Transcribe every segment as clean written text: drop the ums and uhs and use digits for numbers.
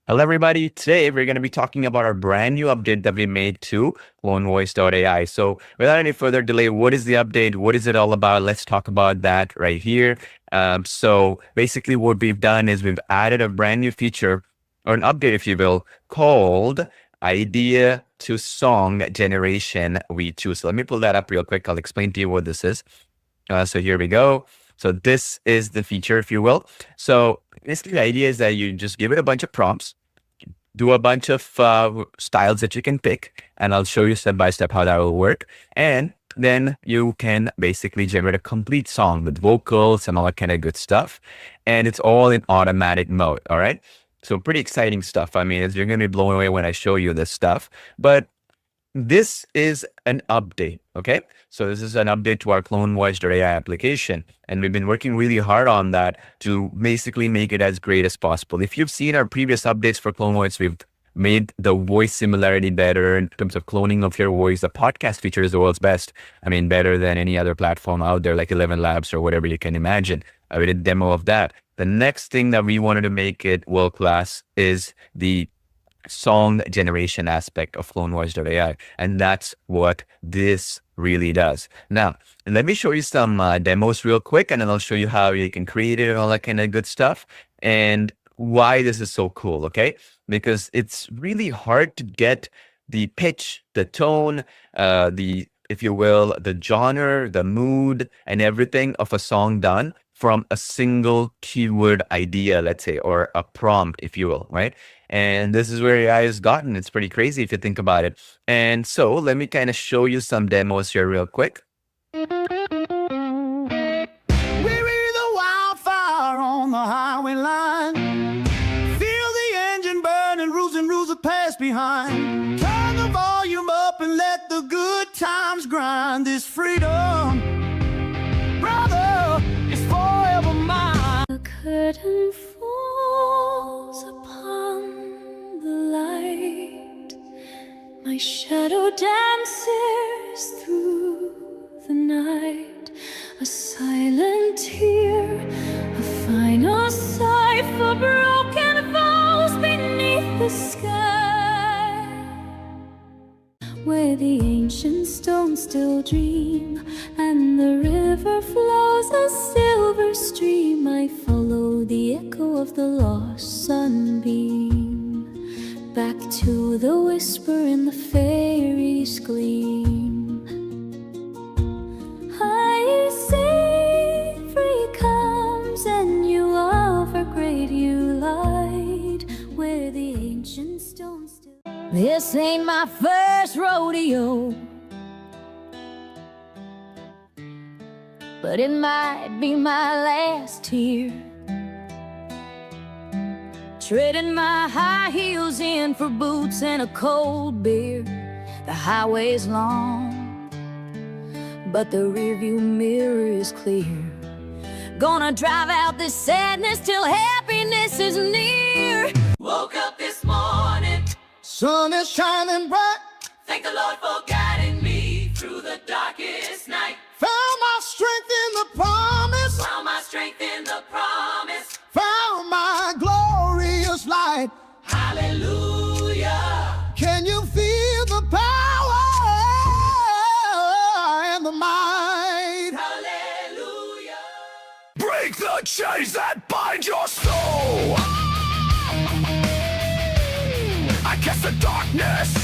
Hello, everybody. Today, we're going to be talking about our brand new update that we made to CloneVoice.ai. So without any further delay, what is the update? What is it all about? Let's talk about that right here. So basically what we've done is we've added a brand new feature or an update, if you will, called idea to song generation v2. So let me pull that up real quick. I'll explain to you what this is. So here we go. So this is the feature, if you will. So basically the idea is that you just give it a bunch of prompts, do a bunch of styles that you can pick, and I'll show you step by step how that will work. And then you can basically generate a complete song with vocals and all that kind of good stuff. And it's all in automatic mode. All right. So pretty exciting stuff. I mean, you're going to be blown away when I show you this stuff. But this is an update, okay? So this is an update to our CloneVoice.ai application, and we've been working really hard on that to basically make it as great as possible. If you've seen our previous updates for CloneVoice, we've made the voice similarity better in terms of cloning of your voice. The podcast feature is the world's best. I mean, better than any other platform out there, like 11 Labs or whatever you can imagine. We did a demo of that. The next thing that we wanted to make it world-class is the song generation aspect of CloneVoice.ai. And that's what this really does. Now, let me show you some demos real quick, and then I'll show you how you can create it and all that kind of good stuff and why this is so cool, okay? Because it's really hard to get the pitch, the tone, if you will, the genre, the mood, and everything of a song done from a single keyword idea, let's say, or a prompt, if you will, right? And this is where AI has gotten. It's pretty crazy if you think about it. And so let me kind of show you some demos here real quick. We're the wildfire on the highway line. Feel the engine burning, rules and rules are passed behind. Turn the volume up and let the good times grind. This freedom, brother, is forever mine. The curtain falls upon the light. My shadow dances through the night. A silent tear, a final sigh for broken vows beneath the sky, where the ancient stones still dream and the river flows a silver stream. I follow the echo of the lost sunbeam back to the whisper in the fairies' gleam. I say free comes and you offer great you light, where the ancient stones still. This ain't my first rodeo, but it might be my last here. Treading my high heels in for boots and a cold beer. The highway's long, but the rearview mirror is clear. Gonna drive out this sadness till happiness is near. Woke up this morning, Sun is shining bright. thank the Lord for guiding me through the darkest night. Found my strength in the promise. Found my strength in the promise. Found my glorious light. Hallelujah. Can you feel the power and the might? Hallelujah. Break the chains that bind your soul. I guess the darkness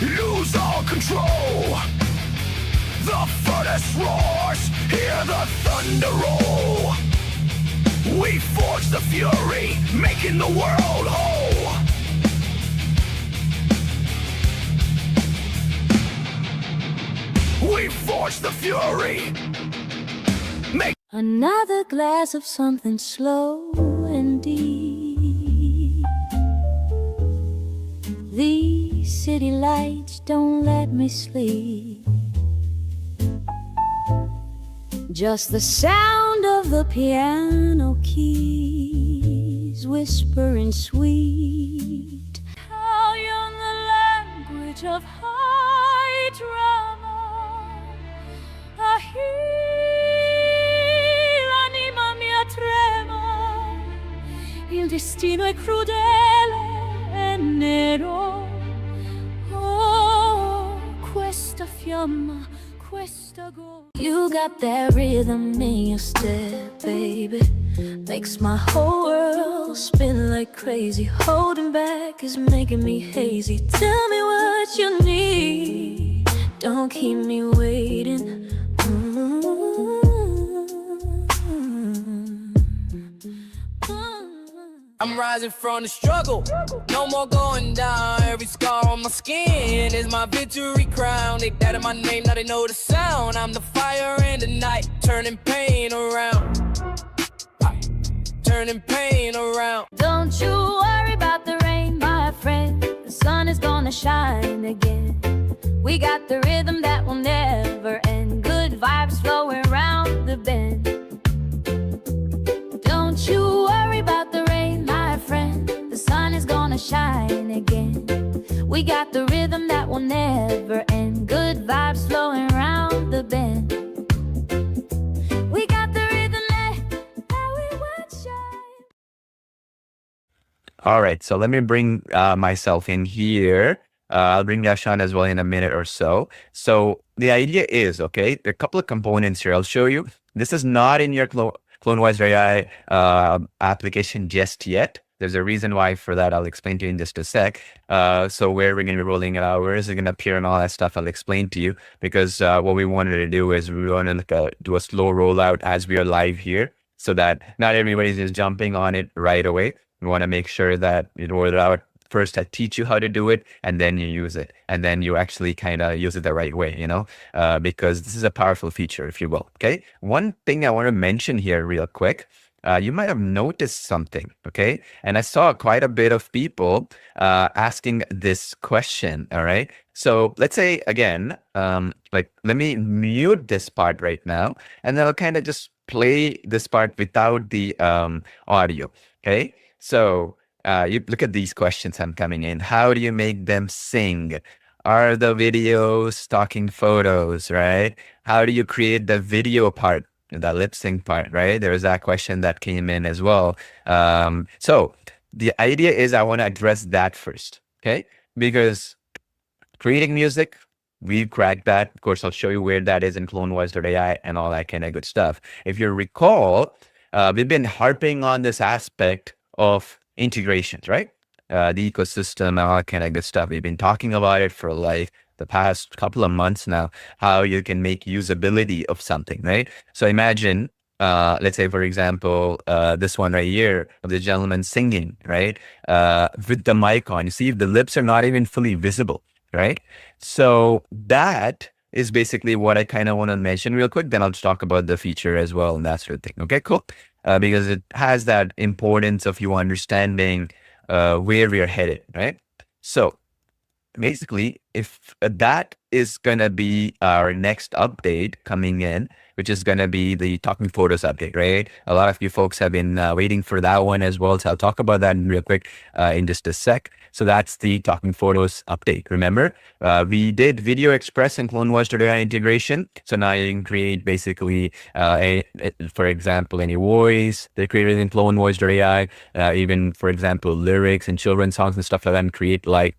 lose all control. The furnace roars, hear the thunder roll. We forge the fury, making the world whole. We forge the fury. Another glass of something slow and deep. These city lights don't let me sleep. Just the sound of the piano keys whispering sweet. Italian, the language of high drama. I hear anima mia trema. Il il destino è crudele e nero. Oh, questa fiamma, questa gola. You got that rhythm in your step, baby. Makes my whole world spin like crazy. Holding back is making me hazy. Tell me what you need. Don't keep me waiting. I'm rising from the struggle, no more going down. Every scar on my skin is my victory crown. They that in my name, now they know the sound. I'm the fire in the night, turning pain around. Turning pain around. Don't you worry about the rain, my friend. The sun is gonna shine again. We got the rhythm that will never end. Good vibes flowing around the bend. Don't you worry about the rain, my friend. The sun is gonna shine again. We got the rhythm that will never end. Good vibes flowing around the bend. We got the rhythm that we want shine. All right, so let me bring myself in here. I'll bring Yashan as well in a minute or so. So the idea is, okay, there are a couple of components here. I'll show you. This is not in your CloneVoiceAl application just yet. There's a reason why for that. I'll explain to you in just a sec. So where we're going to be rolling it out, where is it going to appear and all that stuff, I'll explain to you, because what we wanted to do is we want to do a slow rollout as we are live here, so that not everybody's just jumping on it right away. We want to make sure that you roll it out. First, I teach you how to do it, and then you use it, and then you actually kind of use it the right way, because this is a powerful feature, if you will. Okay. One thing I want to mention here real quick, you might have noticed something. Okay. And I saw quite a bit of people asking this question. All right. So let's say again, let me mute this part right now, and then I'll kind of just play this part without the audio. Okay. So you look at these questions I'm coming in. How do you make them sing? Are the videos stocking photos, right? How do you create the video part, the lip sync part, right? There's that question that came in as well. So the idea is I want to address that first, okay? Because creating music, we've cracked that. Of course, I'll show you where that is in CloneVoice.ai and all that kind of good stuff. If you recall, we've been harping on this aspect of integrations, right? The ecosystem and all that kind of good stuff. We've been talking about it for like the past couple of months now, how you can make usability of something, right? So imagine, let's say, for example, this one right here of the gentleman singing, right? With the mic on, you see the lips are not even fully visible, right? So that is basically what I kind of want to mention real quick. Then I'll just talk about the feature as well and that sort of thing. Okay, cool. Because it has that importance of you understanding where we are headed, right? So basically, if that is going to be our next update coming in, which is going to be the Talking Photos update, right? A lot of you folks have been waiting for that one as well. So I'll talk about that real quick in just a sec. So that's the Talking Photos update. Remember, we did Video Express and CloneVoice.ai integration. So now you can create basically, for example, any voice they created in CloneVoice.ai, even, for example, lyrics and children's songs and stuff like that, and create like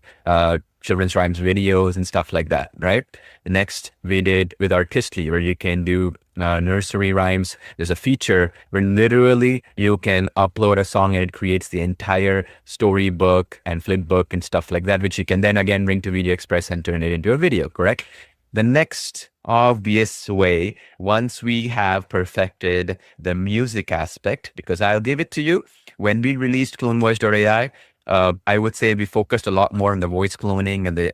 children's rhymes videos and stuff like that, right? The next we did with Artistly, where you can do nursery rhymes. There's a feature where literally you can upload a song and it creates the entire storybook and flipbook and stuff like that, which you can then again bring to Video Express and turn it into a video, correct? The next obvious way, once we have perfected the music aspect, because I'll give it to you, when we released CloneVoice.ai, I would say we focused a lot more on the voice cloning and the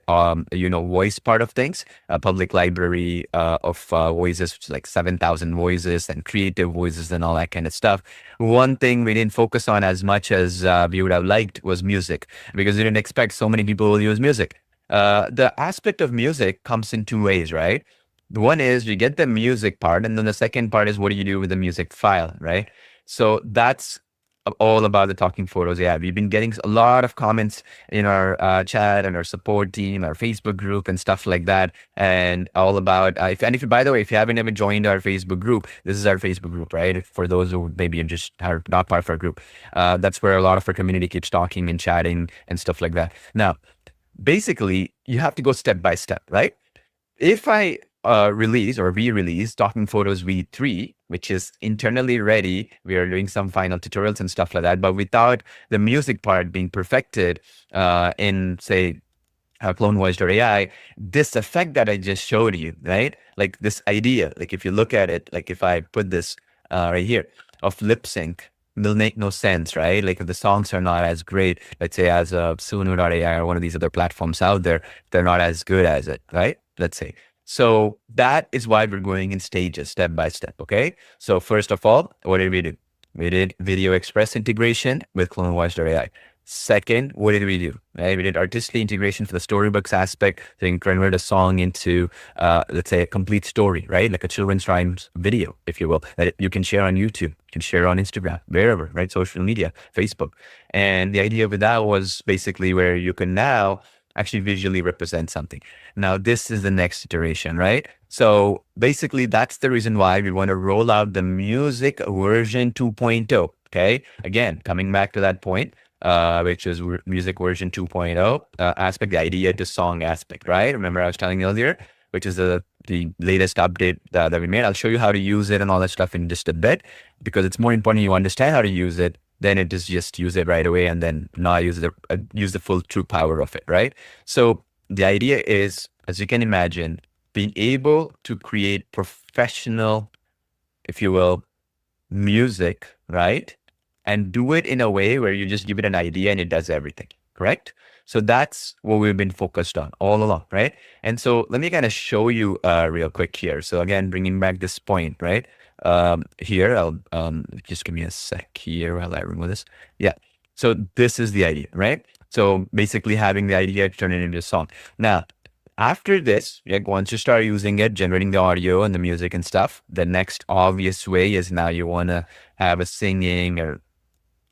voice part of things. A public library of voices, which is like 7,000 voices and creative voices and all that kind of stuff. One thing we didn't focus on as much as we would have liked was music, because we didn't expect so many people will use music. The aspect of music comes in two ways, right? The one is you get the music part, and then the second part is what do you do with the music file, right? So that's all about the talking photos. Yeah, we've been getting a lot of comments in our chat and our support team, our Facebook group, and stuff like that, and all about. If by the way, if you haven't ever joined our Facebook group, this is our Facebook group, right? For those who maybe just are not part of our group, that's where a lot of our community keeps talking and chatting and stuff like that. Now, basically, you have to go step by step, right? If I release or re-release Talking Photos V3, which is internally ready, we are doing some final tutorials and stuff like that, but without the music part being perfected in, say, CloneVoice.ai, this effect that I just showed you, right? Like this idea, like if you look at it, like if I put this right here of lip sync, will make no sense, right? Like if the songs are not as great, let's say as Suno.ai or one of these other platforms out there, they're not as good as it, right? Let's say. So that is why we're going in stages, step by step, okay? So first of all, what did we do? We did Video Express integration with CloneVoice.ai. Second, what did we do? Right? We did artistic integration for the storybooks aspect, so you can convert a song into, let's say, a complete story, right? Like a children's rhymes video, if you will, that you can share on YouTube, you can share on Instagram, wherever, right? Social media, Facebook. And the idea with that was basically where you can now actually visually represent something. Now, this is the next iteration, right? So basically, that's the reason why we want to roll out the music version 2.0. Okay. Again, coming back to that point, which is music version 2.0 aspect, the idea to song aspect, right? Remember I was telling you earlier, which is the latest update that we made. I'll show you how to use it and all that stuff in just a bit, because it's more important you understand how to use it than it is just use it right away and then not use the full true power of it, right? So the idea is, as you can imagine, being able to create professional, if you will, music, right? And do it in a way where you just give it an idea and it does everything, correct? So that's what we've been focused on all along, right? And so let me kind of show you real quick here. So again, bringing back this point, right? Here, I'll just give me a sec here while I remove this. Yeah. So this is the idea, right? So basically having the idea to turn it into a song. Now, after this, like once you start using it, generating the audio and the music and stuff, the next obvious way is now you want to have a singing or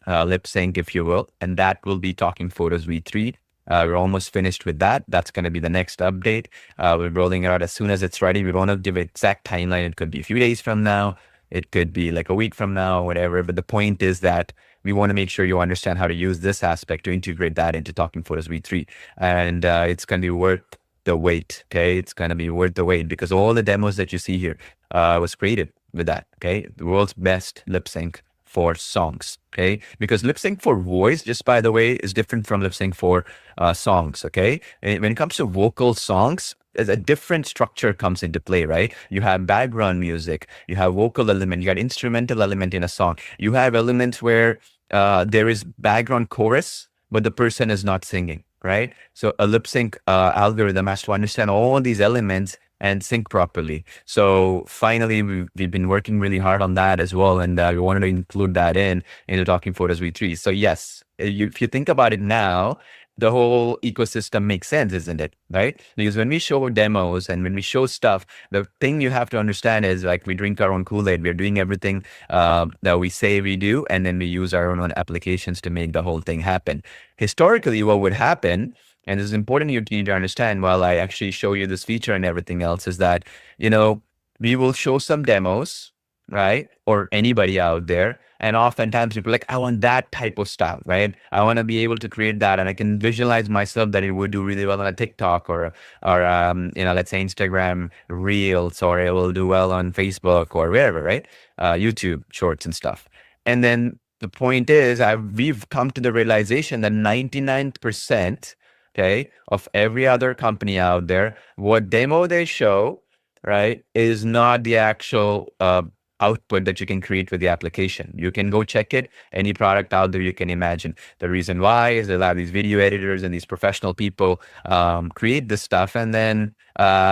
lip sync, if you will, and that will be Talking Photos V3. We're almost finished with that. That's going to be the next update. We're rolling it out as soon as it's ready. We don't have to give an exact timeline. It could be a few days from now. It could be like a week from now, whatever. But the point is that we want to make sure you understand how to use this aspect to integrate that into Talking Photos V3. And it's going to be worth the wait, okay? It's going to be worth the wait because all the demos that you see here was created with that, okay? The world's best lip sync for songs, okay? Because lip sync for voice, just by the way, is different from lip sync for songs, okay? And when it comes to vocal songs, a different structure comes into play, right? You have background music, you have vocal element, you got instrumental element in a song. You have elements where there is background chorus, but the person is not singing, right? So a lip sync algorithm has to understand all these elements and sync properly. So finally, we've been working really hard on that as well. And we wanted to include that into Talking Photos V3. So yes, if you think about it now, the whole ecosystem makes sense, isn't it? Right? Because when we show demos and when we show stuff, the thing you have to understand is like we drink our own Kool-Aid. We're doing everything that we say we do, and then we use our own applications to make the whole thing happen. Historically, what would happen, and this is important you need to understand while I actually show you this feature and everything else, is that, you know, we will show some demos, right? Or anybody out there. And oftentimes people are like, I want that type of style, right? I want to be able to create that. And I can visualize myself that it would do really well on a TikTok or let's say Instagram Reels, or it will do well on Facebook or wherever, right? YouTube Shorts and stuff. And then the point is we've come to the realization that 99%, okay, of every other company out there, what demo they show, right, is not the actual output that you can create with the application. You can go check it, any product out there you can imagine. The reason why is a lot of these video editors and these professional people create this stuff, and then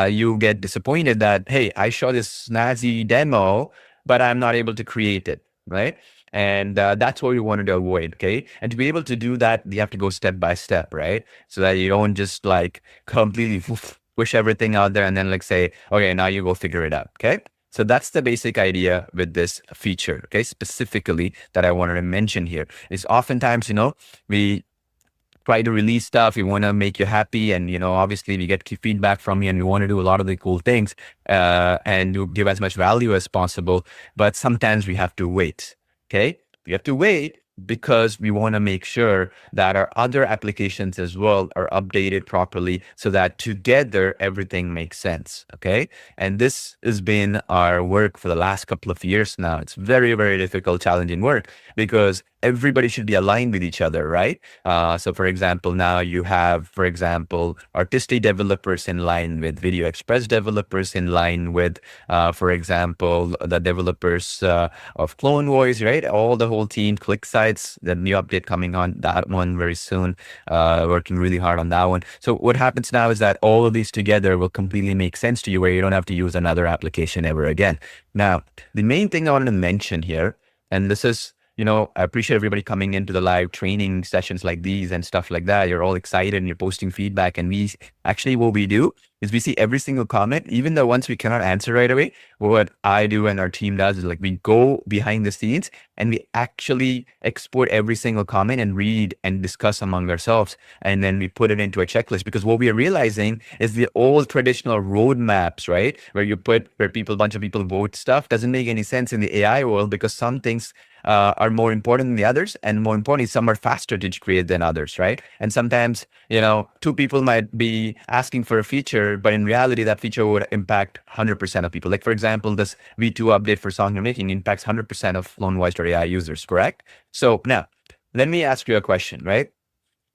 you get disappointed that, hey, I show this snazzy demo, but I'm not able to create it, right? And that's what we wanted to avoid, okay? And to be able to do that, you have to go step by step, right? So that you don't just like completely push everything out there and then like say, okay, now you go figure it out, okay? So that's the basic idea with this feature, okay? Specifically that I wanted to mention here is oftentimes, we try to release stuff. We want to make you happy. And, obviously we get feedback from you and we want to do a lot of the cool things and to give as much value as possible. But sometimes we have to wait. Okay. We have to wait because we want to make sure that our other applications as well are updated properly so that together everything makes sense. Okay. And this has been our work for the last couple of years now. It's very, very difficult, challenging work because everybody should be aligned with each other, right? So for example, now you have, for example, artistic developers in line with Video Express developers in line with, for example, the developers of CloneVoice, right? All the whole team, ClickSites, the new update coming on that one very soon, working really hard on that one. So what happens now is that all of these together will completely make sense to you where you don't have to use another application ever again. Now, the main thing I wanted to mention here, and this is, I appreciate everybody coming into the live training sessions like these and stuff like that. You're all excited and you're posting feedback. And what we do is we see every single comment, even the ones we cannot answer right away. What I do and our team does is we go behind the scenes and we actually export every single comment and read and discuss among ourselves. And then we put it into a checklist because what we are realizing is the old traditional roadmaps, right? Where a bunch of people vote stuff doesn't make any sense in the AI world because some things are more important than the others. And more importantly, some are faster to create than others, right? And sometimes, two people might be asking for a feature, but in reality, that feature would impact 100% of people. Like, for example, this V2 update for song you're making impacts 100% of CloneVoice.ai users, correct? So now, let me ask you a question, right?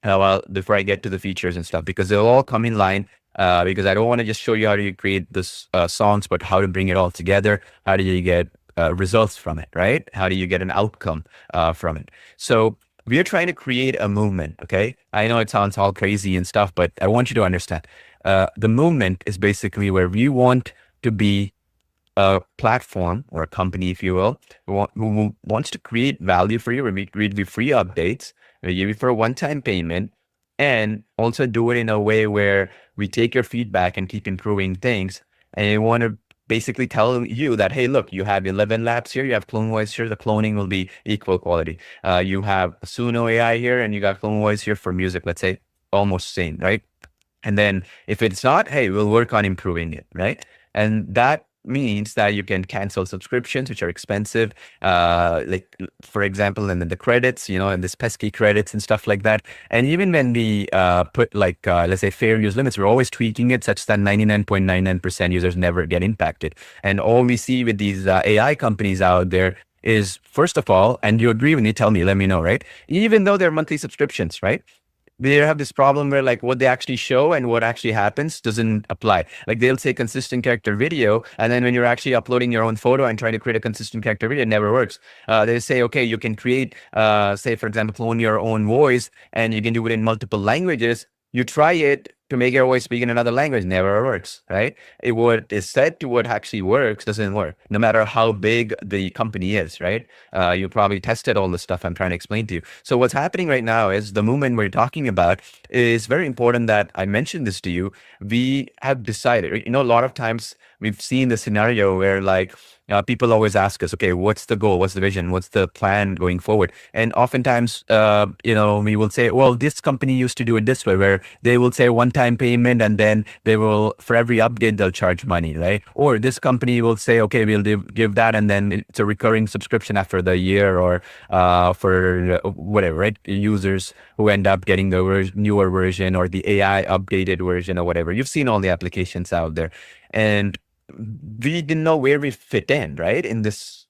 Well, before I get to the features and stuff, because they'll all come in line, because I don't want to just show you how to create this songs, but how to bring it all together. How do you get results from it, right? How do you get an outcome from it? So we are trying to create a movement, okay? I know it sounds all crazy and stuff, but I want you to understand. The movement is basically where we want to be a platform or a company, if you will, who wants to create value for you, where we create the free updates, we give you for a one-time payment, and also do it in a way where we take your feedback and keep improving things. And we want to basically tell you that, hey, look, you have 11 labs here, you have CloneVoice here, the cloning will be equal quality. You have Suno AI here, and you got CloneVoice here for music, let's say, almost same, right? And then if it's not, hey, we'll work on improving it, right? And that means that you can cancel subscriptions, which are expensive, like, for example, and then the credits, and this pesky credits and stuff like that. And even when we put let's say fair use limits, we're always tweaking it such that 99.99% users never get impacted. And all we see with these AI companies out there is, first of all, and you agree when you tell me, let me know, right? Even though they're monthly subscriptions, right? They have this problem where what they actually show and what actually happens doesn't apply. Like, they'll say consistent character video, and then when you're actually uploading your own photo and trying to create a consistent character video, it never works. They say, okay, you can create, say, for example, clone your own voice, and you can do it in multiple languages. You try it to make your voice speak in another language, never works, right? What is said to what actually works doesn't work, no matter how big the company is, right? You probably tested all the stuff I'm trying to explain to you. So what's happening right now is the movement we're talking about is very important that I mentioned this to you. We have decided, a lot of times we've seen the scenario where people always ask us, okay, what's the goal? What's the vision? What's the plan going forward? And oftentimes, we will say, well, this company used to do it this way, where they will say one-time payment, and then they will, for every update, they'll charge money, right? Or this company will say, okay, we'll give that, and then it's a recurring subscription after the year, or for whatever, right? Users who end up getting the newer version or the AI updated version or whatever. You've seen all the applications out there. And we didn't know where we fit in, right? In this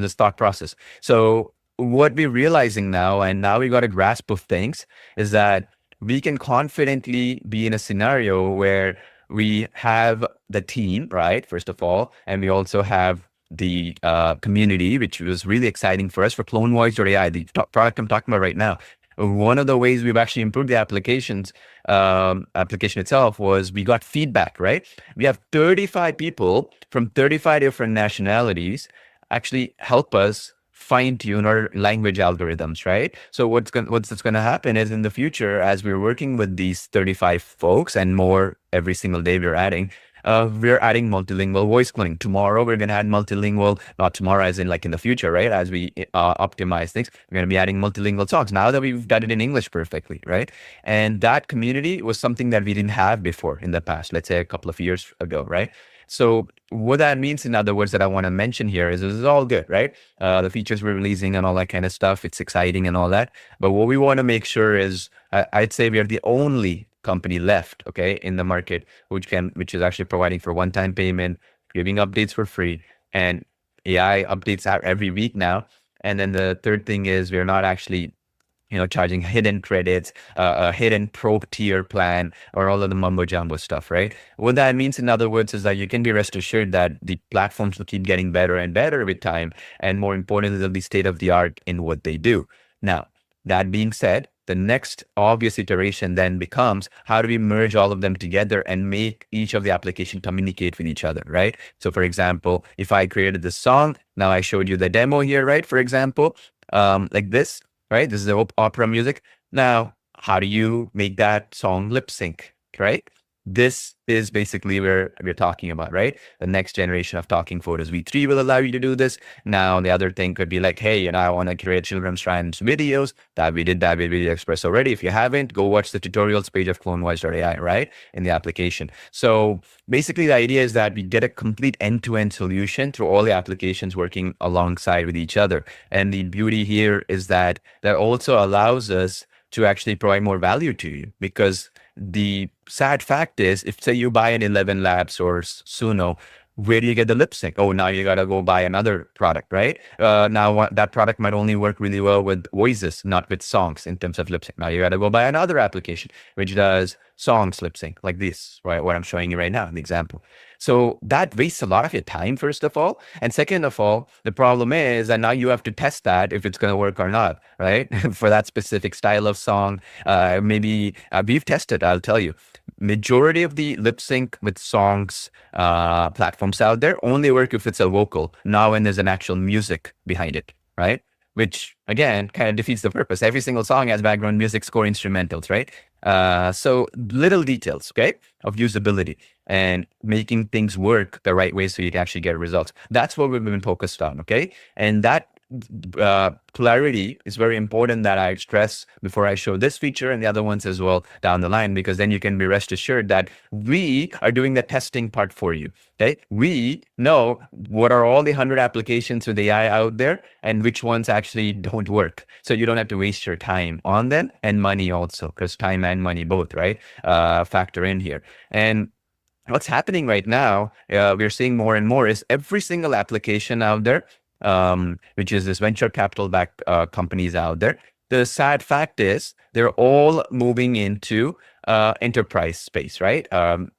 thought process. So what we're realizing now, and now we got a grasp of things, is that we can confidently be in a scenario where we have the team, right? First of all, and we also have the community, which was really exciting for us for CloneVoice.ai, the product I'm talking about right now. One of the ways we've actually improved the application itself was we got feedback, right? We have 35 people from 35 different nationalities actually help us fine tune our language algorithms, right? So what's going to happen is, in the future, as we're working with these 35 folks and more every single day we're adding, we're adding multilingual voice cloning. Tomorrow, we're going to add multilingual, not tomorrow, as in like in the future, right? As we optimize things, we're going to be adding multilingual songs now that we've done it in English perfectly, right? And that community was something that we didn't have before in the past, let's say a couple of years ago, right? So what that means, in other words, that I want to mention here is this is all good, right? The features we're releasing and all that kind of stuff, it's exciting and all that. But what we want to make sure is, I'd say we are the only company left, okay, in the market, which is actually providing for one-time payment, giving updates for free, and AI updates out every week now. And then the third thing is we're not actually charging hidden credits, a hidden pro tier plan, or all of the mumbo jumbo stuff, right? What that means, in other words, is that you can be rest assured that the platforms will keep getting better and better with time. And more importantly, they'll be state of the art in what they do. Now, that being said, the next obvious iteration then becomes how do we merge all of them together and make each of the application communicate with each other, right? So for example, if I created this song, now I showed you the demo here, right? For example, like this, right? This is the opera music. Now, how do you make that song lip sync, right? This is basically where we're talking about, right? The next generation of talking photos V3 will allow you to do this. Now, the other thing could be like, hey, I want to create children's rhymes videos. That we did that with Video Express already. If you haven't, go watch the tutorials page of CloneVoice.ai, right? In the application. So basically, the idea is that we get a complete end-to-end solution through all the applications working alongside with each other. And the beauty here is that that also allows us to actually provide more value to you, because the sad fact is, if say you buy an 11 Labs or Suno, where do you get the lip sync? Oh, now you got to go buy another product, right? Now that product might only work really well with voices, not with songs in terms of lip sync. Now you got to go buy another application which does songs lip sync, like this, right? What I'm showing you right now, the example. So that wastes a lot of your time, first of all. And second of all, the problem is that now you have to test that if it's going to work or not, right? For that specific style of song. Maybe we've tested, I'll tell you. Majority of the lip sync with songs platforms out there only work if it's a vocal, not when there's an actual music behind it, right? Which again kind of defeats the purpose. Every single song has background music, score, instrumentals, right? So little details, okay, of usability and making things work the right way so you can actually get results. That's what we've been focused on, okay? And that clarity is very important that I stress before I show this feature and the other ones as well down the line, because then you can be rest assured that we are doing the testing part for you. Okay, we know what are all the 100 applications with AI out there and which ones actually don't work, so you don't have to waste your time on them, and money also, because time and money both, right, factor in here. And what's happening right now, we're seeing more and more, is every single application out there, which is this venture capital backed companies out there. The sad fact is they're all moving into enterprise space, right?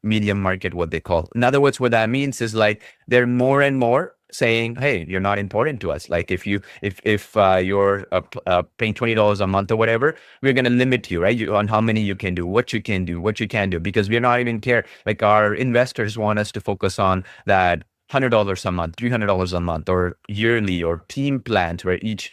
Medium market, what they call. In other words, what that means is like they're more and more saying, hey, you're not important to us. Like if you're paying $20 a month or whatever, we're going to limit you, right? On how many you can do, what you can do, what you can do, because we're not even care. Like our investors want us to focus on that $100 a month, $300 a month, or yearly, or team plans where each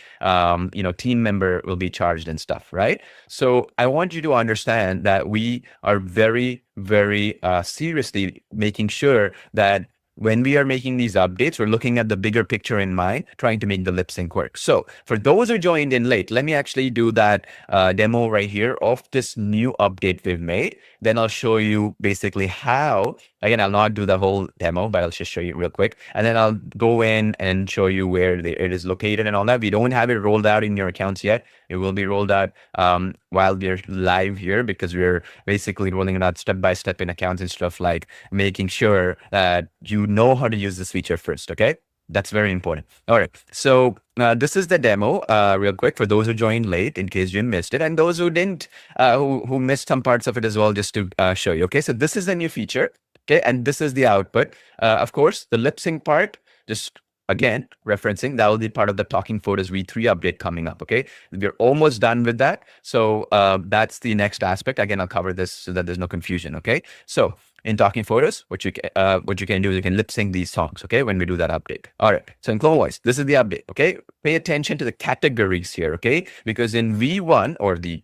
team member will be charged and stuff, right? So I want you to understand that we are very, very seriously making sure that when we are making these updates, we're looking at the bigger picture in mind, trying to make the lip sync work. So for those who joined in late, let me actually do that demo right here of this new update we've made. Then I'll show you basically how. Again, I'll not do the whole demo, but I'll just show you real quick. And then I'll go in and show you where it is located and all that. We don't have it rolled out in your accounts yet. It will be rolled out while we're live here, because we're basically rolling it out step by step in accounts and stuff, like making sure that you know how to use this feature first, okay? That's very important. All right. So this is the demo real quick for those who joined late, in case you missed it, and those who didn't, who missed some parts of it as well, just to show you. Okay. So this is the new feature. Okay. And this is the output. Of course, the lip sync part, just again, referencing, that will be part of the Talking Photos V3 update coming up. Okay. We're almost done with that. So that's the next aspect. Again, I'll cover this so that there's no confusion. Okay. So in Talking Photos, what you can do is you can lip sync these songs, okay, when we do that update. All right, so in CloneVoice, this is the update, okay? Pay attention to the categories here, okay? Because in V1, or the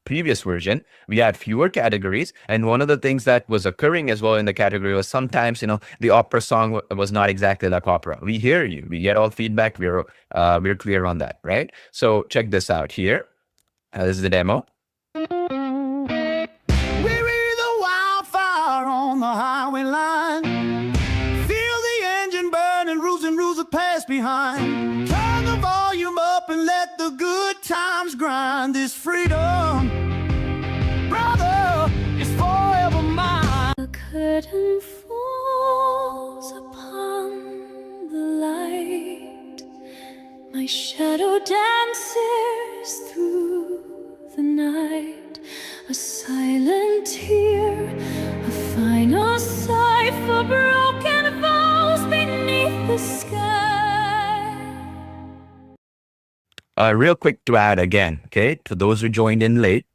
previous version, we had fewer categories. And one of the things that was occurring as well in the category was sometimes, the opera song was not exactly like opera. We hear you. We get all feedback. We're clear on that, right? So check this out here. This is the demo. We're the wildfire on the highway line. Feel the engine burning, rules and rules are passed behind. Turn the volume up and let the good times grind. This freedom, brother, is forever mine. A curtain falls upon the light. My shadow dances through the night. A silent tear, a final sigh for broken vows beneath the sky. Real quick to add again, okay, to those who joined in late,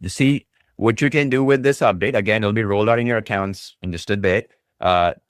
you see what you can do with this update. Again, it'll be rolled out in your accounts in just a bit.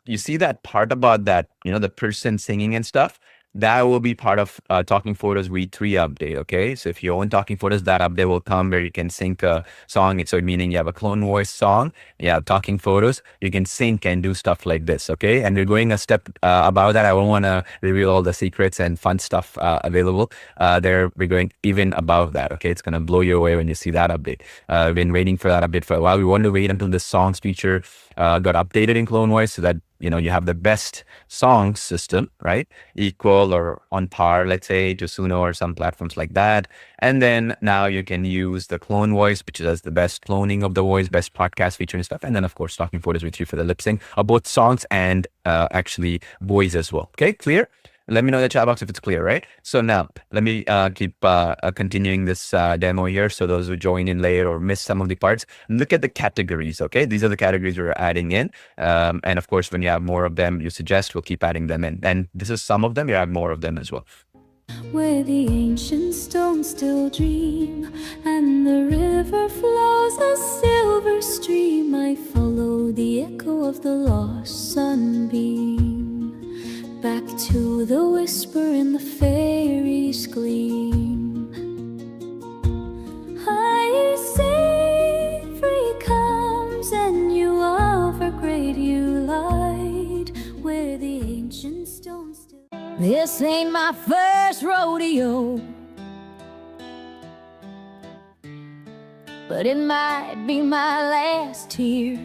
You see that part about that, the person singing and stuff, that will be part of Talking Photos V3 update, okay? So if you own Talking Photos, that update will come where you can sync a song. So meaning you have a CloneVoice song, you have Talking Photos, you can sync and do stuff like this, okay? And we're going a step above that. I don't want to reveal all the secrets and fun stuff available there. We're going even above that, okay? It's going to blow you away when you see that update. We've been waiting for that update for a while. We wanted to wait until this songs feature got updated in CloneVoice so that you have the best song system, right? Equal or on par, let's say, to Suno or some platforms like that. And then now you can use the CloneVoice, which does the best cloning of the voice, best podcast feature and stuff. And then, of course, Talking Photos with you for the lip sync of both songs and actually voice as well. Okay, clear? Let me know in the chat box if it's clear, right? So now let me keep continuing this demo here. So those who join in late or miss some of the parts, look at the categories, okay? These are the categories we're adding in. And of course, when you have more of them, you suggest we'll keep adding them in. And this is some of them, you have more of them as well. Where the ancient stones still dream and the river flows a silver stream, I follow the echo of the lost sunbeam back to the whisper in the fairies' gleam. I see free comes and you offer great you light where the ancient stones still. This ain't my first rodeo, but it might be my last here.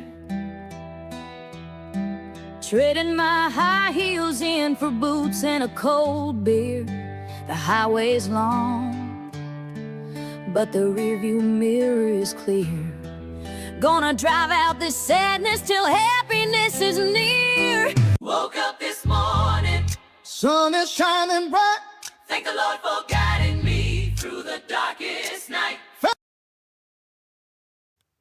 Treading my high heels in for boots and a cold beer. The highway's long, but the rearview mirror is clear. Gonna drive out this sadness till happiness is near. Woke up this morning, Sun is shining bright. thank the Lord for guiding me through the darkest night.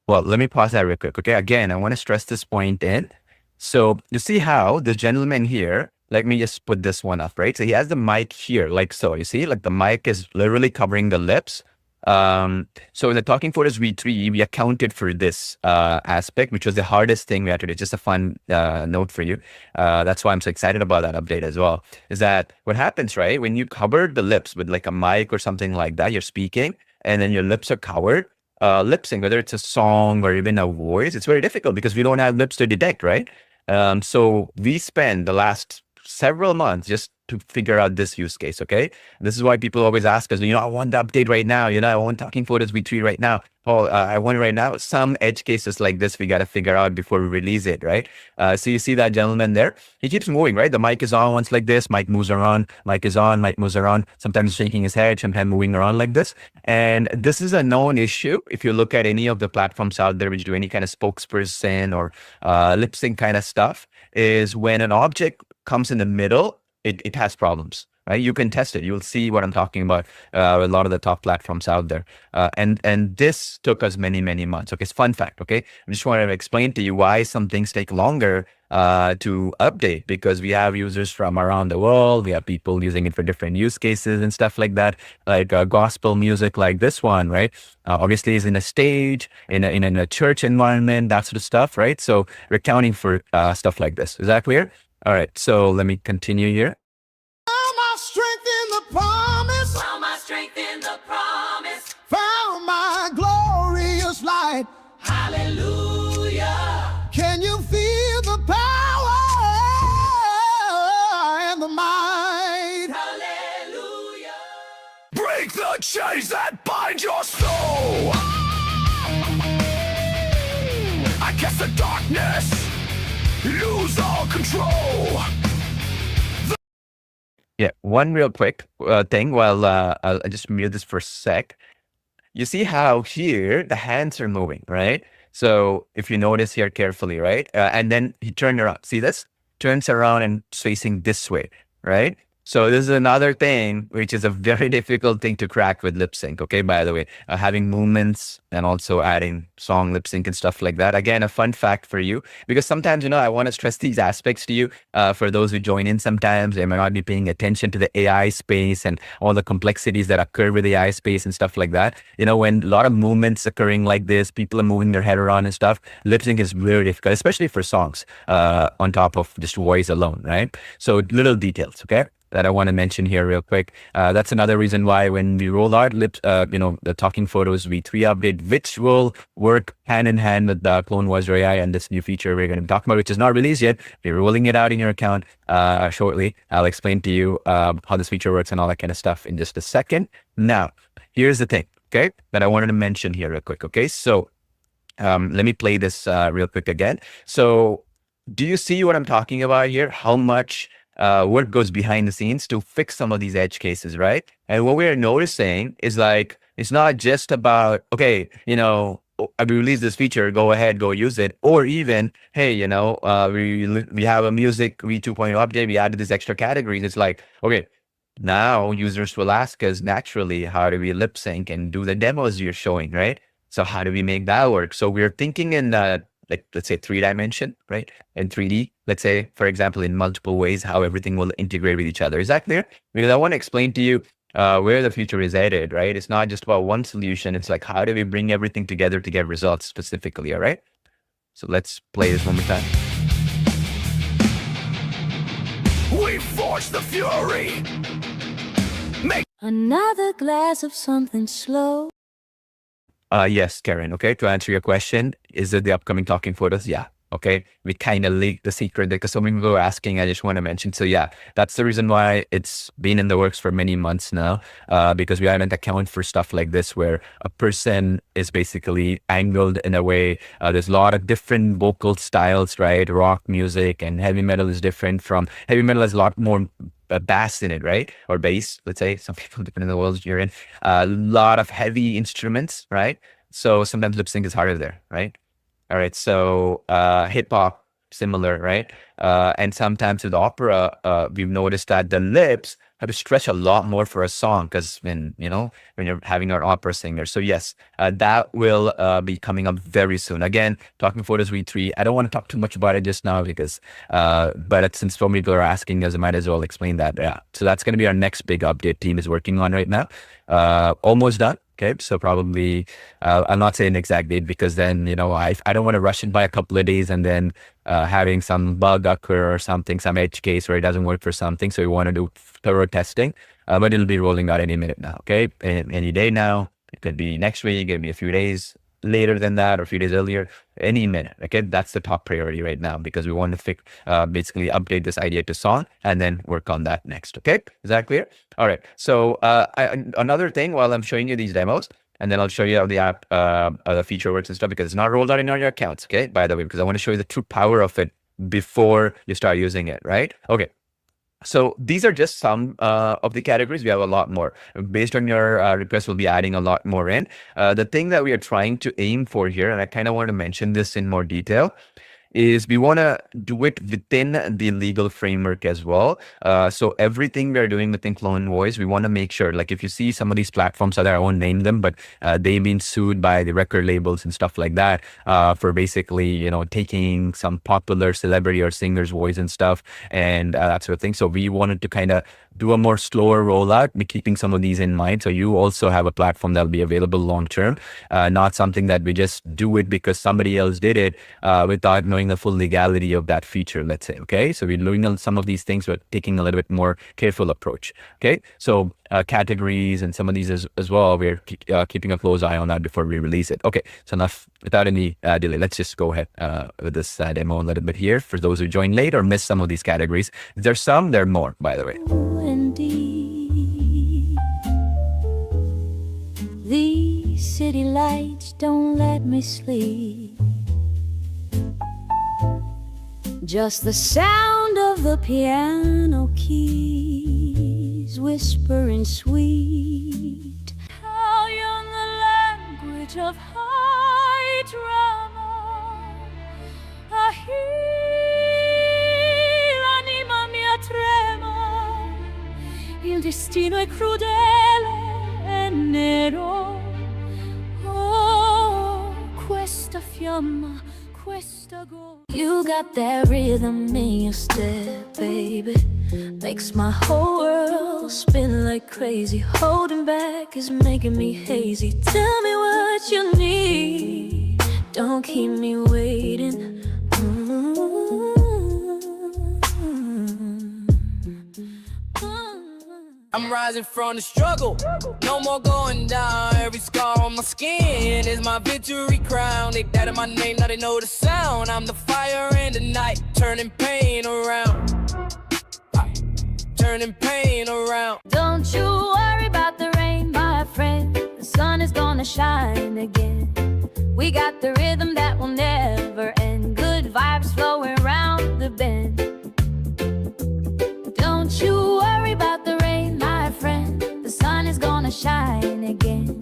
Well, let me pause that real quick, okay? Again, I want to stress this point in. So you see how this gentleman here, let me just put this one up, right? So he has the mic here, like so. You see, like the mic is literally covering the lips. So in the Talking Photos V3, we accounted for this aspect, which was the hardest thing we had to do. Just a fun note for you. That's why I'm so excited about that update as well. Is that what happens, right? When you cover the lips with like a mic or something like that, you're speaking, and then your lips are covered. Lip sync, whether it's a song or even a voice, it's very difficult because we don't have lips to detect, right? So we spend the last several months just to figure out this use case, okay? This is why people always ask us, I want the update right now. I want Talking Photos V3 right now. Paul, I want it right now. Some edge cases like this, we got to figure out before we release it, right? So you see that gentleman there? He keeps moving, right? The mic is on once like this, mic moves around, mic is on, mic moves around, sometimes shaking his head, sometimes moving around like this. And this is a known issue. If you look at any of the platforms out there which do any kind of spokesperson or lip sync kind of stuff, is when an object comes in the middle, it has problems, right? You can test it. You'll see what I'm talking about a lot of the top platforms out there. And this took us many, many months. Okay, it's fun fact, okay? I just wanted to explain to you why some things take longer to update, because we have users from around the world. We have people using it for different use cases and stuff like that, like gospel music like this one, right? Obviously, it's in a stage, in a church environment, that sort of stuff, right? So we're accounting for stuff like this. Is that clear? All right, so let me continue here. Found my strength in the promise. Found my strength in the promise. Found my glory. chains that bind your soul. I guess the darkness lose all control. Yeah, one real quick thing while I'll just mute this for a sec. You see how here the hands are moving, right? So if you notice here carefully, right? And then he turned around. See this? Turns around and it's facing this way, right? So this is another thing, which is a very difficult thing to crack with lip sync. Okay, by the way, having movements and also adding song lip sync and stuff like that. Again, a fun fact for you, because sometimes, I want to stress these aspects to you. For those who join in, sometimes they might not be paying attention to the AI space and all the complexities that occur with the AI space and stuff like that. When a lot of movements occurring like this, people are moving their head around and stuff, lip sync is very difficult, especially for songs on top of just voice alone, right? So little details, okay, that I want to mention here real quick. That's another reason why when we roll out the Talking Photos V3 update, which will work hand in hand with the CloneVoiceAl AI and this new feature we're going to be talking about, which is not released yet. We're rolling it out in your account shortly. I'll explain to you how this feature works and all that kind of stuff in just a second. Now, here's the thing, okay, that I wanted to mention here real quick, okay? So let me play this real quick again. So do you see what I'm talking about here? How much work goes behind the scenes to fix some of these edge cases, right? And what we're noticing is like, it's not just about, okay, I released this feature, go ahead, go use it. Or even, hey, we have a music V2.0 update, we added these extra categories. It's like, okay, now users will ask us naturally, how do we lip sync and do the demos you're showing, right? So how do we make that work? So we're thinking in let's say 3-dimension, right? In 3D, let's say, for example, in multiple ways, how everything will integrate with each other. Is that clear? Because I want to explain to you where the future is headed, right? It's not just about one solution. It's like, how do we bring everything together to get results specifically, all right? So let's play this one more time. We forge the fury. Another glass of something slow. Yes, Karen. Okay, to answer your question, is it the upcoming Talking Photos? Yeah. Okay, we kind of leaked the secret because so many people were asking. I just want to mention. So yeah, that's the reason why it's been in the works for many months now, because we haven't accounted for stuff like this where a person is basically angled in a way. There's a lot of different vocal styles, right? Rock music and heavy metal is different from heavy metal has a lot more bass in it, right? Or bass, let's say. Some people, depending on the world you're in, a lot of heavy instruments, right? So sometimes lip sync is harder there, right? All right, so hip hop, similar, right? And sometimes with opera, we've noticed that the lips have to stretch a lot more for a song because when you're having an opera singer. So yes, that will be coming up very soon. Again, Talking Photos V3. I don't want to talk too much about it just now because, but since so many people are asking us, I might as well explain that. Yeah, so that's going to be our next big update team is working on right now. Almost done. Okay, so probably I'll not say an exact date because then I don't want to rush it by a couple of days and then having some bug occur or something, some edge case where it doesn't work for something. So we want to do thorough testing, but it'll be rolling out any minute now. Okay, any day now. It could be next week. It could be a few days later than that or a few days earlier, any minute. Okay, that's the top priority right now because we want to basically update this idea to song and then work on that next. Okay, is that clear? All right. So another thing while I'm showing you these demos, and then I'll show you how the app, the feature works and stuff because it's not rolled out in all your accounts. Okay, by the way, because I want to show you the true power of it before you start using it. Right? Okay. So these are just some of the categories. We have a lot more. Based on your request, we'll be adding a lot more in. The thing that we are trying to aim for here, and I kind of want to mention this in more detail, is we want to do it within the legal framework as well. So everything we're doing within CloneVoice, we want to make sure, like if you see some of these platforms out there, I won't name them, but they've been sued by the record labels and stuff like that for basically, taking some popular celebrity or singer's voice and stuff and that sort of thing. So we wanted to kind of do a more slower rollout, keeping some of these in mind. So you also have a platform that'll be available long-term, not something that we just do it because somebody else did it without knowing the full legality of that feature, let's say. Okay, so we're doing some of these things, but taking a little bit more careful approach. Okay, so categories and some of these as well, we're keeping a close eye on that before we release it. Okay, so enough without any delay, let's just go ahead with this demo a little bit here for those who joined late or missed some of these categories. There's some, there are more, by the way. Indeed. These city lights don't let me sleep. Just the sound of the piano keys whispering sweet. How young the language of high drama. L'anima mia trema. Il destino è crudele e nero. Oh, questa fiamma, questa gola. You got that rhythm in your step, baby. Makes my whole world spin like crazy. Holding back is making me hazy. Tell me what you need. Don't keep me waiting. I'm rising from the struggle, no more going down. Every scar on my skin is my victory crown. They doubted my name, now they know the sound. I'm the fire in the night, turning pain around. Turning pain around. Don't you worry about the rain, my friend. The sun is gonna shine again. We got the rhythm that will never end. Good vibes flowing around the bend. Don't you worry about the rain, my friend. The sun is gonna shine again.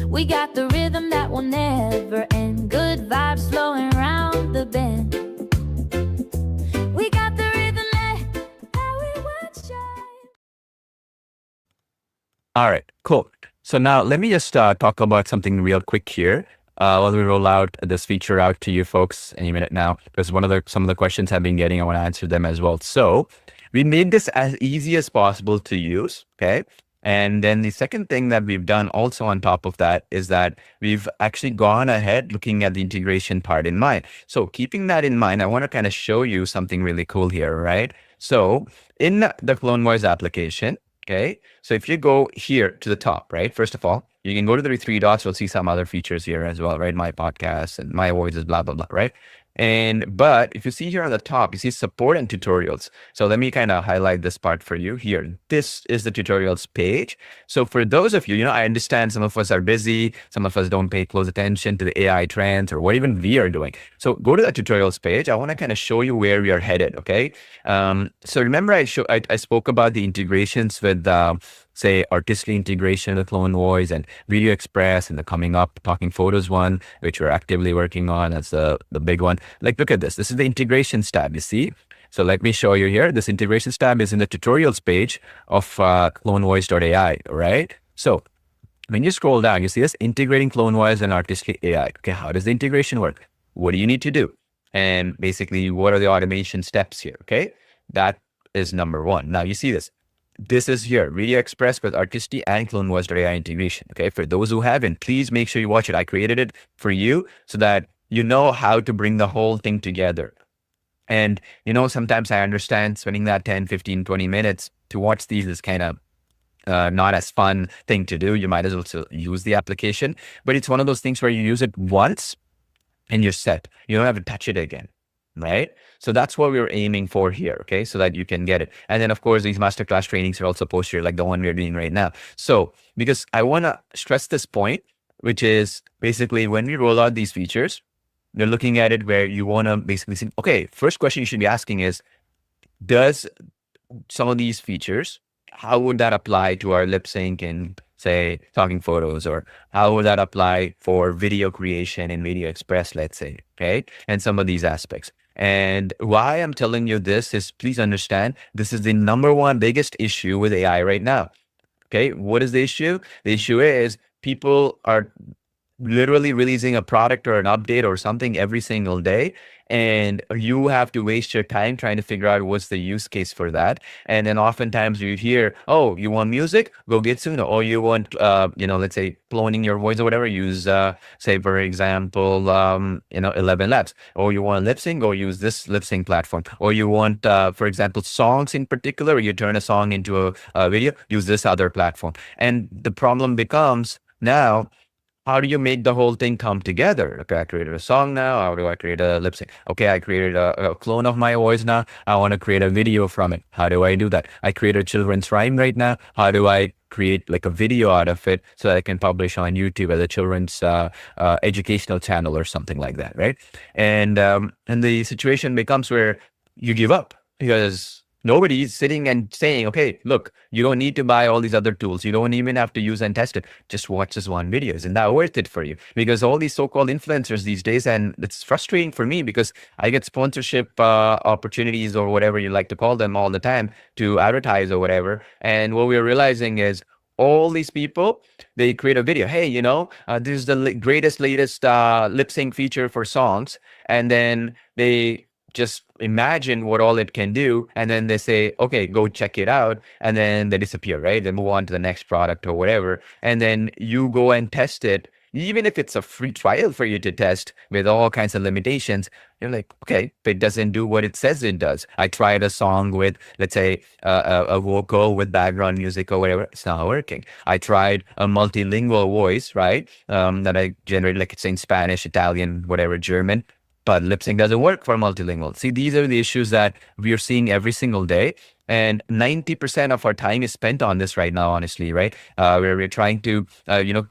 We got the rhythm that will never end. Good vibes flowing around the bend. We got the rhythm that we want shine. All right, cool. So now let me just talk about something real quick here. While we roll out this feature out to you folks any minute now, because some of the questions I've been getting, I want to answer them as well. So we made this as easy as possible to use, okay? And then the second thing that we've done also on top of that is that we've actually gone ahead looking at the integration part in mind. So keeping that in mind, I want to kind of show you something really cool here, right? So in the CloneVoice application, okay, so if you go here to the top, right, first of all, you can go to the three dots. You'll see some other features here as well, right? My podcast and my voices, blah, blah, blah, right? But if you see here on the top, you see support and tutorials. So let me kind of highlight this part for you here. This is the tutorials page. So for those of you, I understand some of us are busy. Some of us don't pay close attention to the AI trends or what even we are doing. So go to the tutorials page. I want to kind of show you where we are headed. Okay. So remember I spoke about the integrations with, say, artistic integration with CloneVoice and Video Express and the coming up Talking Photos one, which we're actively working on. That's the big one. Like, look at this. This is the integrations tab, you see? So let me show you here. This integrations tab is in the tutorials page of CloneVoice.ai, right? So when you scroll down, you see this integrating CloneVoice and artistic AI. Okay, how does the integration work? What do you need to do? And basically, what are the automation steps here? Okay, that is number one. Now you see this. This is here, Video Express with Artisty and CloneVoice.ai integration. Okay, for those who haven't, please make sure you watch it. I created it for you so that you know how to bring the whole thing together. And, sometimes I understand spending that 10, 15, 20 minutes to watch these is kind of not as fun thing to do. You might as well use the application, but it's one of those things where you use it once and you're set. You don't have to touch it again. Right? So that's what we're aiming for here, okay? So that you can get it. And then, of course, these masterclass trainings are also posted, like the one we're doing right now. So, because I want to stress this point, which is basically when we roll out these features, you're looking at it where you want to basically see, okay, first question you should be asking is, does some of these features, how would that apply to our lip sync and say Talking Photos, or how would that apply for video creation in Video Express, let's say, okay? And some of these aspects. And why I'm telling you this is, please understand, this is the number one biggest issue with AI right now. Okay, what is the issue? The issue is people are literally releasing a product or an update or something every single day, and you have to waste your time trying to figure out what's the use case for that. And then oftentimes you hear, oh, you want music, go get Suno. Or you want let's say cloning your voice or whatever, use say for example 11 Labs. Or you want lip sync, or use this lip sync platform. Or you want for example songs in particular, you turn a song into a video, use this other platform. And the problem becomes now, how do you make the whole thing come together? Okay, I created a song now. How do I create a lip sync? Okay, I created a clone of my voice now. I want to create a video from it. How do I do that? I create a children's rhyme right now. How do I create like a video out of it so that I can publish on YouTube as a children's educational channel or something like that, right? And the situation becomes where you give up because nobody's sitting and saying, okay, look, you don't need to buy all these other tools. You don't even have to use and test it. Just watch this one video. Isn't that worth it for you? Because all these so-called influencers these days, and it's frustrating for me because I get sponsorship opportunities or whatever you like to call them all the time to advertise or whatever. And what we're realizing is all these people, they create a video. Hey, this is the greatest, latest lip sync feature for songs. And then they just imagine what all it can do, and then they say, okay, go check it out, and then they disappear, right? They move on to the next product or whatever, and then you go and test it. Even if it's a free trial for you to test with all kinds of limitations, you're like, okay, but it doesn't do what it says it does. I tried a song with, let's say, a vocal with background music or whatever. It's not working. I tried a multilingual voice, right? That I generated, like it's in Spanish, Italian, whatever, German. But lip sync doesn't work for multilingual. See, these are the issues that we are seeing every single day. And 90% of our time is spent on this right now, honestly, right? Where we're trying to,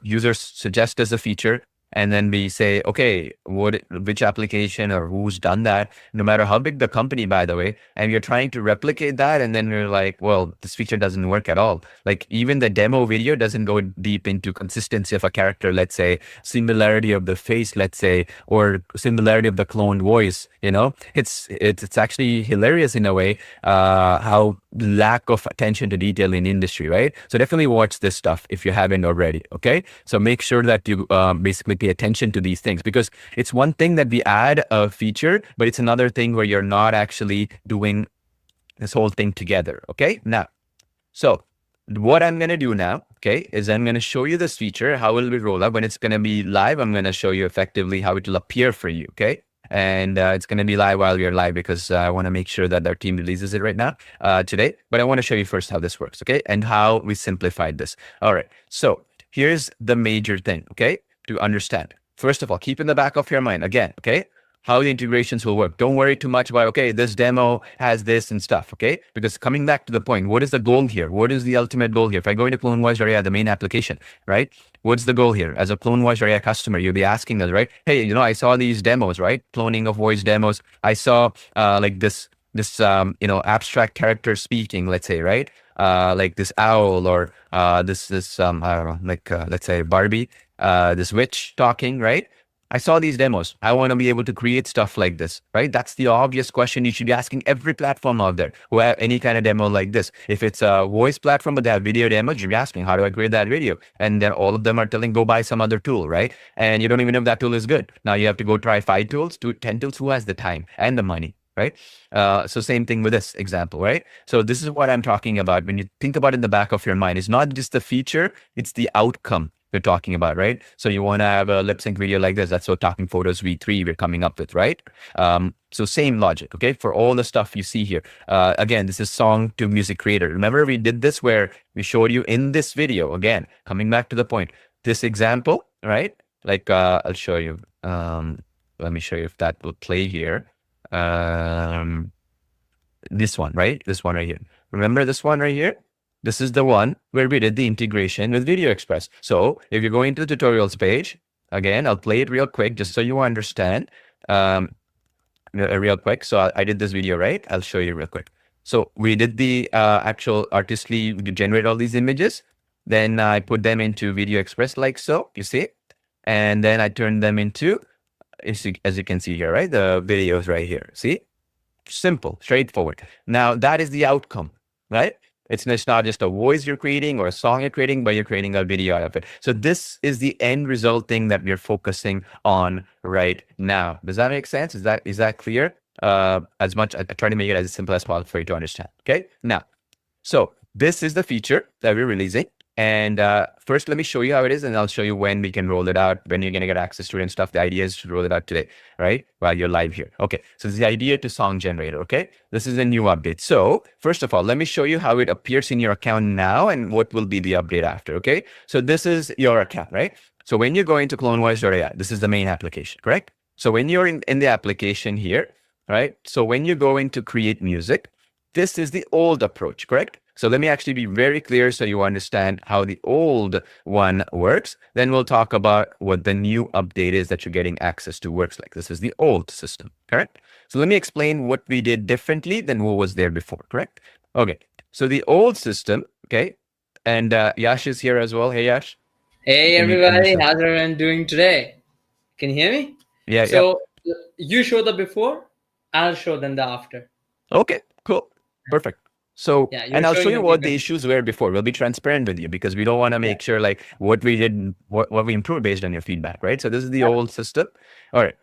users suggest us a feature. And then we say, okay, which application or who's done that, no matter how big the company, by the way, and you're trying to replicate that. And then we're like, well, this feature doesn't work at all. Like even the demo video doesn't go deep into consistency of a character, let's say, similarity of the face, let's say, or similarity of the cloned voice. It's actually hilarious in a way, how lack of attention to detail in industry, right? So definitely watch this stuff if you haven't already. Okay, so make sure that you basically pay attention to these things, because it's one thing that we add a feature, but it's another thing where you're not actually doing this whole thing together. Okay, now, so what I'm going to do now, okay, is I'm going to show you this feature, how it will be rolled out. When it's going to be live, I'm going to show you effectively how it will appear for you. Okay, and it's going to be live while we're live, because I want to make sure that our team releases it right now today. But I want to show you first how this works, okay, and how we simplified this. All right, so here's the major thing, okay, to understand. First of all, keep in the back of your mind again, okay, how the integrations will work. Don't worry too much about, okay, this demo has this and stuff, okay? Because coming back to the point, what is the goal here? What is the ultimate goal here? If I go into CloneVoiceAl, the main application, right? What's the goal here? As a CloneVoiceAl customer, you'll be asking us, right? Hey, I saw these demos, right? Cloning of voice demos. I saw like this abstract character speaking, let's say, right? Like this owl, or this I don't know, like let's say Barbie, this witch talking, right? I saw these demos. I want to be able to create stuff like this, right? That's the obvious question you should be asking every platform out there who have any kind of demo like this. If it's a voice platform, but they have video demos, you'll be asking, how do I create that video? And then all of them are telling, go buy some other tool, right? And you don't even know if that tool is good. Now you have to go try 5 tools, 10 tools. Who has the time and the money, right? So same thing with this example, right? So this is what I'm talking about. When you think about it in the back of your mind, it's not just the feature, it's the outcome we're talking about, right? So you want to have a lip sync video like this. That's what Talking Photos V3 we're coming up with, right? So same logic, okay? For all the stuff you see here. Again, this is song to music creator. Remember we did this where we showed you in this video, again, coming back to the point, this example, right? Like, I'll show you. Let me show you if that will play here. This one, right? This one right here. Remember this one right here? This is the one where we did the integration with Video Express. So if you're going to the tutorials page, again, I'll play it real quick just so you understand real quick. So I did this video, right? I'll show you real quick. So we did the actual artistly generate all these images. Then I put them into Video Express like so, you see? And then I turned them into, as you can see here, right? The videos right here, see? Simple, straightforward. Now that is the outcome, right? It's not just a voice you're creating or a song you're creating, but you're creating a video out of it. So this is the end result thing that we're focusing on right now. Does that make sense? Is that clear? As much, I try to make it as simple as possible for you to understand. Okay. Now, so this is the feature that we're releasing. And first, let me show you how it is, and I'll show you when we can roll it out, when you're going to get access to it and stuff. The idea is to roll it out today, right? While you're live here. Okay. So this is the idea to song generator. Okay. This is a new update. So first of all, let me show you how it appears in your account now and what will be the update after. Okay. So this is your account, right? So when you go into CloneVoice.ai, this is the main application, correct? So when you're in the application here, right? So when you go into create music, this is the old approach, correct? So let me actually be very clear so you understand how the old one works. Then we'll talk about what the new update is that you're getting access to works like. This is the old system, correct? So let me explain what we did differently than what was there before, correct? Okay, so the old system, okay, and Yash is here as well. Hey, Yash. Hey Can you everybody, yourself? how's everyone doing today? Can you hear me? Yeah, yeah. So you show the before, I'll show them the after. Okay, cool. Perfect. So, Yeah, you're and I'll show showing you the what the different. issues were before. We'll be transparent with you because we don't want to Yeah, make sure like what we did, what we improved based on your feedback, right? So this is the yep, old system. All right.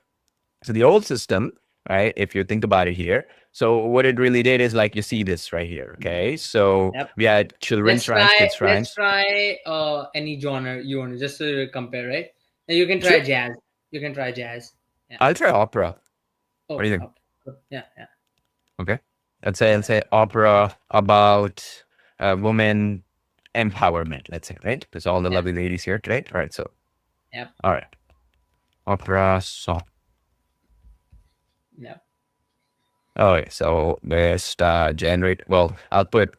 So the old system, right? If you think about it here, so what it really did is like you see this right here. Okay. So yep. we had children's Let's shrines, try kids let's shrines. try any genre you want to just to compare, right? And you can try Sure. jazz. You can try jazz. Yeah. I'll try opera. What do Oh, you think? okay. Cool. Yeah, yeah. Okay. Let's say opera about women empowerment. Let's say, right? There's all the Yeah. lovely ladies here today. All right. So, Yep. all right. Opera song. Yep. Okay, so let's generate. Well, I'll put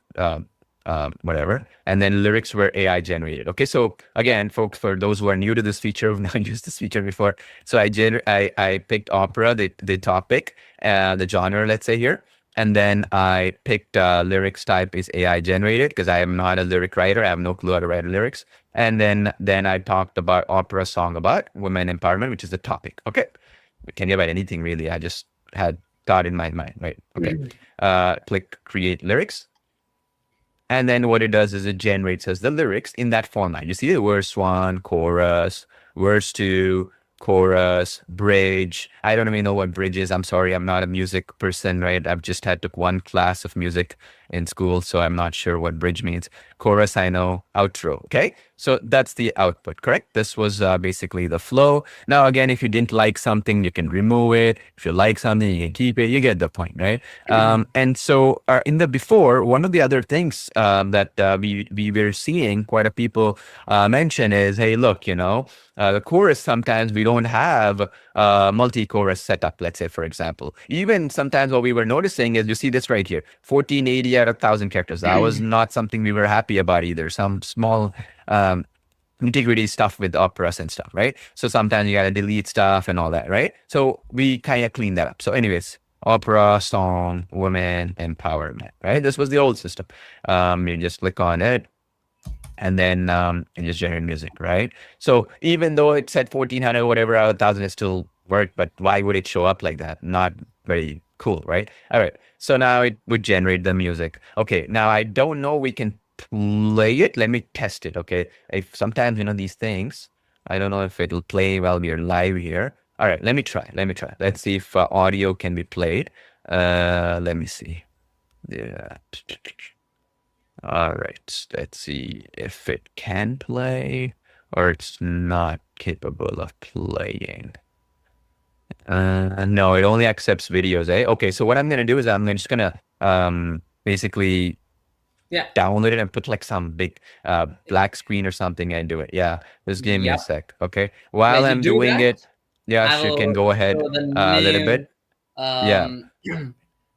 whatever, and then lyrics were AI generated. Okay, so again, folks, for those who are new to this feature, who've not used this feature before, so I picked opera, the topic, the genre, let's say here, and then I picked lyrics type is AI generated because I am not a lyric writer. I have no clue how to write lyrics, and then I talked about opera song about women empowerment, which is the topic. Okay, it can be about anything really. I just had thought in my mind, right? Okay. Click create lyrics. And then what it does is it generates us the lyrics in that format. You see the verse one, chorus, verse two, chorus, bridge. I don't even know what bridge is. I'm sorry, I'm not a music person, right? I've just had took one class of music in school, so I'm not sure what bridge means. Chorus, I know. Outro, okay? So that's the output, correct? This was basically the flow. Now, again, if you didn't like something, you can remove it. If you like something, you can keep it. You get the point, right? And so in the before, one of the other things that we were seeing quite a people mention is, hey, look, the chorus, sometimes we don't have multi-chorus setup, let's say, for example. Even sometimes what we were noticing is, you see this right here, 1480 out of 1,000 characters. That was not something we were happy about either. Some small nitty-gritty stuff with operas and stuff, right? So sometimes you gotta delete stuff and all that, right? So we kind of clean that up. So anyways, opera, song, women, empowerment, right? This was the old system. You just click on it, and then you just generate music, right? So even though it said 1400 whatever out of 1,000, it still worked, but why would it show up like that? Not very cool, right? All right, so now it would generate the music. Okay, now I don't know, we can play it. Let me test it, okay? If sometimes, these things, I don't know if it'll play while we're live here. All right, let me try. Let's see if audio can be played. Let me see. Yeah. All right, let's see if it can play or it's not capable of playing. No, it only accepts videos, eh? Okay, so what I'm gonna do is I'm just gonna basically Yeah. download it and put like some big black screen or something and do it. Yeah, just give me a Yep. sec, okay? While When you I'm do doing that, it, yeah, I you can will go ahead show the a little new bit. Yeah.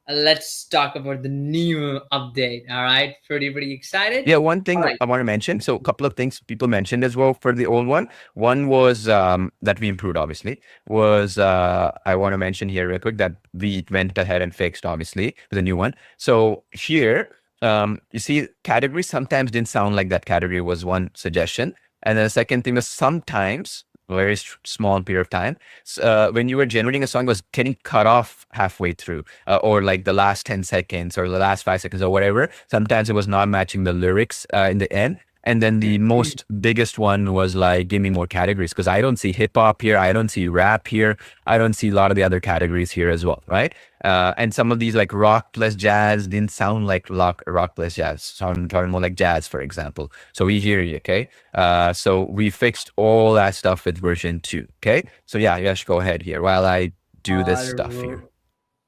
let's talk about the new update. All right, pretty excited. Yeah, one thing All right. I want to mention. So a couple of things people mentioned as well for the old one. One was that we improved, obviously, was I want to mention here real quick that we went ahead and fixed, obviously, with a new one. So here, you see category sometimes didn't sound like that category was one suggestion. And then the second thing was sometimes, very small period of time, when you were generating a song, it was getting cut off halfway through, or like the last 10 seconds or the last 5 seconds or whatever. Sometimes it was not matching the lyrics in the end. And then the most biggest one was like, give me more categories, because I don't see hip hop here. I don't see rap here. I don't see a lot of the other categories here as well, right? And some of these like rock plus jazz didn't sound like rock plus jazz, sounded more like jazz, for example. So we hear you, okay? So we fixed all that stuff with version 2, okay? So yeah, Yash, go ahead here while I do this stuff here.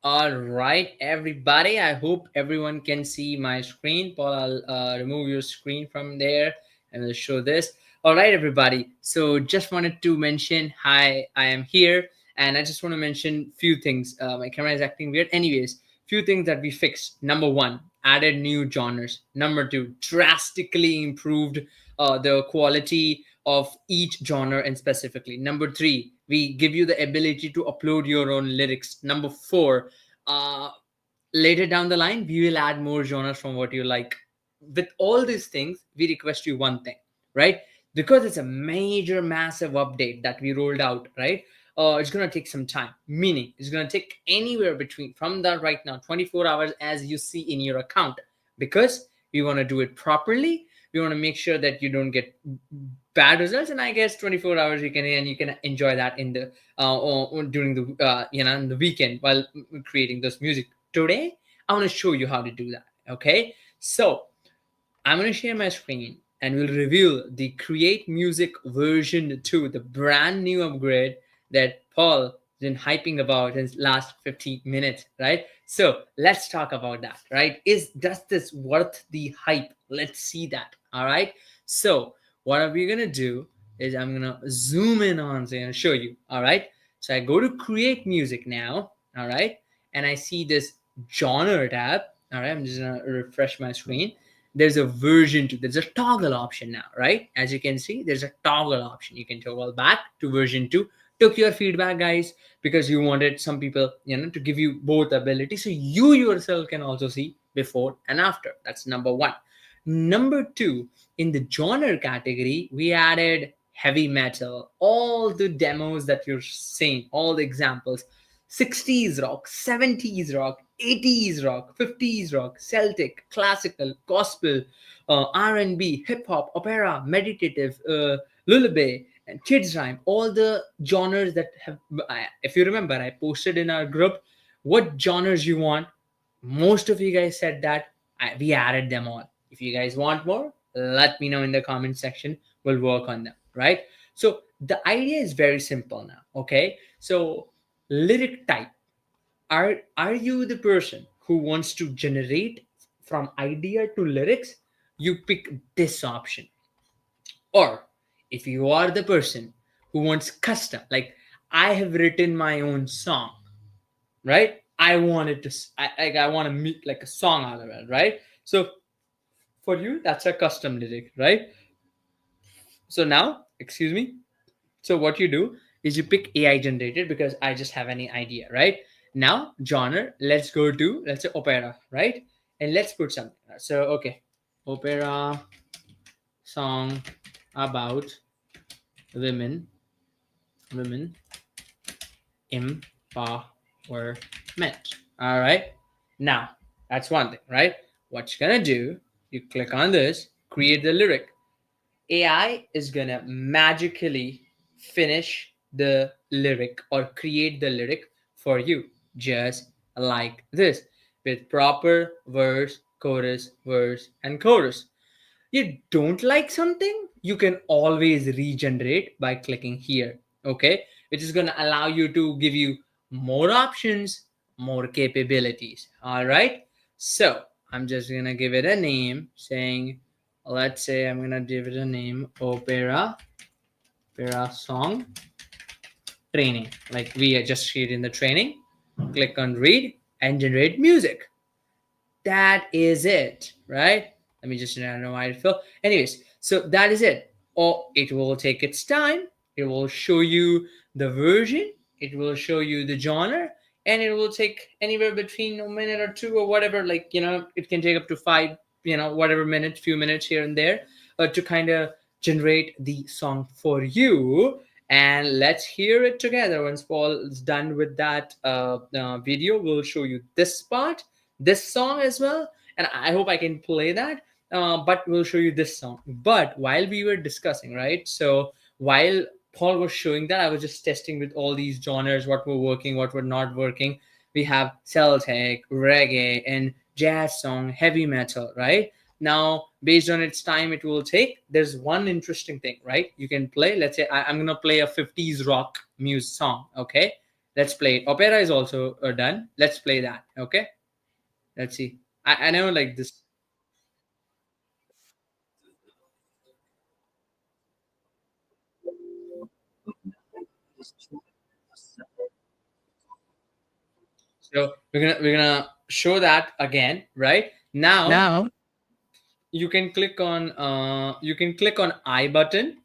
All right, everybody. I hope everyone can see my screen. Paul, I'll remove your screen from there and we'll show this. All right, everybody. So just wanted to mention, hi, I am here. And I just want to mention few things. My camera is acting weird. Anyways, few things that we fixed. Number one, added new genres. Number two, drastically improved the quality of each genre and specifically. Number three, we give you the ability to upload your own lyrics. Number four, uh, later down the line, we will add more genres from what you like. With all these things, we request you one thing, right? Because it's a major, massive update that we rolled out, right? It's going to take some time, meaning it's going to take anywhere between from that right now 24 hours as you see in your account, because we want to do it properly. We want to make sure that you don't get bad results, and I guess 24 hours you can enjoy that in the during the in the weekend while creating this music. Today I want to show you how to do that. Okay, so I'm going to share my screen and we'll reveal the Create Music version 2, the brand new upgrade that Paul has been hyping about in the last 15 minutes, right? So let's talk about that, right? Does this worth the hype? Let's see that. All right. So what are we going to do is I'm going to zoom in on and show you. All right. So I go to Create Music now. All right. And I see this genre tab. All right. I'm just going to refresh my screen. There's a version 2. There's a toggle option now, right? As you can see, there's a toggle option. You can toggle back to version 2. Took your feedback, guys, because you wanted some people, to give you both ability, so you yourself can also see before and after. That's number one. Number two, in the genre category, we added heavy metal. All the demos that you're seeing, all the examples, 60s rock, 70s rock, 80s rock, 50s rock, Celtic, classical, gospel, R&B, hip hop, opera, meditative, lullaby, and kids rhyme. All the genres that have, if you remember, I posted in our group what genres you want. Most of you guys said that. We added them all. If you guys want more, let me know in the comment section. We'll work on them, right? So the idea is very simple now. Okay, so lyric type. Are you the person who wants to generate from idea to lyrics? You pick this option. Or if you are the person who wants custom, like I have written my own song, right? I wanted to, I want to make like a song out of it, right? So for you, that's a custom lyric, right? So now, excuse me. So what you do is you pick AI generated, because I just have any idea, right? Now, genre, let's go to, let's say opera, right? And let's put something. So, okay, opera song about women empowerment. All right. Now, that's one thing, right? What you're gonna do, you click on this, create the lyric. AI is gonna magically finish the lyric or create the lyric for you, just like this, with proper verse, and chorus. You don't like something, you can always regenerate by clicking here. Okay, which is going to allow you to give you more options, more capabilities. All right, so I'm just going to give it a name, saying, let's say I'm going to give it a name, opera song training, like we are just here in the training. Click on read and generate music. That is it, right? Let me just, I don't know why it fell. Anyways, so that is it. Or it will take its time. It will show you the version. It will show you the genre, and it will take anywhere between a minute or two or whatever. Like, it can take up to 5, whatever minutes, few minutes here and there, to kind of generate the song for you. And let's hear it together. Once Paul is done with that video, we'll show you this part, this song as well, and I hope I can play that. but we'll show you this song. But while we were discussing, right? So while Paul was showing that, I was just testing with all these genres, what were working, what were not working. We have Celtic, reggae, and jazz song, heavy metal, right? Now, based on its time it will take, there's one interesting thing, right? You can play, let's say I'm gonna play a 50s rock music song, okay? Let's play it. Opera is also done. Let's play that, okay? Let's see. I never like this. So we're gonna show that again, right? Now Now, you can click on I button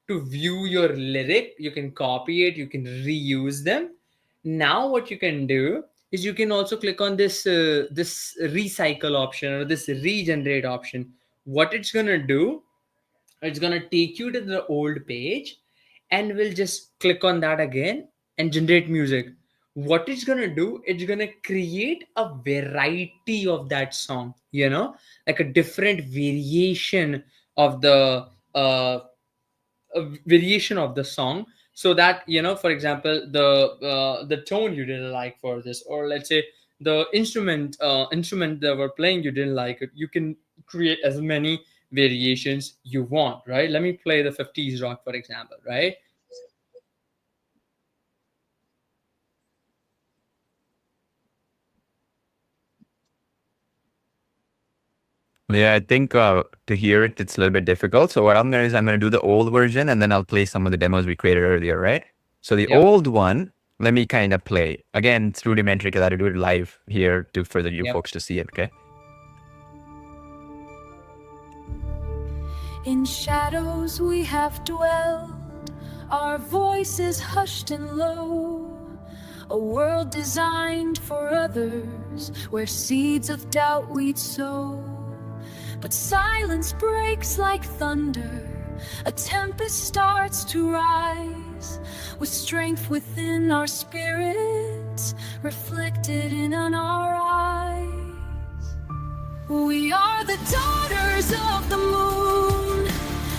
to view your lyric. You can copy it, you can reuse them. Now what you can do is you can also click on this recycle option or this regenerate option. What it's gonna do, it's gonna take you to the old page, and we'll just click on that again and generate music. What it's gonna do, it's gonna create a variety of that song, like a different variation of uh, the song, so that, for example, the tone you didn't like for this, or let's say the instrument that we're playing, you didn't like it, you can create as many variations you want, right? Let me play the 50s rock, for example, right? yeah, I think to hear it, it's a little bit difficult. So what I'm gonna do is I'm gonna do the old version and then I'll play some of the demos we created earlier, right? So the Yep. old one, let me kind of play. Again, it's rudimentary because I had to do it live here to for the you Yep. folks to see it, okay? In shadows we have dwelled, our voices hushed and low. A world designed for others, where seeds of doubt we'd sow. But silence breaks like thunder, a tempest starts to rise, with strength within our spirits, reflected in our eyes. We are the daughters of the moon,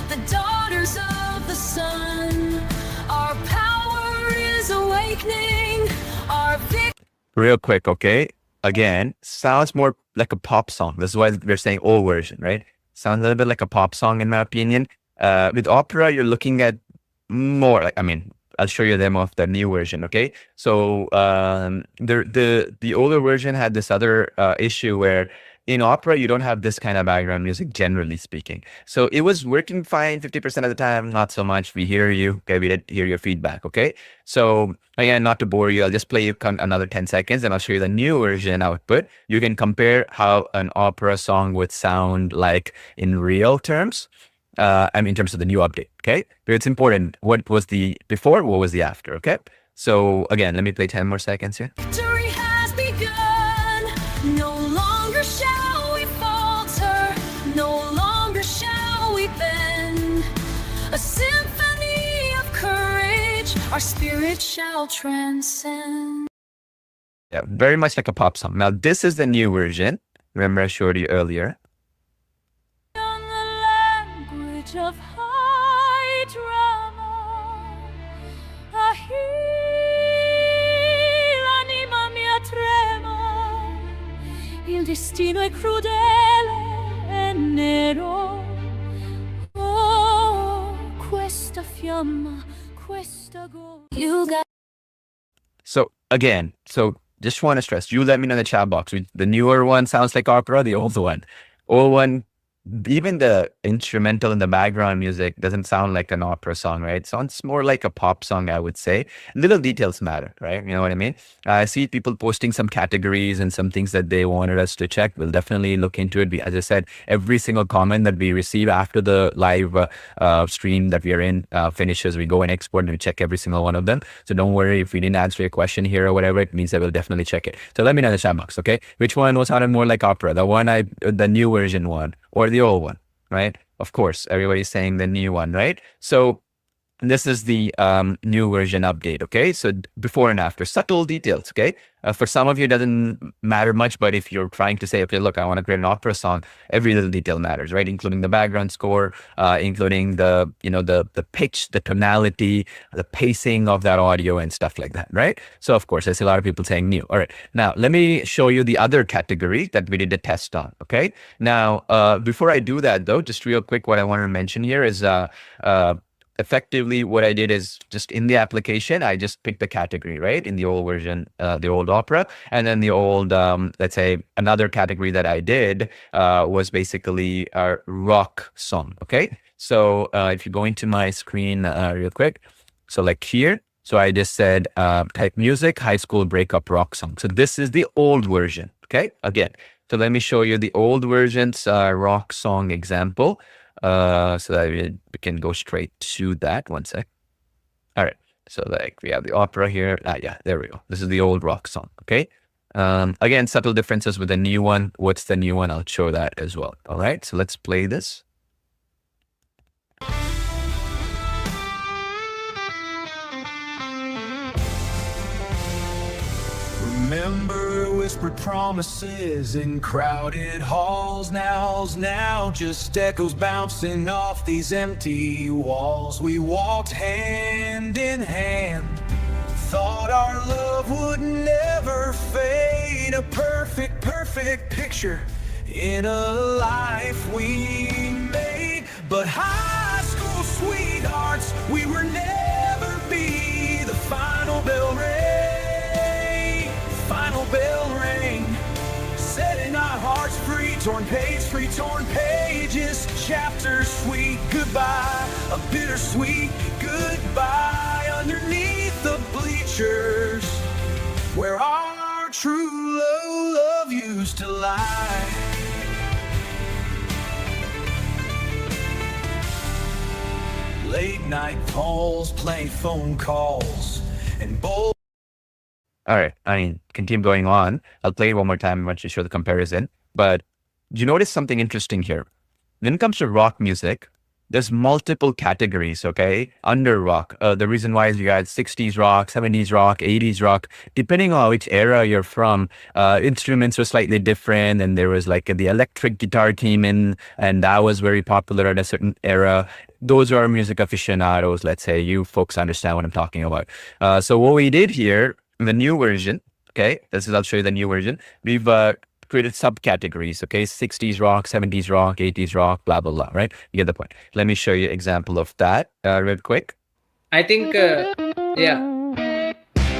the daughters of the sun. Our power is awakening, our victory. Real quick, okay? Again, sounds more like a pop song. This is why we're saying old version, right? Sounds a little bit like a pop song in my opinion. With opera, you're looking at more like, I mean, I'll show you a demo of the new version, okay? So the older version had this other issue where in opera, you don't have this kind of background music, generally speaking. So it was working fine 50% of the time, not so much. We hear you, okay? We did hear your feedback, okay? So again, not to bore you, I'll just play you another 10 seconds and I'll show you the new version output. You can compare how an opera song would sound like in real terms. I mean, in terms of the new update, okay? But it's important. What was the before? What was the after, okay? So again, let me play 10 more seconds here. Victory has begun. No longer shall we falter. No longer shall we bend. A symphony of courage, our spirit shall transcend. Yeah, very much like a pop song. Now, this is the new version. Remember I showed you earlier. On the language of high drama, ahil anima mia trema, il destino è crudele e nero. Oh, questa fiamma, questa gola. You got So again, just want to stress, you let me know in the chat box. The newer one sounds like opera, the old one. Old one, even the instrumental in the background music doesn't sound like an opera song, right? It sounds more like a pop song, I would say. Little details matter, right? You know what I mean? I see people posting some categories and some things that they wanted us to check. We'll definitely look into it. As I said, every single comment that we receive after the live stream that we are in finishes, we go and export and we check every single one of them. So don't worry if we didn't answer your question here or whatever, it means that we'll definitely check it. So let me know in the chat box, okay? Which one was sounded more like opera? The new version one or the old one, right? Of course, everybody's saying the new one, right? So And this is the new version update, okay? So before and after, subtle details, okay? For some of you, it doesn't matter much, but if you're trying to say, okay, look, I want to create an opera song, every little detail matters, right? Including the background score, including the, the pitch, the tonality, the pacing of that audio and stuff like that, right? So of course, I see a lot of people saying new. All right, now let me show you the other category that we did a test on, okay? Now, before I do that though, just real quick, what I want to mention here is, effectively what I did is just in the application, I just picked the category, right? In the old version, the old opera, and then the old, let's say another category that I did was basically a rock song, okay? So if you go into my screen real quick, so like here, so I just said type music, high school breakup rock song. So this is the old version, okay? Again, so let me show you the old version's rock song example. So that we can go straight to that. One sec. All right. So like we have the opera here. Yeah, there we go. This is the old rock song. Okay. Again, subtle differences with the new one. What's the new one? I'll show that as well. All right. So let's play this. Remember whispered promises in crowded halls. Now just echoes bouncing off these empty walls. We walked hand in hand, thought our love would never fade. A perfect picture in a life we made. But high school sweethearts, we were never be. The final bell ring, setting our hearts free. Torn pages, chapters sweet. Goodbye, a bittersweet goodbye. Underneath the bleachers, where our true love used to lie. Late night calls, playing phone calls, and bold. All right. I mean, continue going on. I'll play it one more time. I want you to show the comparison. But do you notice something interesting here? When it comes to rock music, there's multiple categories, okay? Under rock. The reason why is you got 60s rock, 70s rock, 80s rock. Depending on which era you're from, instruments were slightly different. And there was like the electric guitar came in, and that was very popular at a certain era. Those are music aficionados, let's say. You folks understand what I'm talking about. So what we did here, in the new version, okay, I'll show you the new version. We've created subcategories, okay, 60s rock, 70s rock, 80s rock, blah, blah, blah, right? You get the point. Let me show you example of that real quick. I think, yeah.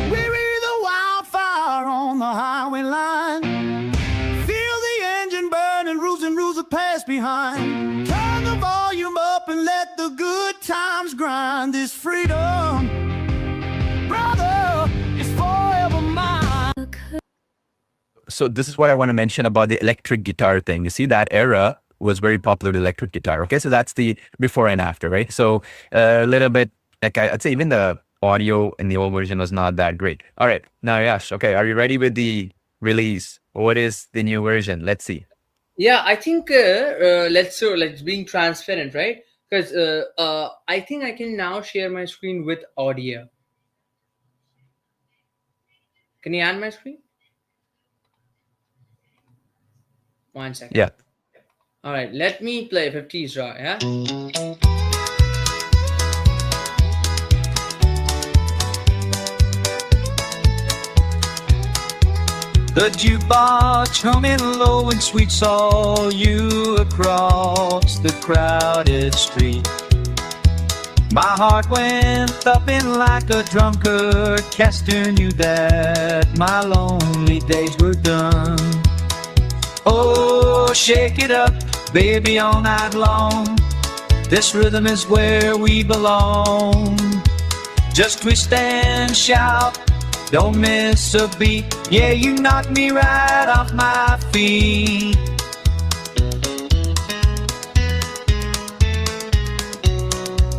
We're the wildfire on the highway line. Feel the engine burning, rules are passed behind. Turn the volume up and let the good times grind. This freedom, brother, is forever mine. So this is what I want to mention about the electric guitar thing. You see, that era was very popular with electric guitar. Okay, so that's the before and after, right? So a little bit, like I'd say even the audio in the old version was not that great. All right, now Yash, okay, are you ready with the release? What is the new version? Let's see. Yeah, I think let's being transparent, right? Because I think I can now share my screen with audio. Can you add my screen? 1 second. Yeah. All right, let me play 50s raw, yeah? The jukebox humming low and sweet saw you across the crowded street. My heart went thumping like a drunkard, casting you that my lonely days were done. Oh, shake it up, baby, all night long. This rhythm is where we belong. Just twist and shout, don't miss a beat. Yeah, you knock me right off my feet.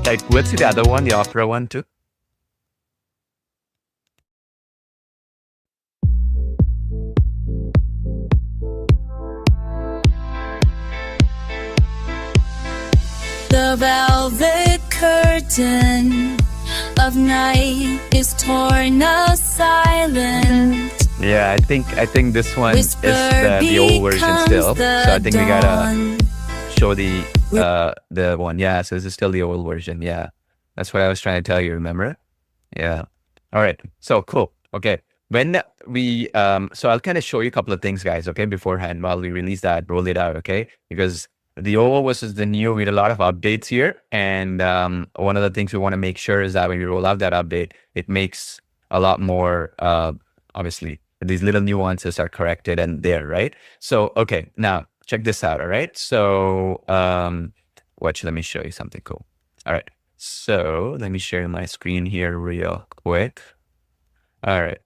Like, what's the other one, the opera one too? The velvet curtain curtain of night is torn silent. Yeah, I think this one is the old version still. So I think we gotta show the one. Yeah, so this is still the old version. Yeah, that's what I was trying to tell you. Remember? Yeah. All right. So cool. Okay. When we so I'll kind of show you a couple of things, guys. Okay, beforehand while we release that, roll it out. Okay, because the old versus the new, we had a lot of updates here, and one of the things we want to make sure is that when we roll out that update, it makes a lot more obviously these little nuances are corrected and there, right? So okay, now check this out. All right. So watch. Let me show you something cool. All right. So let me share my screen here real quick. All right.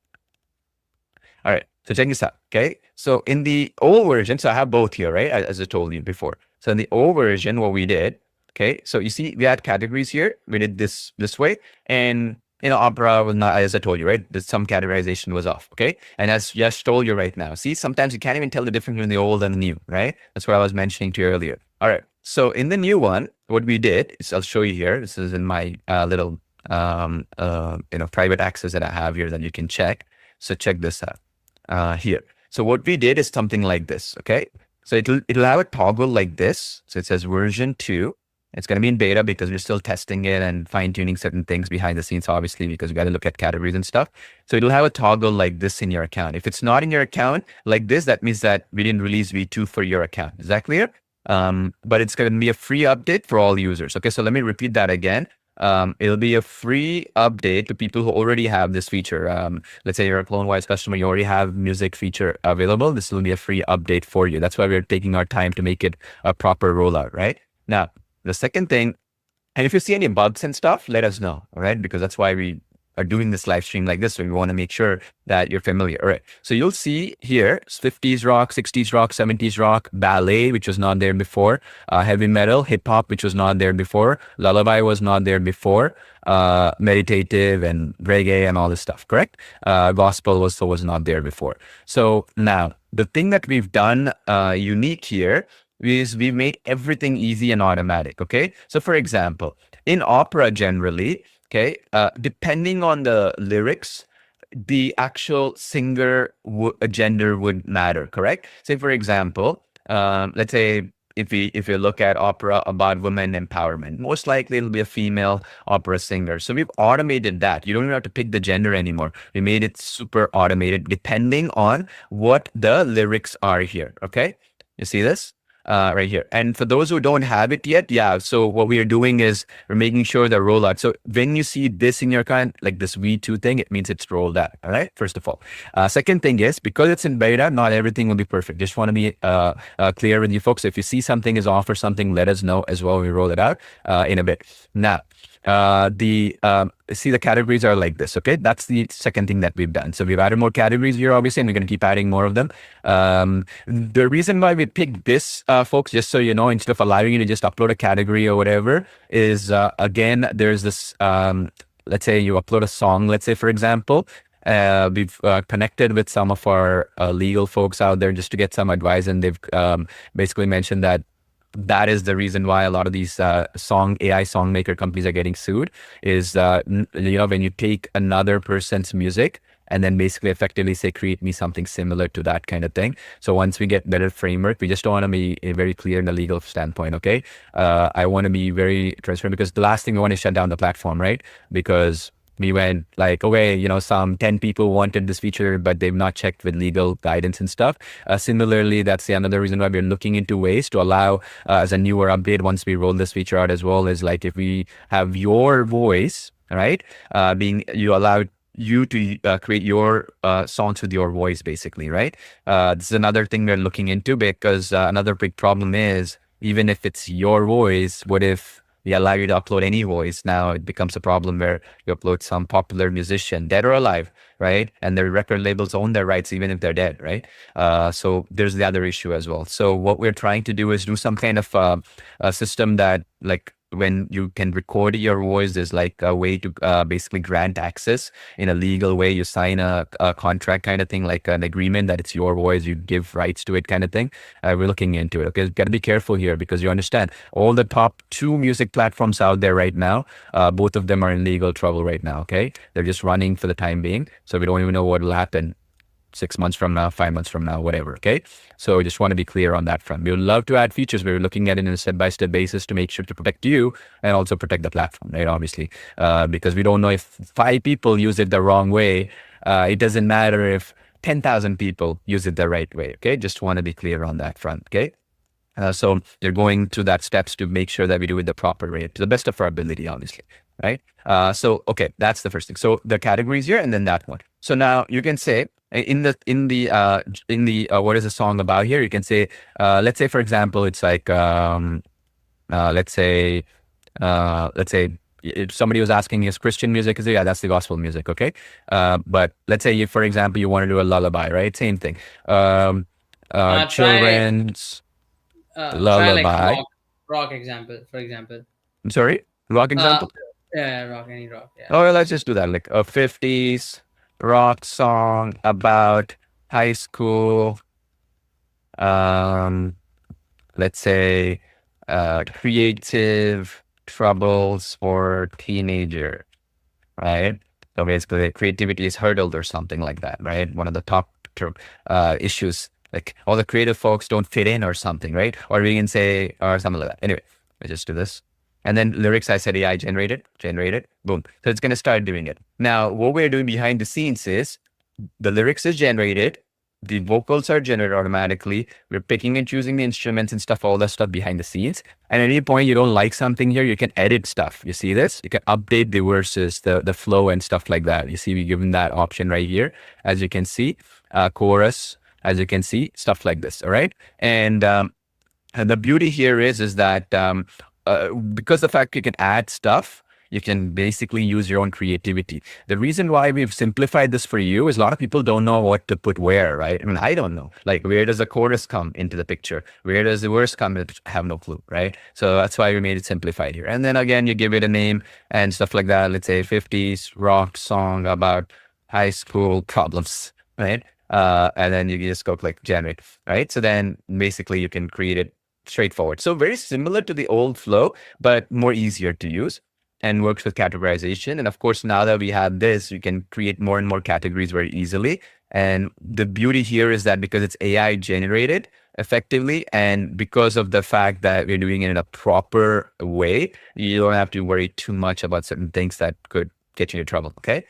All right. So check this out. Okay. So in the old version, so I have both here, right? As I told you before. So in the old version, what we did, okay. So you see, we had categories here. We did this way, and Opera was not, as I told you, right? Some categorization was off. Okay. And as just told you right now, see, sometimes you can't even tell the difference between the old and the new, right? That's what I was mentioning to you earlier. All right. So in the new one, what we did is I'll show you here. This is in my little private access that I have here that you can check. So check this out here. So what we did is something like this. Okay. So it'll have a toggle like this. So it says version 2. It's going to be in beta because we're still testing it and fine tuning certain things behind the scenes, obviously, because we got to look at categories and stuff. So it'll have a toggle like this in your account. If it's not in your account like this, that means that we didn't release V2 for your account. Is that clear? But it's going to be a free update for all users. Okay. So let me repeat that again. It'll be a free update to people who already have this feature. Let's say you're a CloneVoice customer, you already have music feature available. This will be a free update for you. That's why we're taking our time to make it a proper rollout, right? Now, the second thing, and if you see any bugs and stuff, let us know, all right? Because that's why we are doing this live stream like this. So we want to make sure that you're familiar. All right. So you'll see here 50s rock, 60s rock, 70s rock, ballet, which was not there before, heavy metal, hip hop, which was not there before, lullaby was not there before, meditative and reggae and all this stuff, correct? Gospel was not there before. So now the thing that we've done unique here is we've made everything easy and automatic. Okay. So for example, in opera generally, okay, depending on the lyrics, the actual singer gender would matter, correct? Say for example, let's say if you look at opera about women empowerment, most likely it'll be a female opera singer. So we've automated that. You don't even have to pick the gender anymore. We made it super automated depending on what the lyrics are here. Okay. You see this? Right here. And for those who don't have it yet, yeah. So what we are doing is we're making sure the rollout. So when you see this in your account, like this V2 thing, it means it's rolled out. All right. First of all, second thing is because it's in beta, not everything will be perfect. Just want to be clear with you folks. If you see something is off or something, let us know as well. We roll it out in a bit. Now, see the categories are like this. Okay, that's the second thing that we've done. So we've added more categories here, obviously, and we're going to keep adding more of them. The reason why we picked this, folks, just so you know, instead of allowing you to just upload a category or whatever, is again, there's this. Let's say you upload a song. Let's say, for example. We've connected with some of our legal folks out there just to get some advice, and they've basically mentioned that is the reason why a lot of these AI song maker companies are getting sued is, when you take another person's music and then basically effectively say, create me something similar to that kind of thing. So once we get better framework, we just don't want to be very clear in the legal standpoint. Okay. I want to be very transparent because the last thing we want to shut down the platform, right? Because we went like, okay, some 10 people wanted this feature, but they've not checked with legal guidance and stuff. Similarly, that's the another reason why we're looking into ways to allow as a newer update, once we roll this feature out as well, is like if we have your voice, right, you allow you to create your songs with your voice, basically, right? This is another thing we're looking into because another big problem is even if it's your voice, what if we allow you to upload any voice? Now it becomes a problem where you upload some popular musician, dead or alive, right? And their record labels own their rights even if they're dead, right? So there's the other issue as well. So what we're trying to do is do some kind of a system that like when you can record your voice, there's like a way to basically grant access in a legal way. You sign a contract kind of thing, like an agreement that it's your voice, you give rights to it kind of thing. We're looking into it. Okay, got to be careful here because you understand all the top two music platforms out there right now, both of them are in legal trouble right now. Okay, they're just running for the time being, so we don't even know what will happen 6 months from now, 5 months from now, whatever. Okay. So I just want to be clear on that front. We would love to add features, but we're looking at it in a step-by-step basis to make sure to protect you and also protect the platform, right? Obviously, because we don't know if 5 people use it the wrong way. It doesn't matter if 10,000 people use it the right way. Okay. Just want to be clear on that front. Okay. So they're going through that steps to make sure that we do it the proper way to the best of our ability, obviously, right? So okay, that's the first thing. So the categories here, and then that one. So now you can say in the what is the song about here? You can say, let's say for example, it's like let's say if somebody was asking is Christian music, is it? Yeah, that's the gospel music. Okay, but let's say you, for example, you want to do a lullaby, right? Same thing. Try Children's try like lullaby. rock example, for example. I'm sorry, rock Uh, example. yeah, rock, any rock, yeah. Oh, well, let's just do that. Like a 50s rock song about high school, um, let's say creative troubles for teenager, right? So basically, creativity is hurdled or something like that, right? One of the top issues, like all the creative folks don't fit in or something, right? Or we can say, or something like that. Anyway, let's just do this. And then lyrics, I said AI generated, boom. So it's going to start doing it. Now, what we're doing behind the scenes is the lyrics is generated, the vocals are generated automatically. We're picking and choosing the instruments and stuff, all that stuff behind the scenes. And at any point you don't like something here, you can edit stuff. You see this? You can update the verses, the flow and stuff like that. You see, we given that option right here, as you can see, chorus, as you can see, stuff like this. All right. And the beauty here is that because the fact you can add stuff, you can basically use your own creativity. The reason why we've simplified this for you is a lot of people don't know what to put where, right? I mean, I don't know. Like, where does the chorus come into the picture? Where does the verse come? I have no clue, right? So that's why we made it simplified here. And then again, you give it a name and stuff like that. Let's say 50s rock song about high school problems, right? And then you just go click generate, right? So then basically you can create it straightforward. So very similar to the old flow, but more easier to use and works with categorization. And of course, now that we have this, we can create more and more categories very easily. And the beauty here is that because it's AI generated effectively, and because of the fact that we're doing it in a proper way, you don't have to worry too much about certain things that could get you into trouble. Okay.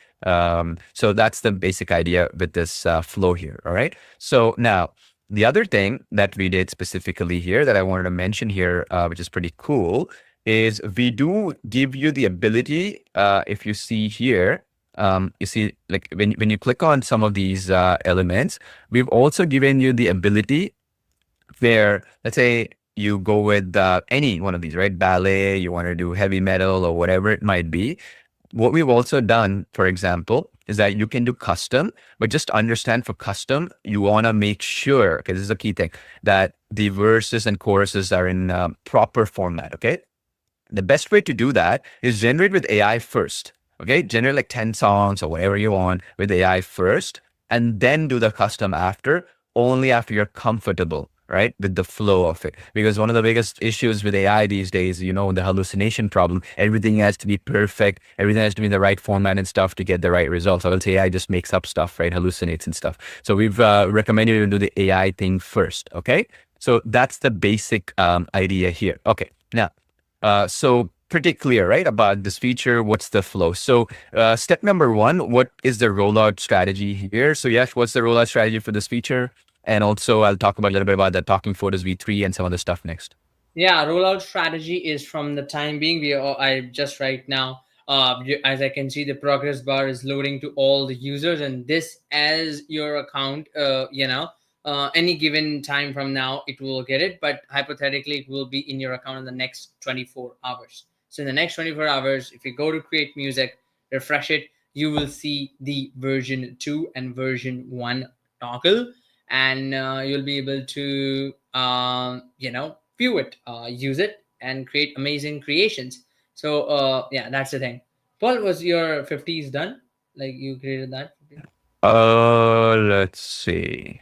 So that's the basic idea with this flow here. All right. So now, the other thing that we did specifically here that I wanted to mention here, which is pretty cool, is we do give you the ability, if you see here, you see, like when you click on some of these elements, we've also given you the ability where, let's say you go with any one of these, right? Ballet, you want to do heavy metal or whatever it might be. What we've also done, for example, is that you can do custom, but just understand for custom, you want to make sure, okay, this is a key thing, that the verses and choruses are in proper format, okay? The best way to do that is generate with AI first, okay? Generate like 10 songs or whatever you want with AI first, and then do the custom after, only after you're comfortable, right, with the flow of it. Because one of the biggest issues with AI these days, you know, the hallucination problem, everything has to be perfect, everything has to be in the right format and stuff to get the right results. I will say AI just makes up stuff, right, hallucinates and stuff. So we've recommended you to do the AI thing first, okay? So that's the basic idea here. Okay, now, so pretty clear, right, about this feature. What's the flow? So step number one, what is the rollout strategy here? So Yash, what's the rollout strategy for this feature? And also I'll talk about a little bit about the Talking Photos V3 and some other stuff next. Yeah, rollout strategy is from the time being. I just right now, as I can see, the progress bar is loading to all the users, and this as your account, any given time from now, it will get it. But hypothetically, it will be in your account in the next 24 hours. So in the next 24 hours, if you go to create music, refresh it, you will see the version 2 and version 1 toggle, and you'll be able to view it, use it, and create amazing creations. So yeah, that's the thing. Paul, was your 50s done? Like you created that? Let's see.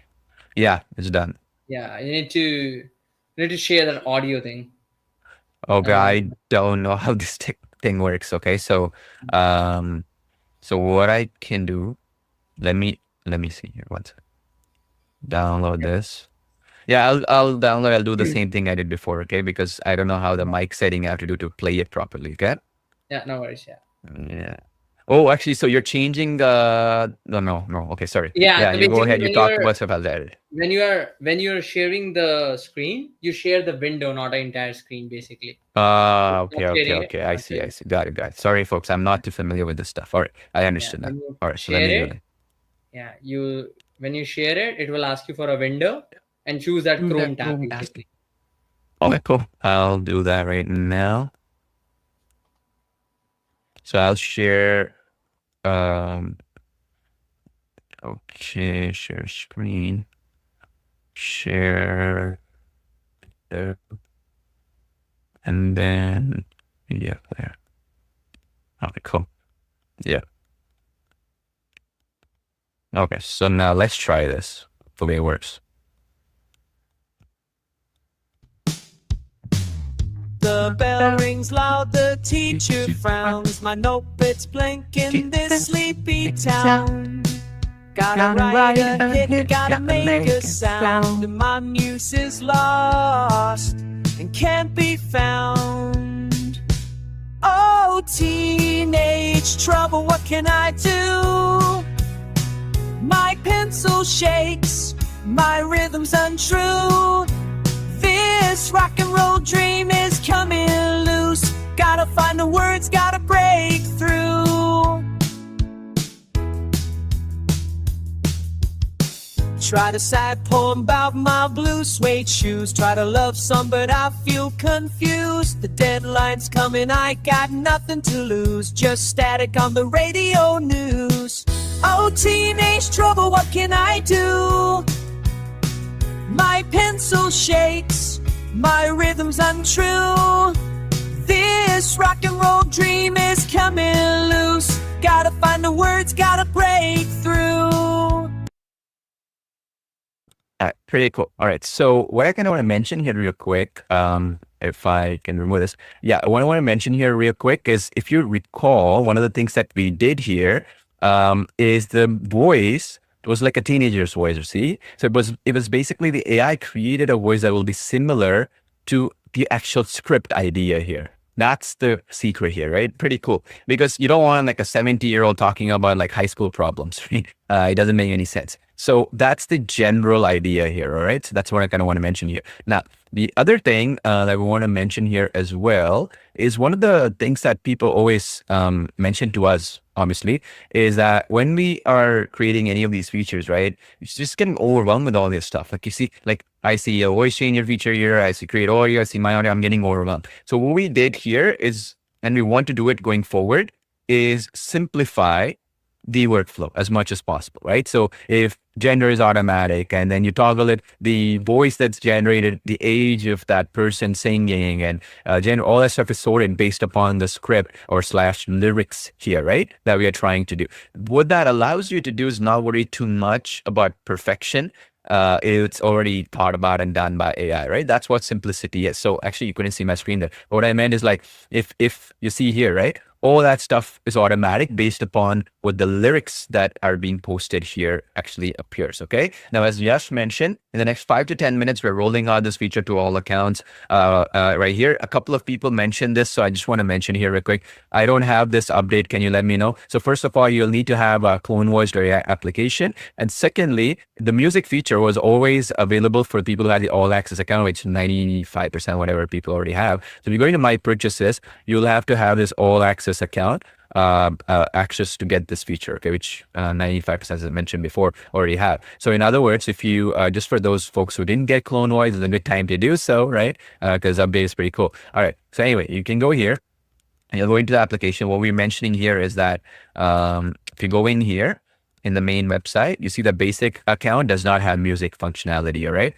Yeah, it's done. Yeah, you need to share that audio thing. Okay, Uh, I don't know how this thing works. Okay, so what I can do, let me see here. What? Download this. Yeah, I'll download. I'll do the same thing I did before. Okay, because I don't know how the mic setting I have to do to play it properly. Okay. yeah, no worries. Yeah. Yeah. Oh, actually, so you're changing the no. Okay, sorry. Yeah. Yeah, So you go basically, ahead. You talk about stuff. I'll edit. when you're sharing the screen, you share the window, not an entire screen, basically. Okay, Not okay, sharing it. okay. I Not see, I sharing. see. Got it, guys. Sorry, folks. I'm not too familiar with this stuff. All right, I Yeah. understood now. When you All right, so let share me do it, that. yeah, when you share it, it will ask you for a window and choose that Do Chrome that tab, Chrome tab. basically. Okay, cool. I'll do that right now. So I'll share. Um. Okay, share screen. Share there, and then media player. Okay, cool. Yeah. Okay, so now let's try this. Hopefully it works. The bell rings loud, the teacher frowns. My notepad's blinking this sleepy town. Gotta write a hit, gotta make a sound. And my muse is lost and can't be found. Oh, teenage trouble, what can I do? My pencil shakes, my rhythm's untrue. This rock and roll dream is coming loose. Gotta find the words, gotta break through. Try to sad poem about my blue suede shoes. Try to love some, but I feel confused. The deadline's coming, I got nothing to lose. Just static on the radio news. Oh, teenage trouble, what can I do? My pencil shakes, my rhythm's untrue. This rock and roll dream is coming loose. Gotta find the words, gotta break through. Pretty cool. All right. So what I kind of want to mention here real quick, if I can remove this. Yeah, what I want to mention here real quick is if you recall, one of the things that we did here is the voice. It was like a teenager's voice, you see? So it was basically the AI created a voice that will be similar to the actual script idea here. That's the secret here, right? Pretty cool. Because you don't want like a 70-year-old talking about like high school problems, right? It doesn't make any sense. So that's the general idea here, all right? So that's what I kind of want to mention here. Now, the other thing that we want to mention here as well is one of the things that people always mention to us, obviously, is that when we are creating any of these features, right, it's just getting overwhelmed with all this stuff. Like you see, like I see a voice changer feature here, I see create audio, I see my audio, I'm getting overwhelmed. So what we did here is, and we want to do it going forward, is simplify the workflow as much as possible, right? So if gender is automatic and then you toggle it, the voice that's generated, the age of that person singing and gender, all that stuff is sorted based upon the script or slash lyrics here, right? That we are trying to do. What that allows you to do is not worry too much about perfection. It's already thought about and done by AI, right? That's what simplicity is. So actually you couldn't see my screen there. What I meant is like, if you see here, right? All that stuff is automatic based upon what the lyrics that are being posted here actually appears. Okay. Now, as Yash mentioned, in the next 5 to 10 minutes, we're rolling out this feature to all accounts right here. A couple of people mentioned this, so I just want to mention here real quick. I don't have this update. Can you let me know? So first of all, you'll need to have a CloneVoice.ai application. And secondly, the music feature was always available for people who had the all access account, which 95% whatever people already have. So if you're going to My Purchases, you'll have to have this all access account access to get this feature, okay, which 95%, as I mentioned before, already have. So in other words, if you just for those folks who didn't get CloneVoice, it's a good time to do so, right? Because update is pretty cool. All right, so anyway, you can go here and you'll go into the application. What we're mentioning here is that if you go in here, in the main website, you see the basic account does not have music functionality, all right?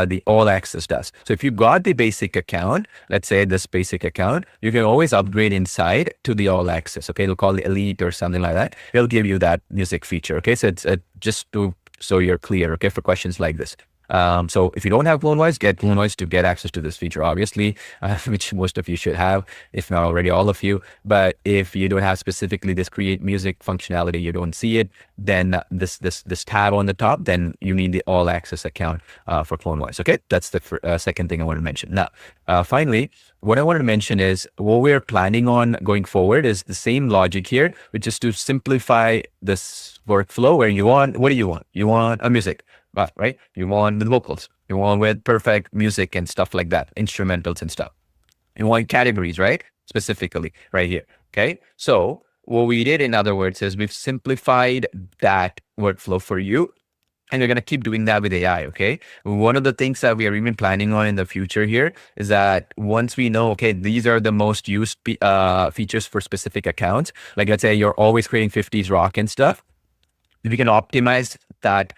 The all access does. So if you got the basic account, let's say this basic account, you can always upgrade inside to the all access, okay? It'll call it elite or something like that. It'll give you that music feature, okay? So it's just to, so you're clear, okay, for questions like this. So if you don't have CloneVoice, get CloneVoice to get access to this feature, obviously, which most of you should have, if not already all of you. But if you don't have specifically this create music functionality, you don't see it, then this tab on the top, then you need the all access account for CloneVoice. Okay, that's the second thing I want to mention. Now, finally, what I wanted to mention is what we're planning on going forward is the same logic here, which is to simplify this workflow where you want, what do you want? You want a music. Right? You want the vocals, you want with perfect music and stuff like that, instrumentals and stuff. You want categories, right? Specifically right here. Okay. So what we did, in other words, is we've simplified that workflow for you. And we're going to keep doing that with AI. Okay. One of the things that we are even planning on in the future here is that once we know, okay, these are the most used features for specific accounts, like let's say you're always creating 50s rock and stuff, we can optimize that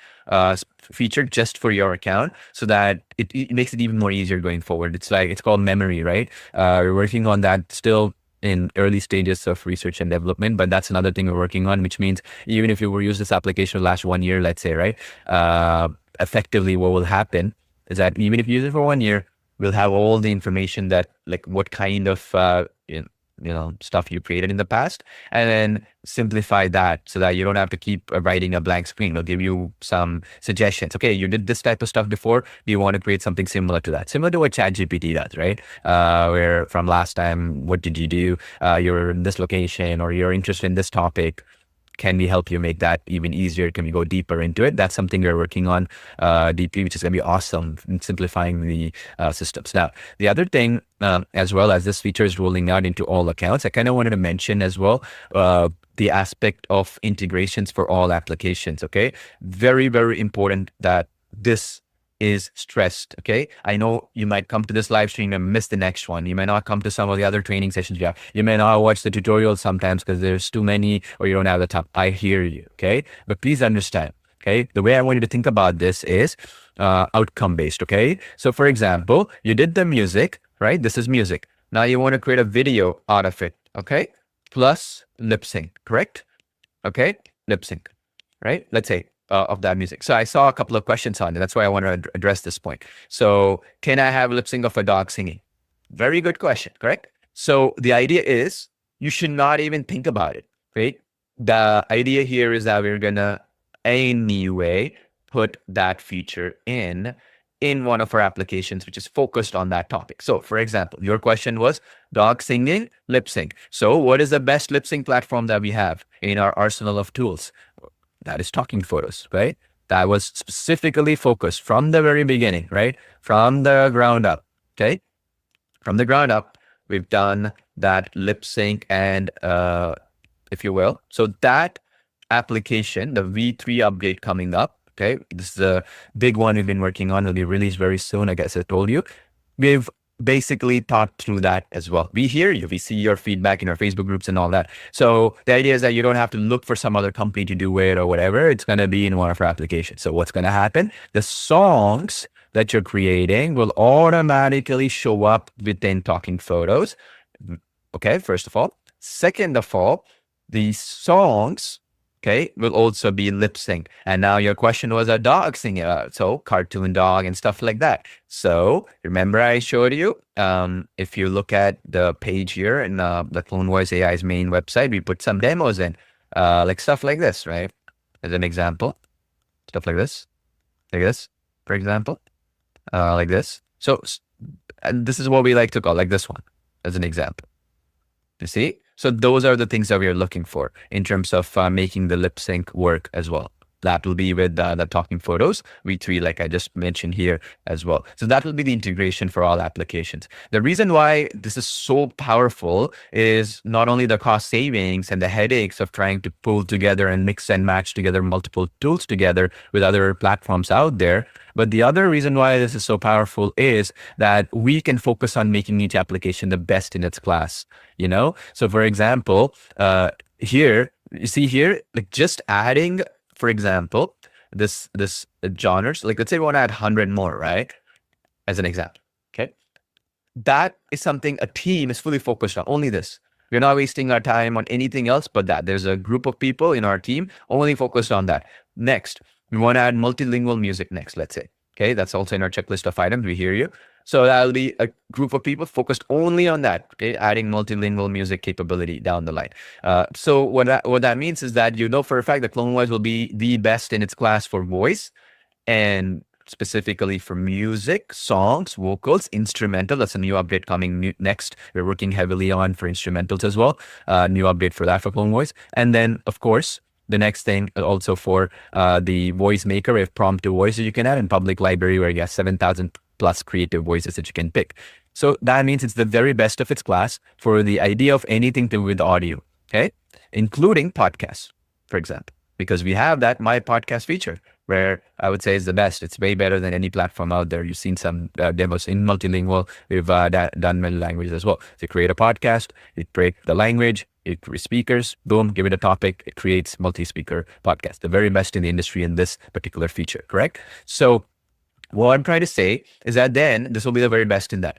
feature just for your account so that it makes it even more easier going forward. It's called memory, right? We're working on that still in early stages of research and development, but that's another thing we're working on, which means even if you were use this application last 1 year, let's say, right? Effectively, what will happen is that even if you use it for 1 year, we'll have all the information that like what kind of stuff you created in the past, and then simplify that so that you don't have to keep writing a blank screen. We'll give you some suggestions. Okay, you did this type of stuff before. Do you want to create something similar to that? Similar to what ChatGPT does, right? Where from last time, what did you do? You're in this location or you're interested in this topic. Can we help you make that even easier? Can we go deeper into it? That's something we're working on deeply, which is going to be awesome in simplifying the systems. Now, the other thing, as well as this feature is rolling out into all accounts, I kind of wanted to mention as well the aspect of integrations for all applications. Okay, very, very important that this is stressed. Okay, I know you might come to this live stream and miss the next one. You may not come to some of the other training sessions you have. You may not watch the tutorials sometimes because there's too many or you don't have the time. I hear you. Okay, but please understand. Okay, the way I want you to think about this is outcome based. Okay, so for example, you did the music, right? This is music. Now you want to create a video out of it. Okay, plus lip sync, correct? Okay, lip sync, right? Let's say of that music. So I saw a couple of questions on it. That's why I want to address this point. So can I have lip sync of a dog singing? Very good question, correct? So the idea is you should not even think about it, right? The idea here is that we're gonna anyway put that feature in one of our applications, which is focused on that topic. So for example, your question was dog singing, lip sync. So what is the best lip sync platform that we have in our arsenal of tools? That is Talking Photos, right? That was specifically focused from the very beginning, right? From the ground up, okay? From the ground up, we've done that lip sync and, if you will. So that application, the V3 update coming up, okay? This is a big one we've been working on. It'll be released very soon, I guess I told you. We've basically thought through that as well. We hear you, we see your feedback in our Facebook groups and all that. So the idea is that you don't have to look for some other company to do it or whatever. It's going to be in one of our applications. So what's going to happen? The songs that you're creating will automatically show up within Talking Photos. Okay, first of all. Second of all, these songs, okay, will also be lip sync. And now your question was a dog singing, so cartoon dog and stuff like that. So remember I showed you, if you look at the page here in the CloneVoice AI's main website, we put some demos in, like stuff like this, right? As an example, stuff like this, for example, like this. So, and this is what we like to call like this one as an example. You see? So those are the things that we are looking for in terms of making the lip sync work as well. That will be with the Talking Photos V3, like I just mentioned here as well. So that will be the integration for all applications. The reason why this is so powerful is not only the cost savings and the headaches of trying to pull together and mix and match together multiple tools together with other platforms out there, but the other reason why this is so powerful is that we can focus on making each application the best in its class, you know? So for example, here, you see here, like just adding for example, this genres, like let's say we want to add 100 more, right? As an example. Okay. That is something a team is fully focused on, only this. We're not wasting our time on anything else but that. There's a group of people in our team only focused on that. Next, we want to add multilingual music next, let's say. Okay, that's also in our checklist of items. We hear you. So that'll be a group of people focused only on that, okay, adding multilingual music capability down the line. So what that means is that you know for a fact that CloneVoice will be the best in its class for voice, and specifically for music, songs, vocals, instrumental. That's a new update coming next. We're working heavily on for instrumentals as well. New update for that for CloneVoice. And then, of course, the next thing also for the voice maker, we have prompt to voice that you can add in public library where you have 7,000 plus creative voices that you can pick. So that means it's the very best of its class for the idea of anything to do with audio, okay? Including podcasts, for example, because we have that My Podcast feature where I would say is the best. It's way better than any platform out there. You've seen some demos in multilingual. We've done many languages as well. So you create a podcast, you break the language, you create speakers, boom, give it a topic, it creates multi-speaker podcast. The very best in the industry in this particular feature, correct? So what I'm trying to say is that then this will be the very best in that.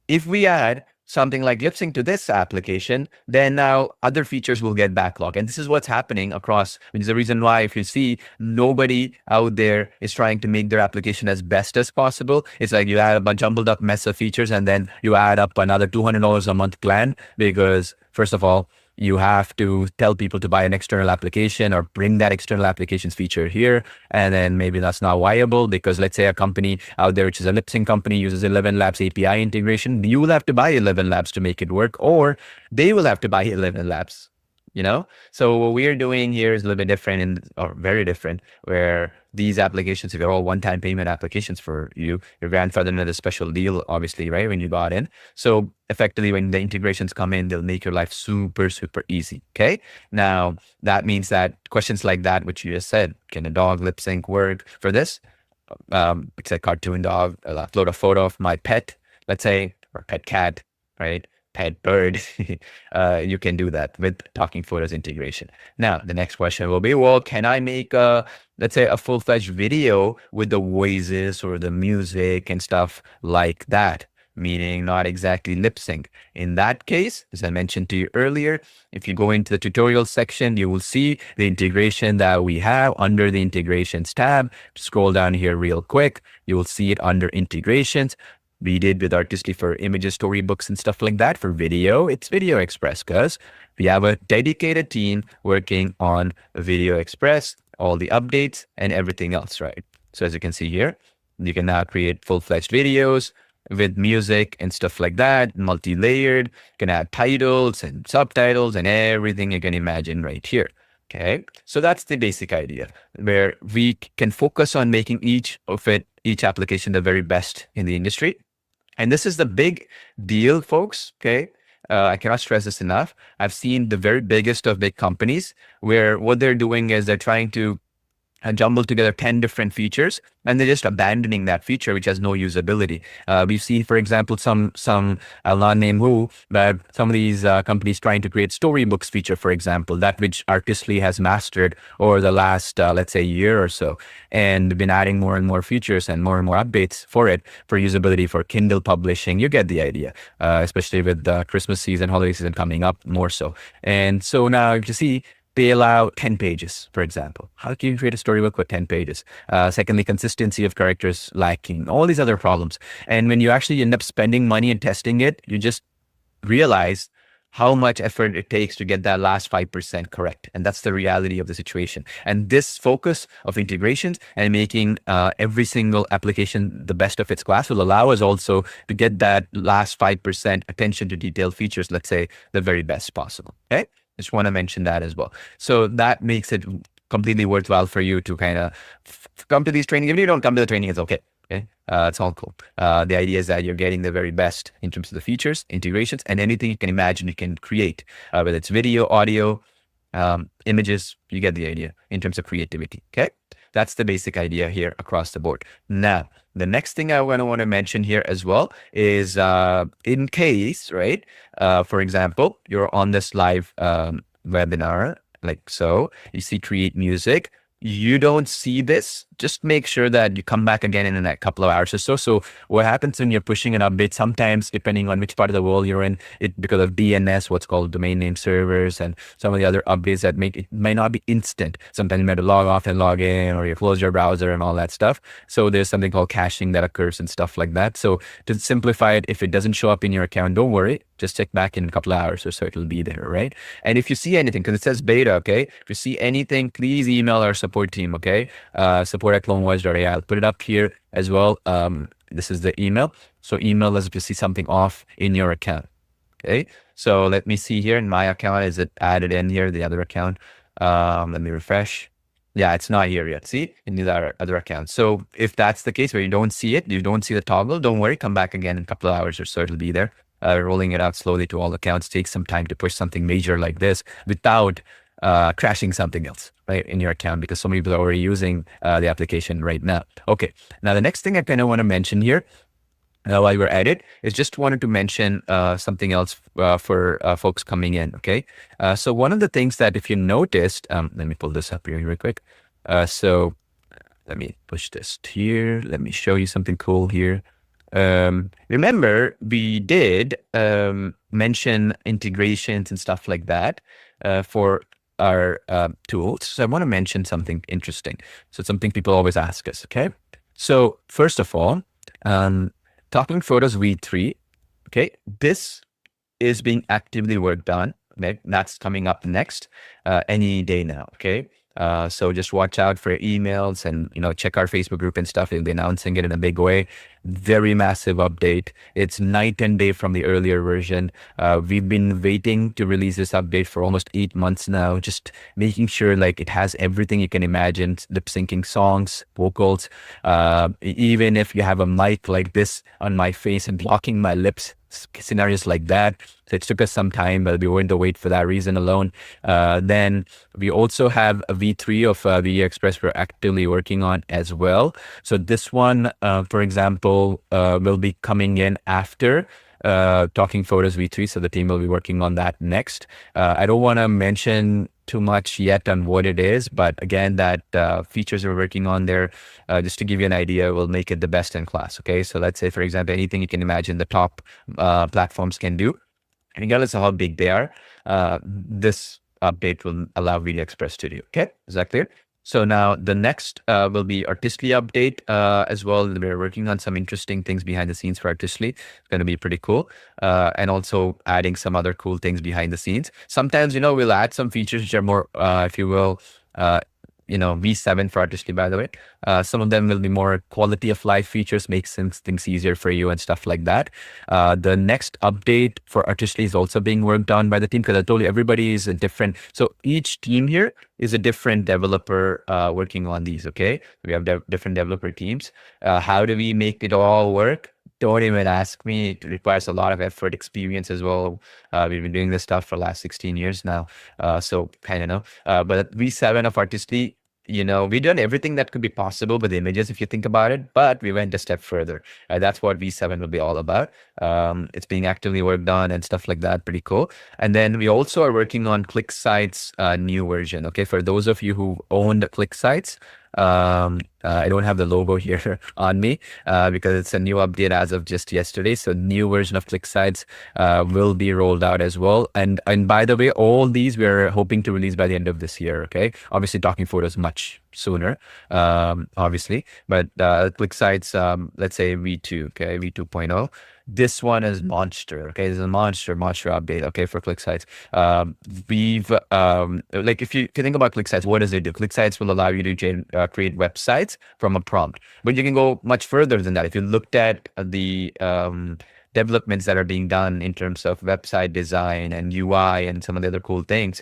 If we add something like lip sync to this application, then now other features will get backlogged. And this is what's happening across, which is the reason why if you see nobody out there is trying to make their application as best as possible. It's like you add a jumbled up mess of features and then you add up another $200 a month plan because first of all, you have to tell people to buy an external application or bring that external applications feature here. And then maybe that's not viable because let's say a company out there, which is a lip sync company, uses 11 Labs API integration. You will have to buy 11 Labs to make it work, or they will have to buy 11 Labs. You know, so what we're doing here is a little bit different or very different, where these applications, if they're all one-time payment applications for you, your grandfather had a special deal, obviously, right, when you got in. So effectively, when the integrations come in, they'll make your life super, super easy. Okay. Now, that means that questions like that, which you just said, can a dog lip sync work for this? It's a cartoon dog. I'll upload a photo of my pet, let's say, or pet cat, right? Pet bird, you can do that with Talking Photos integration. Now, the next question will be, well, can I make let's say a full-fledged video with the voices or the music and stuff like that? Meaning not exactly lip sync. In that case, as I mentioned to you earlier, if you go into the tutorial section, you will see the integration that we have under the integrations tab. Scroll down here real quick. You will see it under integrations. We did with Artistly for images, storybooks, and stuff like that. For video, it's Video Express because we have a dedicated team working on Video Express, all the updates and everything else, right? So as you can see here, you can now create full-fledged videos with music and stuff like that, multi-layered. You can add titles and subtitles and everything you can imagine right here. Okay, so that's the basic idea where we can focus on making each application the very best in the industry. And this is the big deal, folks. Okay. I cannot stress this enough. I've seen the very biggest of big companies where what they're doing is they're trying to jumble together 10 different features and they're just abandoning that feature which has no usability. We've seen, for example, some I'll not name who, but some of these companies trying to create storybooks feature, for example, that which Artistly has mastered over the last let's say year or so, and been adding more and more features and more updates for it for usability for Kindle publishing. You get the idea, especially with the Christmas season, holiday season coming up more so. And so now you see they allow 10 pages, for example. How can you create a storybook with 10 pages? Secondly, consistency of characters lacking, all these other problems. And when you actually end up spending money and testing it, you just realize how much effort it takes to get that last 5% correct. And that's the reality of the situation. And this focus of integrations and making every single application the best of its class will allow us also to get that last 5% attention to detail features, let's say, the very best possible. Okay? Just want to mention that as well. So that makes it completely worthwhile for you to kind of come to these trainings. If you don't come to the training, it's okay. Okay, it's all cool. The idea is that you're getting the very best in terms of the features, integrations, and anything you can imagine you can create, whether it's video, audio, images. You get the idea in terms of creativity. Okay, that's the basic idea here across the board. Now, the next thing I want to mention here as well is in case, right? For example, you're on this live webinar, like so, you see create music. you don't see this, just make sure that you come back again in a couple of hours or so. So what happens when you're pushing an update, sometimes depending on which part of the world you're in, it because of DNS, what's called domain name servers, and some of the other updates that make it might not be instant. Sometimes you might log off and log in, or you close your browser and all that stuff. So there's something called caching that occurs and stuff like that. So to simplify it, if it doesn't show up in your account, don't worry. Just check back in a couple of hours or so, it'll be there, right? And if you see anything, because it says beta, okay? If you see anything, please email our support team, okay? Support@clonevoice.ai. I'll put it up here as well. This is the email. So email us if you see something off in your account, okay? So let me see here in my account. Is it added in here, the other account? Let me refresh. Yeah, it's not here yet. See, in the other account. So if that's the case where you don't see it, you don't see the toggle, don't worry, come back again in a couple of hours or so, it'll be there. Rolling it out slowly to all accounts takes some time to push something major like this without crashing something else, right, in your account, because so many people are already using the application right now. Okay, now the next thing I kind of want to mention here while we're at it is just wanted to mention something else for folks coming in, okay? So one of the things that if you noticed, let me pull this up here real quick. So let me push this here. Let me show you something cool here. Remember, we did mention integrations and stuff like that for our tools. So I want to mention something interesting. So something people always ask us, okay? So first of all, Talking Photos V3, okay? This is being actively worked on. Okay? That's coming up next any day now, okay? So just watch out for emails and, check our Facebook group and stuff. They'll be announcing it in a big way. Very massive update. It's night and day from the earlier version. We've been waiting to release this update for almost 8 months now, just making sure like it has everything you can imagine, lip syncing songs, vocals, even if you have a mic like this on my face and blocking my lips, scenarios like that. So it took us some time, but we weren't to wait for that reason alone. Then we also have a V3 of Video Express we're actively working on as well. So this one, for example, will be coming in after Talking Photos V3. So the team will be working on that next. I don't want to mention too much yet on what it is, but again, that features we're working on there, just to give you an idea, will make it the best in class. Okay, so let's say, for example, anything you can imagine the top platforms can do, regardless of how big they are, this update will allow Video Express to do. Okay, is that clear? So now the next will be Artistly update as well. We're working on some interesting things behind the scenes for Artistly. It's going to be pretty cool. And also adding some other cool things behind the scenes. Sometimes, we'll add some features which are more, if you will, V7 for Artistly, by the way. Some of them will be more quality of life features, make things easier for you and stuff like that. The next update for Artistly is also being worked on by the team, because I told you everybody is a different. So each team here is a different developer working on these, okay? We have different developer teams. How do we make it all work? Don't even ask me. It requires a lot of effort, experience as well. We've been doing this stuff for the last 16 years now. So kind of know. But V7 of Artistly, we've done everything that could be possible with images, if you think about it, but we went a step further. That's what V7 will be all about. It's being actively worked on and stuff like that. Pretty cool. And then we also are working on ClickSite's new version. Okay, for those of you who owned ClickSites, I don't have the logo here on me because it's a new update as of just yesterday. So new version of ClickSites will be rolled out as well. And by the way, all these we're hoping to release by the end of this year. Okay, obviously Talking Photos much sooner, obviously, but ClickSites, let's say V2, okay, V2.0. This one is monster. Okay, this is a monster update. Okay, for ClickSites. We've like if you think about ClickSites, what does it do? ClickSites will allow you to create websites from a prompt, but you can go much further than that. If you looked at the developments that are being done in terms of website design and UI and some of the other cool things,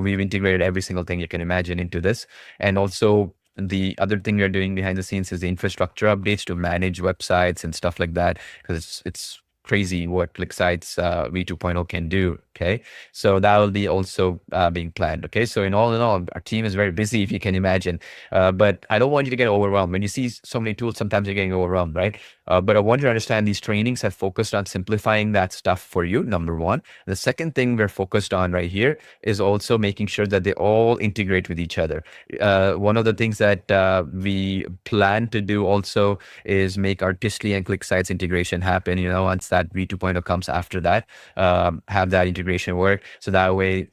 we've integrated every single thing you can imagine into this. And also the other thing we're doing behind the scenes is the infrastructure updates to manage websites and stuff like that, because it's crazy what ClickSites V2.0 can do. Okay, so that will be also being planned. Okay, so in all, our team is very busy, if you can imagine. But I don't want you to get overwhelmed. When you see so many tools, sometimes you're getting overwhelmed, right? But I want you to understand these trainings have focused on simplifying that stuff for you, number one. The second thing we're focused on right here is also making sure that they all integrate with each other. One of the things that we plan to do also is make Artistly and ClickSites integration happen. Once that V2.0 comes after that, have that integration work. So that way,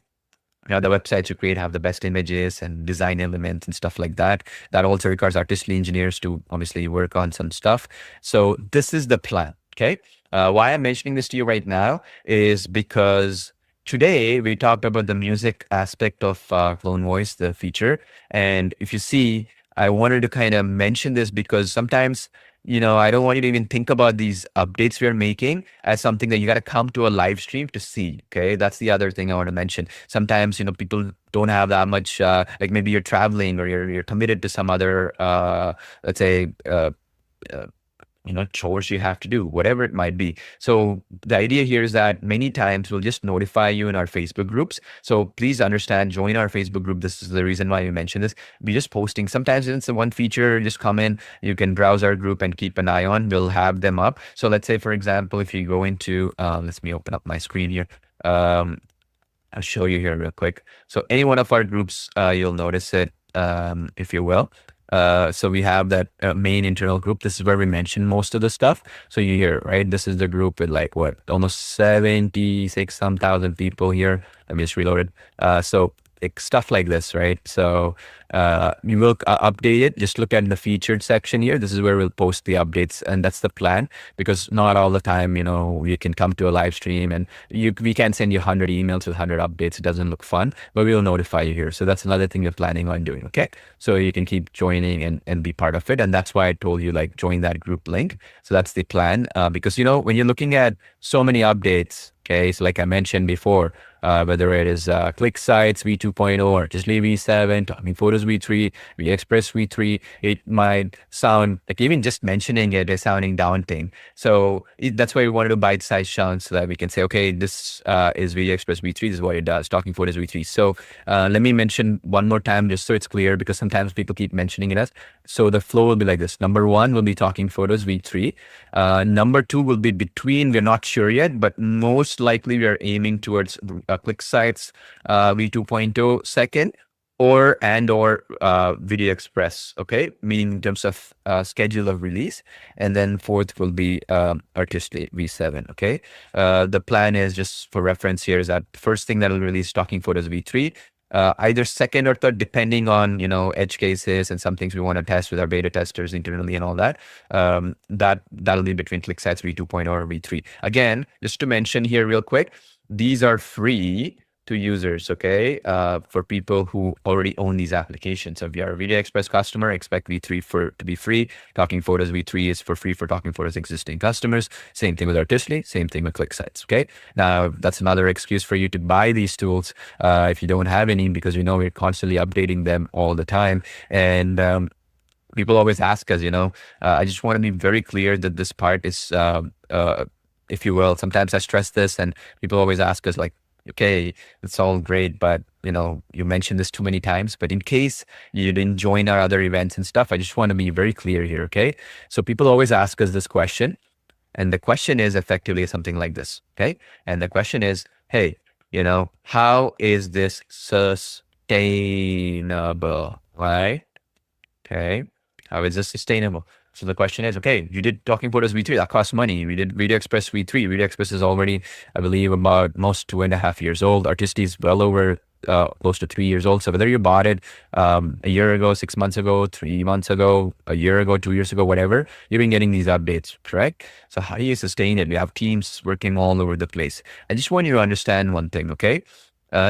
the websites you create have the best images and design elements and stuff like that. That also requires Artistly engineers to obviously work on some stuff. So this is the plan. Okay. Why I'm mentioning this to you right now is because today we talked about the music aspect of Clone Voice, the feature. And if you see, I wanted to kind of mention this because sometimes, I don't want you to even think about these updates we're making as something that you got to come to a live stream to see. Okay. That's the other thing I want to mention. Sometimes, people don't have that much, like maybe you're traveling or you're committed to some other, let's say, chores you have to do, whatever it might be. So the idea here is that many times we'll just notify you in our Facebook groups. So please understand, join our Facebook group. This is the reason why we mentioned this. We're just posting. Sometimes it's a one feature, just come in, you can browse our group and keep an eye on. We'll have them up. So let's say, for example, if you go into, let me open up my screen here. I'll show you here real quick. So any one of our groups, you'll notice it, if you will. So we have that main internal group. This is where we mention most of the stuff. So you hear, right? This is the group with like what, almost 76 some thousand people here. Let me just reload it. So like stuff like this, right? So we will update it. Just look at the featured section here. This is where we'll post the updates, and that's the plan, because not all the time, you can come to a live stream and we can't send you 100 emails with 100 updates. It doesn't look fun, but we'll notify you here. So that's another thing we're planning on doing. Okay, so you can keep joining and be part of it, and that's why I told you, like, join that group link. So that's the plan, because when you're looking at so many updates, okay, so like I mentioned before, whether it is ClickSites V2.0 or just V7, Talking Photos V3, VExpress V3, it might sound like even just mentioning it is sounding daunting. So that's why we wanted to bite-size chunks so that we can say, okay, this is VExpress V3, this is what it does, Talking Photos V3. So let me mention one more time just so it's clear, because sometimes people keep mentioning it as. So the flow will be like this. Number one will be Talking Photos V3. Number two will be between, we're not sure yet, but most likely we are aiming towards ClickSites V2.0 second, or Video Express, okay, meaning in terms of schedule of release. And then fourth will be Artistly V7, okay. The plan is, just for reference here, is that first thing that will release Talking Photos V3, either second or third, depending on, edge cases and some things we want to test with our beta testers internally and all that. That'll be between ClickSites V2.0 or V3. Again, just to mention here real quick, these are free to users, okay, for people who already own these applications. So if you're a Video Express customer, expect V3 to be free. Talking Photos V3 is for free for Talking Photos existing customers. Same thing with Artistly, same thing with ClickSites, okay? Now, that's another excuse for you to buy these tools if you don't have any, because we're constantly updating them all the time. And people always ask us, I just want to be very clear that this part is, if you will, sometimes I stress this and people always ask us, like, okay, it's all great, but you mentioned this too many times, but in case you didn't join our other events and stuff, I just want to be very clear here, okay? So people always ask us this question, and the question is effectively something like this, okay? And the question is, hey, how is this sustainable, right? Okay, how is this sustainable? So the question is, okay, you did Talking Photos V3, that costs money. We did Video Express V3. Video Express is already, I believe, about almost 2.5 years old. Artistly is well over close to 3 years old. So whether you bought it a year ago, 6 months ago, 3 months ago, a year ago, 2 years ago, whatever, you've been getting these updates, correct? So how do you sustain it? We have teams working all over the place. I just want you to understand one thing, okay?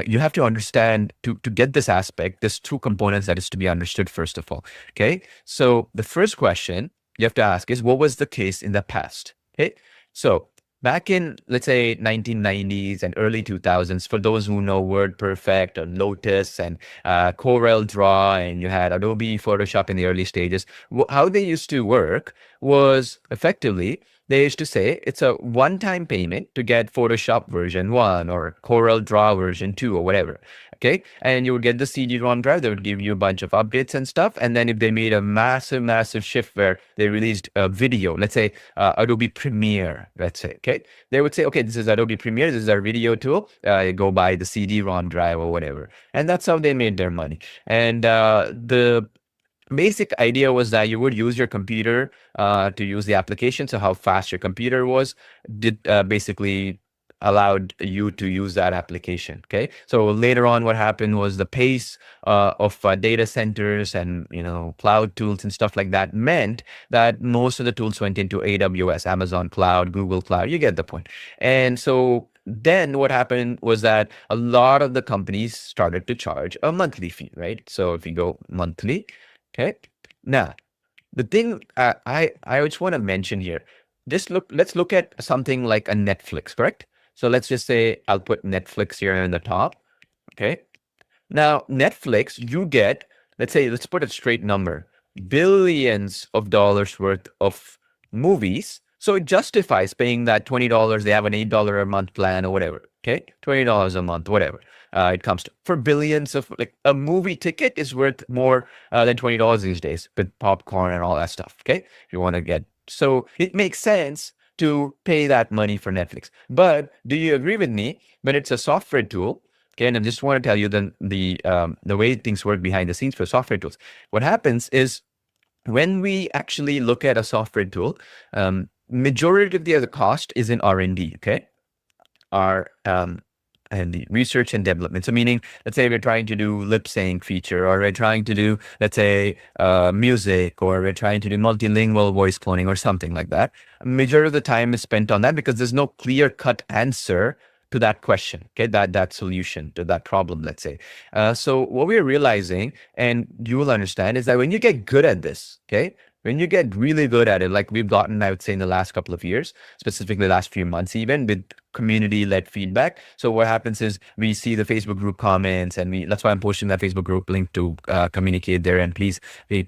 You have to understand, to get this aspect, there's two components that is to be understood, first of all. Okay. So the first question you have to ask is, what was the case in the past? Okay. So back in, let's say, 1990s and early 2000s, for those who know WordPerfect or Lotus and Corel Draw, and you had Adobe Photoshop in the early stages, how they used to work was effectively, they used to say it's a one-time payment to get Photoshop version 1 or Corel Draw version 2 or whatever. Okay. And you would get the CD-ROM drive. They would give you a bunch of updates and stuff. And then if they made a massive, massive shift where they released a video, let's say Adobe Premiere, let's say, okay, they would say, okay, this is Adobe Premiere. This is our video tool. Go buy the CD-ROM drive or whatever. And that's how they made their money. And the basic idea was that you would use your computer to use the application. So how fast your computer was did basically allowed you to use that application. Okay. So later on, what happened was the pace of data centers and, cloud tools and stuff like that meant that most of the tools went into AWS, Amazon Cloud, Google Cloud. You get the point. And so then what happened was that a lot of the companies started to charge a monthly fee, right? So if you go monthly, okay. Now, the thing I just want to mention here, let's look at something like a Netflix, correct? So let's just say I'll put Netflix here in the top. Okay. Now, Netflix, you get, let's put a straight number, billions of dollars worth of movies. So it justifies paying that $20. They have an $8 a month plan or whatever. Okay. $20 a month, whatever. It comes to for billions of like a movie ticket is worth more than $20 these days with popcorn and all that stuff. Okay. If you want to get, so it makes sense to pay that money for Netflix. But do you agree with me when it's a software tool? Okay, and I just want to tell you the way things work behind the scenes for software tools. What happens is when we actually look at a software tool, majority of the cost is in R&D. Okay, and the research and development. So meaning, let's say we're trying to do lip sync feature, or we're trying to do, let's say, music, or we're trying to do multilingual voice cloning or something like that. A majority of the time is spent on that because there's no clear cut answer to that question, okay, that solution to that problem, let's say. So what we're realizing, and you will understand, is that when you get good at this, okay, when you get really good at it, like we've gotten, I would say in the last couple of years, specifically the last few months, even with community-led feedback. So what happens is we see the Facebook group comments, and that's why I'm posting that Facebook group link to communicate there, and please be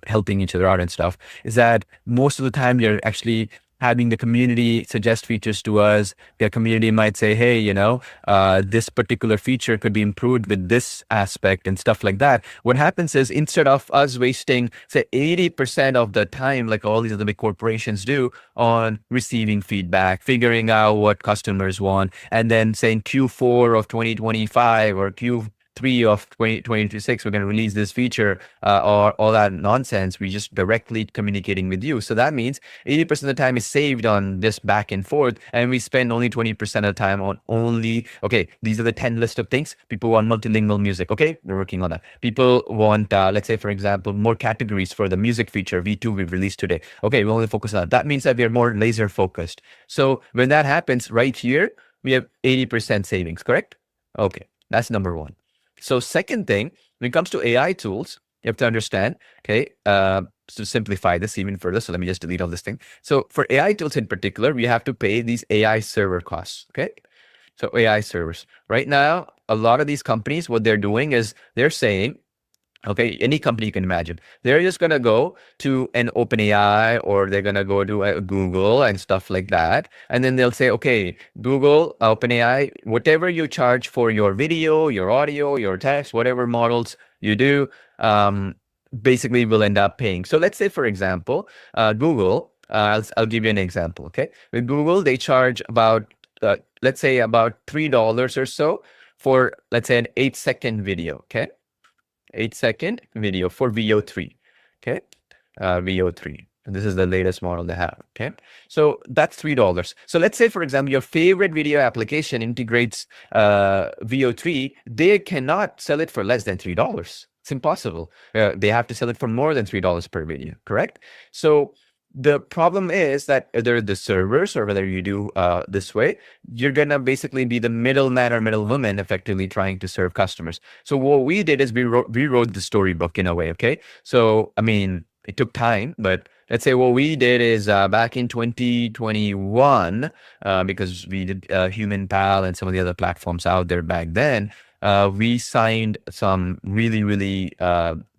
helping each other out and stuff, is that most of the time you're actually having the community suggest features to us. The community might say, hey, this particular feature could be improved with this aspect and stuff like that. What happens is instead of us wasting, say, 80% of the time, like all these other big corporations do, on receiving feedback, figuring out what customers want, and then saying Q4 of 2025 or Q3 of 2026, we're going to release this feature or all that nonsense. We just directly communicating with you. So that means 80% of the time is saved on this back and forth, and we spend only 20% of the time on only, okay, these are the 10 list of things. People want multilingual music. Okay, we're working on that. People want, let's say, for example, more categories for the music feature V2 we've released today. Okay, we only focus on that. That means that we are more laser focused. So when that happens right here, we have 80% savings, correct? Okay, that's number one. So second thing, when it comes to AI tools, you have to understand, okay, to simplify this even further. So let me just delete all this thing. So for AI tools in particular, we have to pay these AI server costs, okay? So AI servers. Right now, a lot of these companies, what they're doing is they're saying, okay, any company you can imagine, they're just going to go to an OpenAI, or they're going to go to a Google and stuff like that. And then they'll say, okay, Google, OpenAI, whatever you charge for your video, your audio, your text, whatever models you do, basically will end up paying. So let's say, for example, Google, I'll give you an example. Okay. With Google, they charge about, let's say about $3 or so for, let's say, an 8-second video. Okay. 8-second video for VO3. Okay. VO3. And this is the latest model they have. Okay. So that's $3. So let's say, for example, your favorite video application integrates VO3. They cannot sell it for less than $3. It's impossible. They have to sell it for more than $3 per video. Correct. So the problem is that either the servers, or whether you do this way, you're going to basically be the middleman or middlewoman effectively trying to serve customers. So what we did is we rewrote the storybook in a way. Okay. So, I mean, it took time, but let's say what we did is back in 2021, because we did Human Pal and some of the other platforms out there back then, we signed some really, really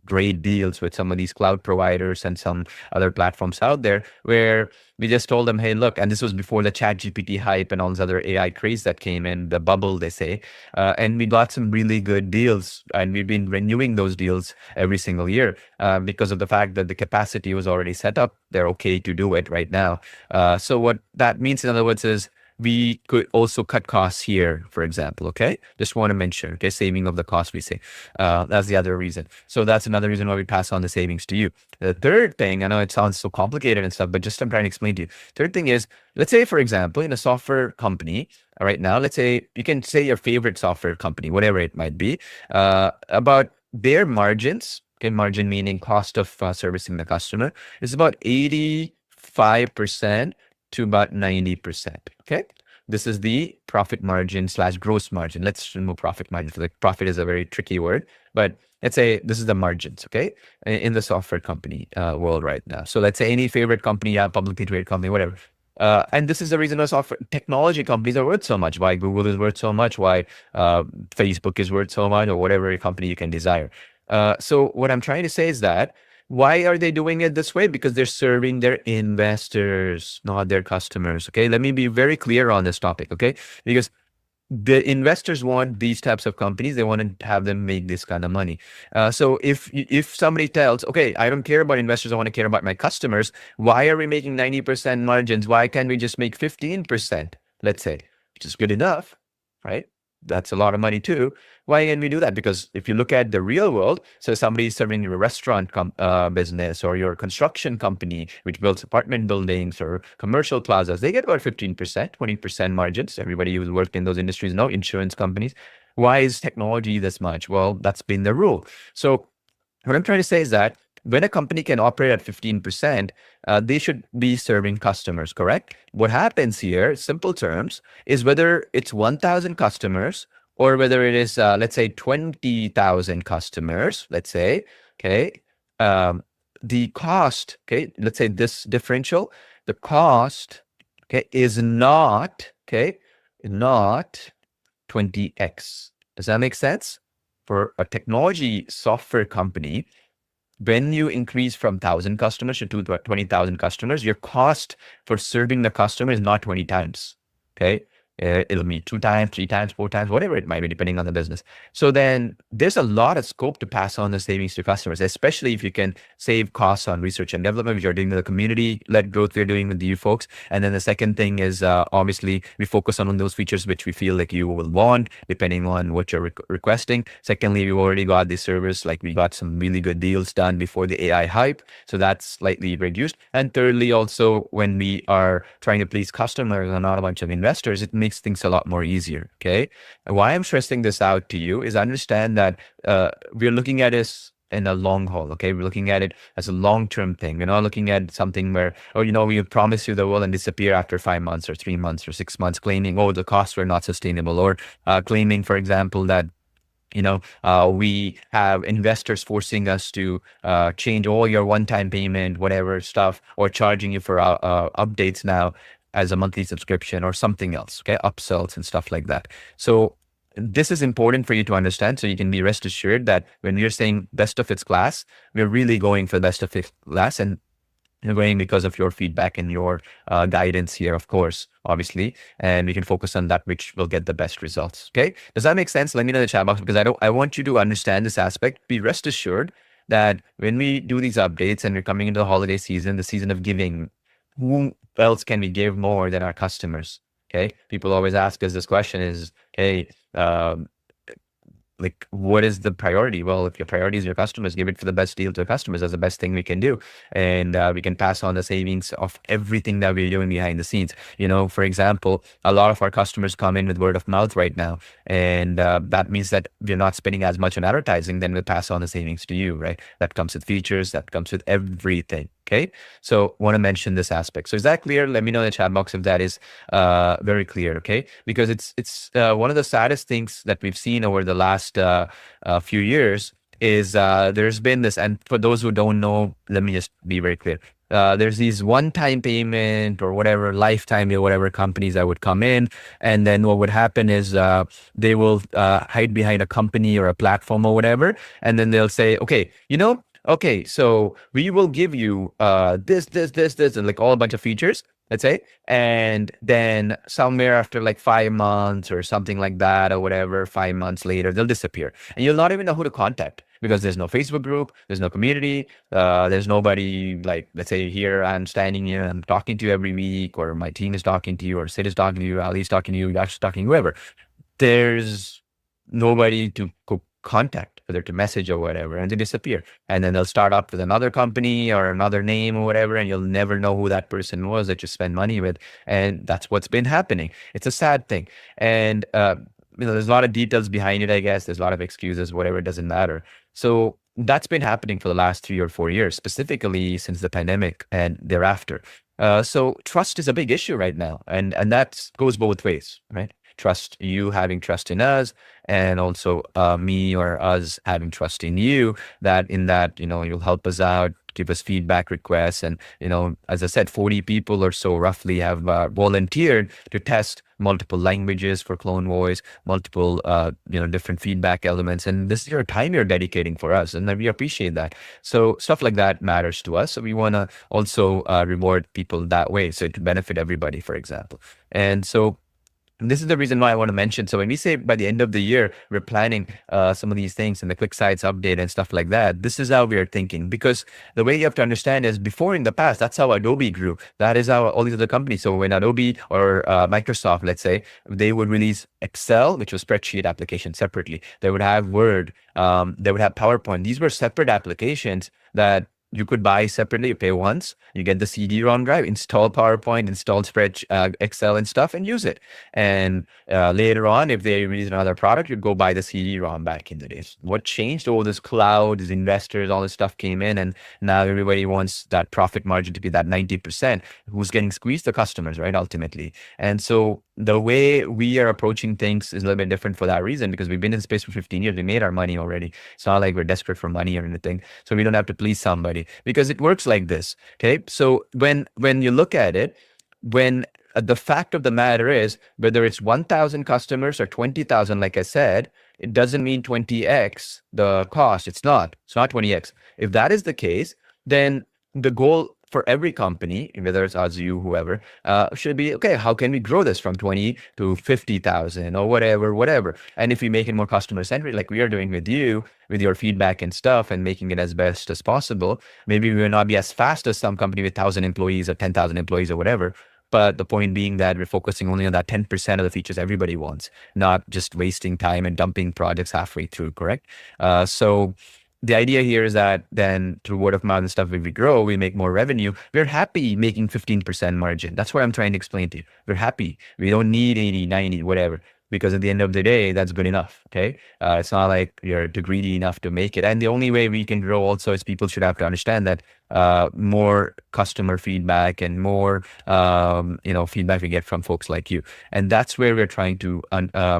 great deals with some of these cloud providers and some other platforms out there where we just told them, hey, look, and this was before the chat GPT hype and all this other AI craze that came in, the bubble, they say. And we got some really good deals, and we've been renewing those deals every single year because of the fact that the capacity was already set up. They're okay to do it right now. So what that means, in other words, is we could also cut costs here, for example. Okay, just want to mention, okay, saving of the cost, we say. That's the other reason. So that's another reason why we pass on the savings to you. The third thing, I know it sounds so complicated and stuff, but just I'm trying to explain to you. Third thing is, let's say, for example, in a software company right now, let's say you can say your favorite software company, whatever it might be, about their margins. Okay, margin meaning cost of servicing the customer is about 85% to about 90%. Okay. This is the profit margin / gross margin. Let's remove profit margin. So the profit is a very tricky word, but let's say this is the margins, okay, in the software company world right now. So let's say any favorite company, publicly traded company, whatever. And this is the reason why software technology companies are worth so much, why Google is worth so much, why Facebook is worth so much, or whatever company you can desire. So what I'm trying to say is that why are they doing it this way? Because they're serving their investors, not their customers. Okay, let me be very clear on this topic. Okay, because the investors want these types of companies. They want to have them make this kind of money. So if somebody tells, okay, I don't care about investors, I want to care about my customers. Why are we making 90% margins? Why can't we just make 15%? Let's say, which is good enough, right? That's a lot of money too. Why can we do that? Because if you look at the real world, so somebody's serving your restaurant business or your construction company, which builds apartment buildings or commercial plazas, they get about 15%, 20% margins. Everybody who's worked in those industries know, insurance companies. Why is technology this much? Well, that's been the rule. So what I'm trying to say is that when a company can operate at 15%, they should be serving customers, correct? What happens here, simple terms, is whether it's 1,000 customers or whether it is, let's say, 20,000 customers, let's say, okay, the cost, okay, let's say this differential, the cost, okay, is not 20x. Does that make sense? For a technology software company, when you increase from 1,000 customers to 20,000 customers, your cost for serving the customer is not 20 times. Okay. It'll be 2 times, 3 times, 4 times, whatever it might be, depending on the business. So then there's a lot of scope to pass on the savings to customers, especially if you can save costs on research and development, which you're doing with the community-led growth we're doing with you folks. And then the second thing is obviously we focus on those features which we feel like you will want, depending on what you're requesting. Secondly, we've already got the service, like we got some really good deals done before the AI hype. So that's slightly reduced. And thirdly, also when we are trying to please customers and not a bunch of investors, it makes things a lot more easier. Okay. And why I'm stressing this out to you is understand that we're looking at this in a long haul. Okay. We're looking at it as a long-term thing. We're not looking at something where, oh, we promise you the world and disappear after 5 months or 3 months or 6 months, claiming, oh, the costs were not sustainable, or claiming, for example, that we have investors forcing us to change all your one-time payment, whatever stuff, or charging you for updates now as a monthly subscription or something else, okay, upsells and stuff like that. So this is important for you to understand, so you can be rest assured that when we're saying best of its class, we're really going for the best of its class, and you're going because of your feedback and your guidance here, of course, obviously, and we can focus on that, which will get the best results. Okay, does that make sense? Let me know in the chat box, because I want you to understand this aspect. Be rest assured that when we do these updates and we're coming into the holiday season, the season of giving, who else can we give more than our customers? Okay, people always ask us this question: is, hey, like, what is the priority? Well, if your priority is your customers, give it for the best deal to the customers. That's the best thing we can do. And we can pass on the savings of everything that we're doing behind the scenes. For example, a lot of our customers come in with word of mouth right now. And that means that we're not spending as much on advertising, then we'll pass on the savings to you, right? That comes with features, that comes with everything. Okay, so want to mention this aspect. So is that clear? Let me know in the chat box if that is very clear. Okay, because it's one of the saddest things that we've seen over the last few years is there's been this, and for those who don't know, let me just be very clear. there's these one-time payment or whatever, lifetime or whatever companies that would come in, and then what would happen is they will hide behind a company or a platform or whatever, and then they'll say, okay, okay, so we will give you this, and like all a bunch of features, let's say, and then somewhere after like 5 months or something like that or whatever, 5 months later, they'll disappear, and you'll not even know who to contact because there's no Facebook group, there's no community, there's nobody like, let's say here I'm standing here, I'm talking to you every week, or my team is talking to you, or Sid is talking to you, Ali's talking to you, Yash is talking to whoever. There's nobody to contact, whether to message or whatever, and they disappear. And then they'll start up with another company or another name or whatever, and you'll never know who that person was that you spend money with. And that's what's been happening. It's a sad thing. And there's a lot of details behind it, I guess. There's a lot of excuses, whatever, it doesn't matter. So that's been happening for the last 3 or 4 years, specifically since the pandemic and thereafter. So trust is a big issue right now, and that goes both ways, right? Trust, you having trust in us, and also me or us having trust in you, that you'll help us out, give us feedback requests. And as I said, 40 people or so roughly have volunteered to test multiple languages for CloneVoice, multiple different feedback elements, and this is your time you're dedicating for us, and we appreciate that. So stuff like that matters to us, so we want to also reward people that way, so to benefit everybody, for example. And so this is the reason why I want to mention. So when we say by the end of the year, we're planning some of these things and the quick sites update and stuff like that, this is how we are thinking. Because the way you have to understand is, before in the past, that's how Adobe grew. That is how all these other companies. So when Adobe or Microsoft, let's say, they would release Excel, which was spreadsheet application separately. They would have Word. They would have PowerPoint. These were separate applications that you could buy separately. You pay once, you get the CD-ROM drive, install PowerPoint, install Excel and stuff, and use it. And later on, if they release another product, you'd go buy the CD-ROM back in the days. What changed? All this cloud, these investors, all this stuff came in, and now everybody wants that profit margin to be that 90%. Who's getting squeezed? The customers, right? Ultimately. And so the way we are approaching things is a little bit different for that reason, because we've been in the space for 15 years. We made our money already. It's not like we're desperate for money or anything. So we don't have to please somebody, because it works like this. Okay. So when you look at it, when the fact of the matter is, whether it's 1,000 customers or 20,000, like I said, it doesn't mean 20x the cost. It's not 20x. If that is the case, then the goal for every company, whether it's us, you, whoever, should be, okay, how can we grow this from 20 to 50,000 or whatever. And if we make it more customer centric, like we are doing with you, with your feedback and stuff, and making it as best as possible, maybe we will not be as fast as some company with 1,000 employees or 10,000 employees or whatever. But the point being that we're focusing only on that 10% of the features everybody wants, not just wasting time and dumping projects halfway through, correct? So the idea here is that then through word of mouth and stuff, if we grow, we make more revenue. We're happy making 15% margin. That's what I'm trying to explain to you. We're happy. We don't need 80, 90, whatever, because at the end of the day, that's good enough. Okay. It's not like you're greedy enough to make it. And the only way we can grow also is people should have to understand that more customer feedback and more, feedback we get from folks like you. And that's where we're trying to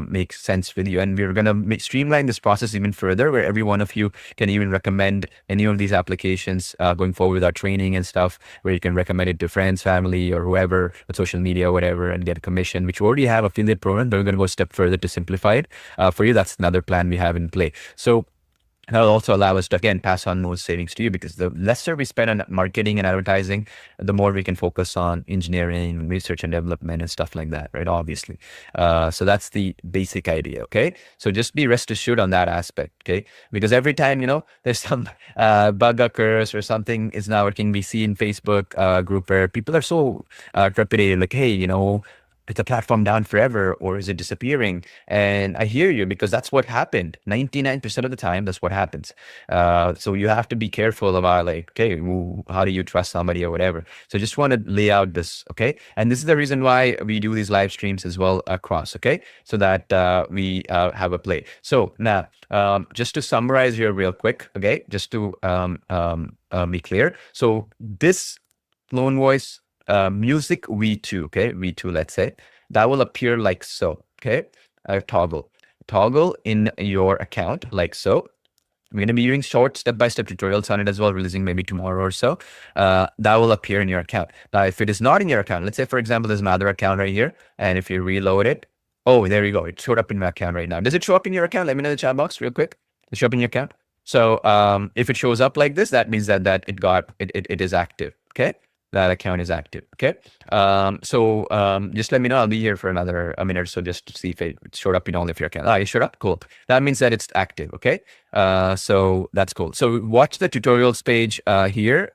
make sense with you. And we're going to streamline this process even further, where every one of you can even recommend any of these applications going forward with our training and stuff, where you can recommend it to friends, family, or whoever, with social media, whatever, and get a commission, which we already have affiliate program, but we're going to go a step further to simplify it for you. That's another plan we have in play. So that'll also allow us to, again, pass on those savings to you, because the lesser we spend on marketing and advertising, the more we can focus on engineering, research and development and stuff like that, right? Obviously. So that's the basic idea, okay? So just be rest assured on that aspect, okay? Because every time, there's some bug occurs or something is not working, we see in Facebook group where people are so trepidated, like, hey, is the platform down forever, or is it disappearing? And I hear you, because that's what happened. 99% of the time, that's what happens. So you have to be careful about, like, okay, how do you trust somebody or whatever? So just want to lay out this, okay? And this is the reason why we do these live streams as well across, okay? So that we have a play. So now, just to summarize here real quick, okay? Just to be clear. So this CloneVoice music V2, okay, V2, let's say, that will appear like so, okay, toggle in your account like so. I'm going to be doing short step-by-step tutorials on it as well, releasing maybe tomorrow or so. That will appear in your account. Now, if it is not in your account, let's say, for example, there's my other account right here, and if you reload it, oh, there you go. It showed up in my account right now. Does it show up in your account? Let me know in the chat box real quick. Does it show up in your account? So if it shows up like this, that means that it is active. Okay, that account is active. Okay, just let me know. I'll be here for another minute or so just to see if it showed up in all of your accounts. Ah, it showed up. Cool. That means that it's active. Okay, so that's cool. So watch the tutorials page here.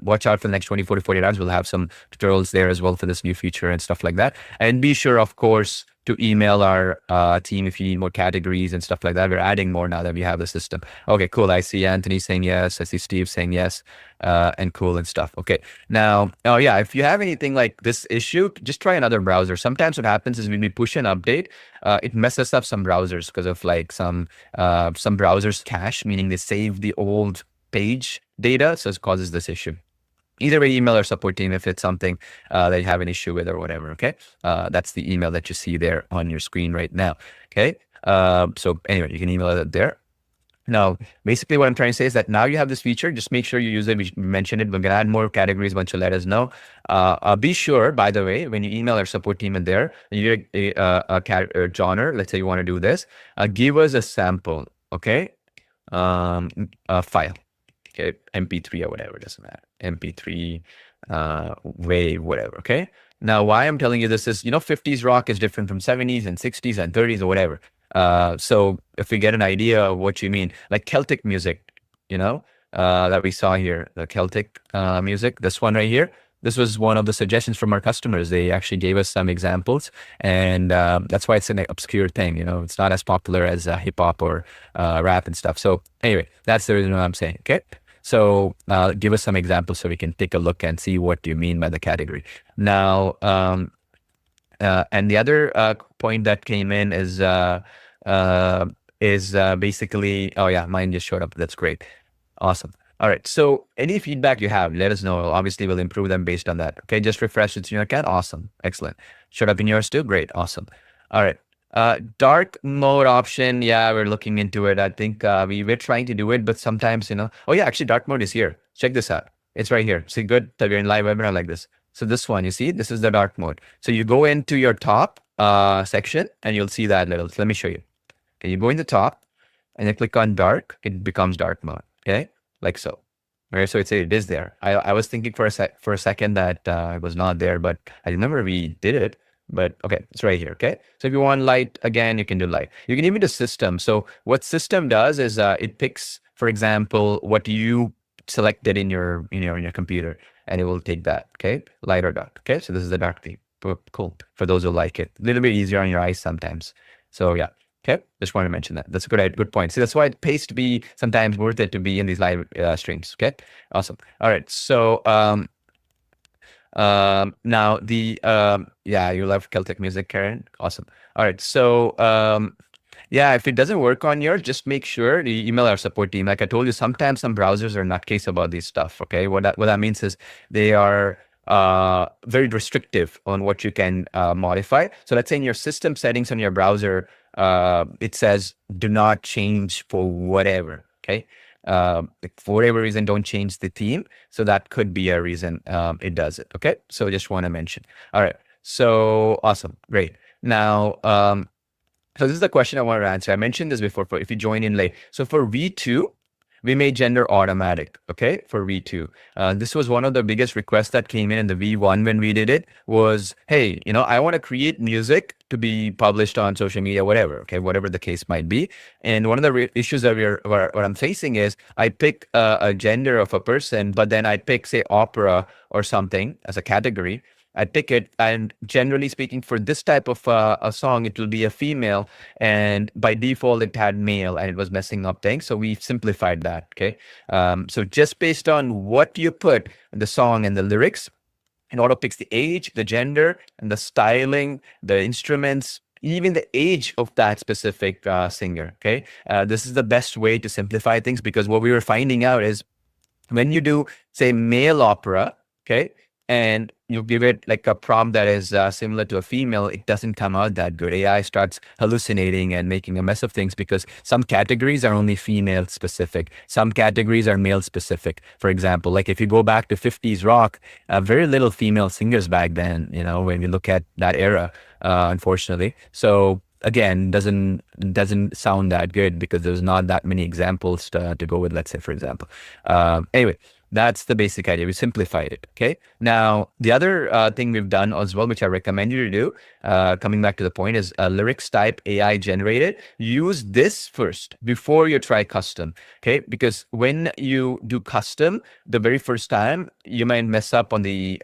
Watch out for the next 24 to 48 hours. We'll have some tutorials there as well for this new feature and stuff like that. And be sure, of course, to email our team if you need more categories and stuff like that. We're adding more now that we have the system. Okay, cool. I see Anthony saying yes. I see Steve saying yes, and cool and stuff. Okay. Now, oh yeah, if you have anything like this issue, just try another browser. Sometimes what happens is when we push an update, it messes up some browsers because of like some browsers cache, meaning they save the old page data. So it causes this issue. Either way, email our support team if it's something that you have an issue with or whatever. Okay, that's the email that you see there on your screen right now. Okay, so anyway, you can email it there. Now, basically what I'm trying to say is that now you have this feature, just make sure you use it. We mentioned it. We're going to add more categories once you let us know. Be sure, by the way, when you email our support team in there, you're a genre, let's say you want to do this, give us a sample, okay, file. Okay, MP3 or whatever, doesn't matter. MP3, wave, whatever. Okay. Now, why I'm telling you this is, 50s rock is different from 70s and 60s and 30s or whatever. So if we get an idea of what you mean, like Celtic music, that we saw here, the Celtic music, this one right here. This was one of the suggestions from our customers. They actually gave us some examples, and that's why it's an obscure thing. It's not as popular as hip hop or rap and stuff. So anyway, that's the reason why I'm saying. Okay. So give us some examples so we can take a look and see what you mean by the category. Now, and the other point that came in is basically, oh yeah, mine just showed up. That's great. Awesome. All right. So any feedback you have, let us know. Obviously, we'll improve them based on that. Okay. Just refresh it in your account. Awesome. Excellent. Showed up in yours too. Great. Awesome. All right. Dark mode option. Yeah, we're looking into it. I think we're trying to do it, but sometimes, oh yeah, actually dark mode is here. Check this out. It's right here. See, good that we're in live webinar like this. So this one, you see, this is the dark mode. So you go into your top section and you'll see that little. So let me show you. Okay, you go in the top and you click on dark. It becomes dark mode. Okay, like so. Okay, so it is there. I was thinking for a second that it was not there, but I remember we did it. But okay, it's right here. Okay, so if you want light again, you can do light. You can even do system. So what system does is it picks, for example, what you selected in your computer, and it will take that. Okay, light or dark. Okay, so this is the dark theme. Cool for those who like it. A little bit easier on your eyes sometimes. So yeah. Okay, just want to mention that. That's a good point. See, that's why it pays to be sometimes worth it to be in these live streams. Okay, awesome. All right, so now the yeah, you love Celtic music, Karen. Awesome. All right, so yeah, if it doesn't work on yours, just make sure you email our support team. Like I told you, sometimes some browsers are nutcase about this stuff. Okay, what that means is they are very restrictive on what you can modify. So let's say in your system settings on your browser, it says do not change for whatever. Okay. For whatever reason, don't change the theme. So that could be a reason it does it. Okay. So just want to mention. All right. So awesome. Great. Now, so this is the question I want to answer. I mentioned this before if you join in late. So for V2, we made gender automatic, okay, for V2. This was one of the biggest requests that came in the V1 when we did it was, hey, I want to create music to be published on social media, whatever, okay, whatever the case might be. And one of the issues that what I'm facing is I pick a gender of a person, but then I pick, say, opera or something as a category. I pick it, and generally speaking, for this type of a song, it will be a female, and by default, it had male, and it was messing up things. So we simplified that. Okay, so just based on what you put in the song and the lyrics, it auto picks the age, the gender, and the styling, the instruments, even the age of that specific singer. Okay, this is the best way to simplify things, because what we were finding out is when you do, say, male opera, okay, and you give it like a prompt that is similar to a female, it doesn't come out that good. AI starts hallucinating and making a mess of things because some categories are only female specific. Some categories are male specific. For example, like if you go back to 50s rock, very little female singers back then, when you look at that era, unfortunately. So again, doesn't sound that good because there's not that many examples to go with, let's say, for example. Anyway, that's the basic idea. We simplified it. Okay. Now, the other thing we've done as well, which I recommend you to do, coming back to the point, is lyrics type AI generated. Use this first before you try custom. Okay. Because when you do custom, the very first time, you might mess up on the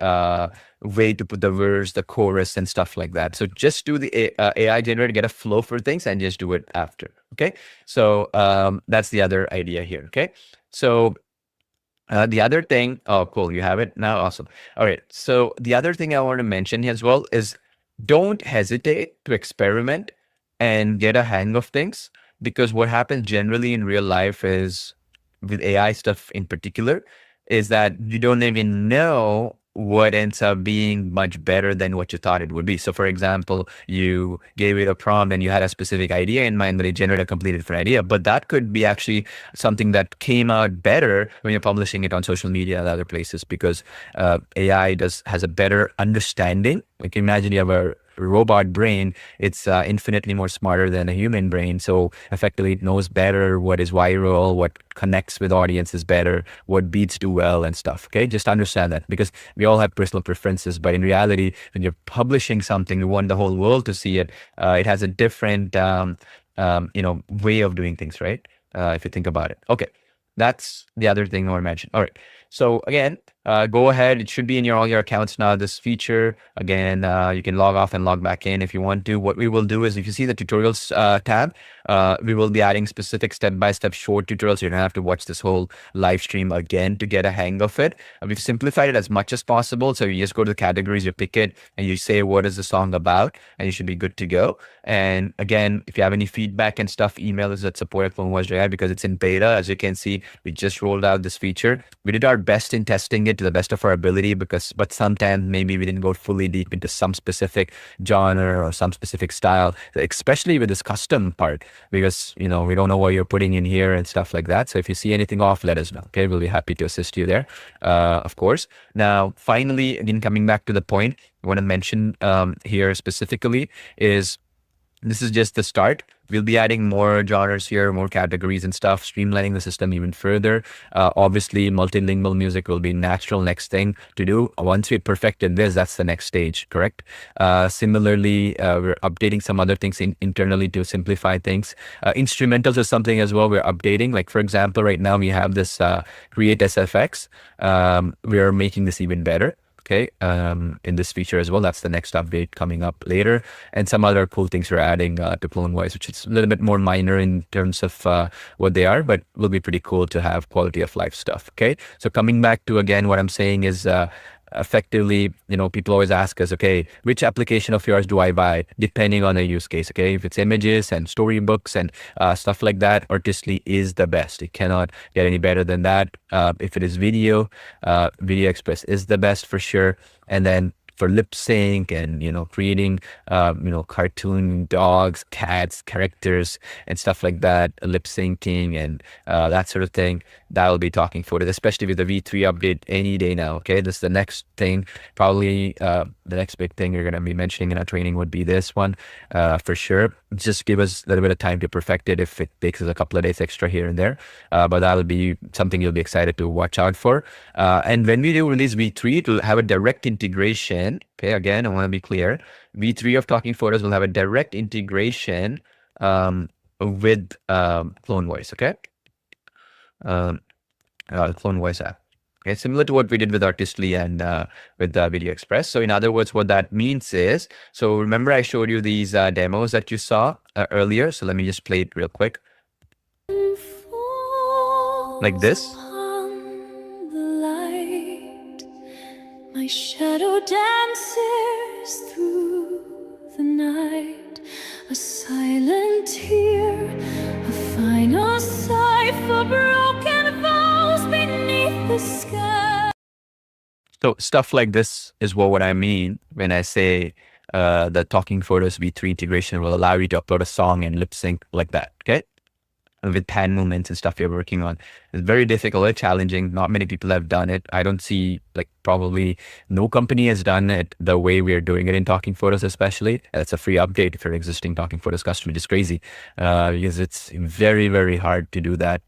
way to put the verse, the chorus, and stuff like that. So just do the AI generated, get a flow for things, and just do it after. Okay. So that's the other idea here. Okay. So the other thing, oh, cool, you have it now. Awesome. All right. So the other thing I want to mention here as well is don't hesitate to experiment and get a hang of things, because what happens generally in real life is, with AI stuff in particular, is that you don't even know what ends up being much better than what you thought it would be. So for example, you gave it a prompt and you had a specific idea in mind, but it generated a completely different idea. But that could be actually something that came out better when you're publishing it on social media and other places, because AI has a better understanding. Like imagine you have a robot brain, it's infinitely more smarter than a human brain. So effectively it knows better what is viral, what connects with audiences better, what beats do well and stuff. Okay, just understand that, because we all have personal preferences, but in reality, when you're publishing something, you want the whole world to see it. It has a different way of doing things, right? If you think about it. Okay, that's the other thing I want to mention. All right. So again, go ahead. It should be in all your accounts now, this feature. Again, you can log off and log back in if you want to. What we will do is, if you see the tutorials tab, we will be adding specific step-by-step short tutorials. You don't have to watch this whole live stream again to get a hang of it. We've simplified it as much as possible. So you just go to the categories, you pick it, and you say, what is the song about? And you should be good to go. And again, if you have any feedback and stuff, email us at support@CloneVoice.ai, because it's in beta. As you can see, we just rolled out this feature. We did our best in testing it to the best of our ability, but sometimes maybe we didn't go fully deep into some specific genre or some specific style, especially with this custom part, because we don't know what you're putting in here and stuff like that. So if you see anything off, let us know. Okay, we'll be happy to assist you there, of course. Now, finally, again, coming back to the point, I want to mention here specifically is, this is just the start. We'll be adding more genres here, more categories and stuff, streamlining the system even further. Obviously, multilingual music will be natural next thing to do. Once we perfected this, that's the next stage, correct? Similarly, we're updating some other things internally to simplify things. Instrumentals is something as well we're updating. Like, for example, right now we have this Create SFX. We are making this even better. Okay, in this feature as well. That's the next update coming up later. And some other cool things we're adding to CloneVoice, which is a little bit more minor in terms of what they are, but will be pretty cool to have quality of life stuff. Okay, so coming back to, again, what I'm saying is, effectively, people always ask us, okay, which application of yours do I buy, depending on the use case. Okay, if it's images and storybooks and stuff like that, Artistly is the best. It cannot get any better than that. If it is video, Video Express is the best for sure. And then for lip sync and creating cartoon dogs, cats, characters and stuff like that, lip syncing and that sort of thing, that will be talking photos, especially with the V3 update any day now. Okay, this is the next thing, probably the next big thing you're going to be mentioning in our training would be this one, for sure. Just give us a little bit of time to perfect it if it takes us a couple of days extra here and there, but that'll be something you'll be excited to watch out for. And when we do release V3, it will have a direct integration. Okay, again, I want to be clear. V3 of Talking Photos will have a direct integration with CloneVoice. Okay, CloneVoice app. Okay, similar to what we did with Artistly and with Video Express. So in other words, what that means is, so remember I showed you these demos that you saw earlier. So let me just play it real quick. Like this. My shadow dances through the night, a silent tear, a final sigh for broken vows beneath the sky. So stuff like this is what I mean when I say the Talking Photos V3 integration will allow you to upload a song and lip sync like that. Okay. With pan movements and stuff you're working on. It's very difficult, very challenging. Not many people have done it. I don't see, like, probably no company has done it the way we're doing it in Talking Photos, especially. It's a free update if you're existing Talking Photos customer, which is crazy because it's very, very hard to do that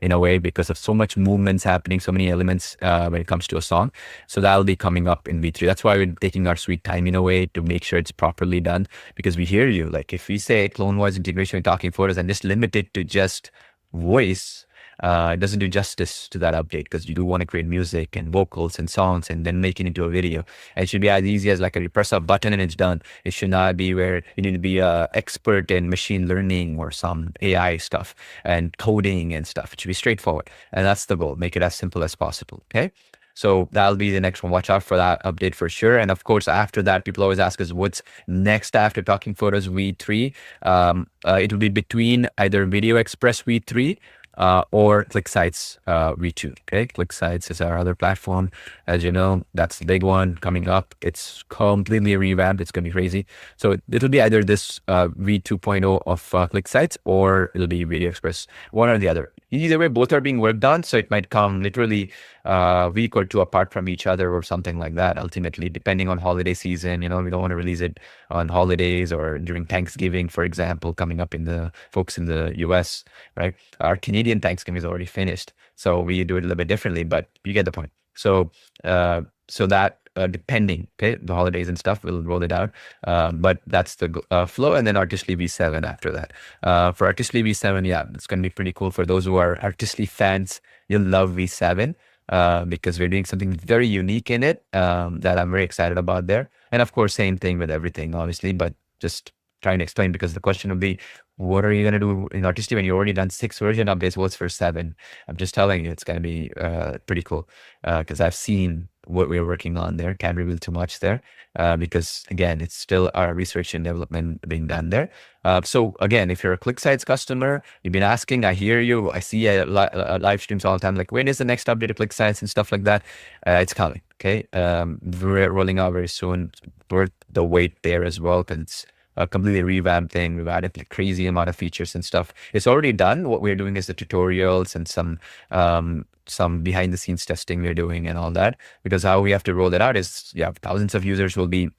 in a way because of so much movements happening, so many elements when it comes to a song. So that'll be coming up in V3. That's why we're taking our sweet time in a way to make sure it's properly done, because we hear you. Like if we say CloneVoice integration with Talking Photos and just limit it to just voice, it doesn't do justice to that update, because you do want to create music and vocals and songs and then make it into a video. And it should be as easy as like you press a button and it's done. It should not be where you need to be a expert in machine learning or some AI stuff and coding and stuff. It should be straightforward. And that's the goal. Make it as simple as possible. Okay. So that'll be the next one. Watch out for that update for sure. And of course, after that, people always ask us what's next after Talking Photos V3. It will be between either Video Express V3 or ClickSites V2. Okay, ClickSites is our other platform. As you know, that's the big one coming up. It's completely revamped. It's gonna be crazy. So it'll be either this V2.0 of ClickSites, or it'll be Video Express, one or the other. Either way, both are being worked on, so it might come literally a week or two apart from each other or something like that, ultimately, depending on holiday season. You know, we don't want to release it on holidays or during Thanksgiving, for example, coming up in the folks in the US, right? Our Canadian Thanksgiving is already finished, so we do it a little bit differently, but you get the point. So, so that depending, okay, the holidays and stuff, we'll roll it out. But that's the flow, and then Artistly V7 after that. For Artistly V7, yeah, it's going to be pretty cool. For those who are Artistly fans, you'll love V7 because we're doing something very unique in it that I'm very excited about there. And of course, same thing with everything, obviously, but just trying to explain, because the question will be, what are you going to do in Artistly when you've already done 6 version updates? What's for 7? I'm just telling you, it's going to be pretty cool because I've seen what we're working on there. Can't reveal too much there because again, it's still our research and development being done there. So again, if you're a ClickSites customer, you've been asking, I hear you, I see live streams all the time, like when is the next update of ClickSites and stuff like that? It's coming. Okay. We're rolling out very soon. Worth the wait there as well, because it's a completely revamped thing. We've added like crazy amount of features and stuff. It's already done. What we're doing is the tutorials and some behind the scenes testing we're doing and all that, because how we have to roll it out is, yeah, thousands of users will be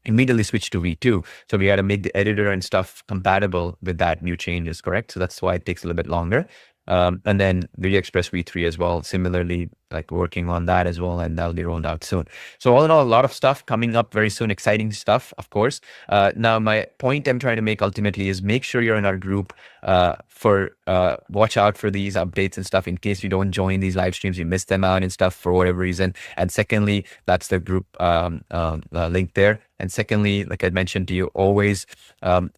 immediately switch to V2. So we got to make the editor and stuff compatible with that new changes, correct? So that's why it takes a little bit longer. And then Video Express V3 as well, similarly, like working on that as well, and that'll be rolled out soon. So all in all, a lot of stuff coming up very soon, exciting stuff, of course. Now, my point I'm trying to make ultimately is make sure you're in our group for watch out for these updates and stuff in case you don't join these live streams, you miss them out and stuff for whatever reason. And secondly, that's the group link there. And secondly, like I mentioned to you, always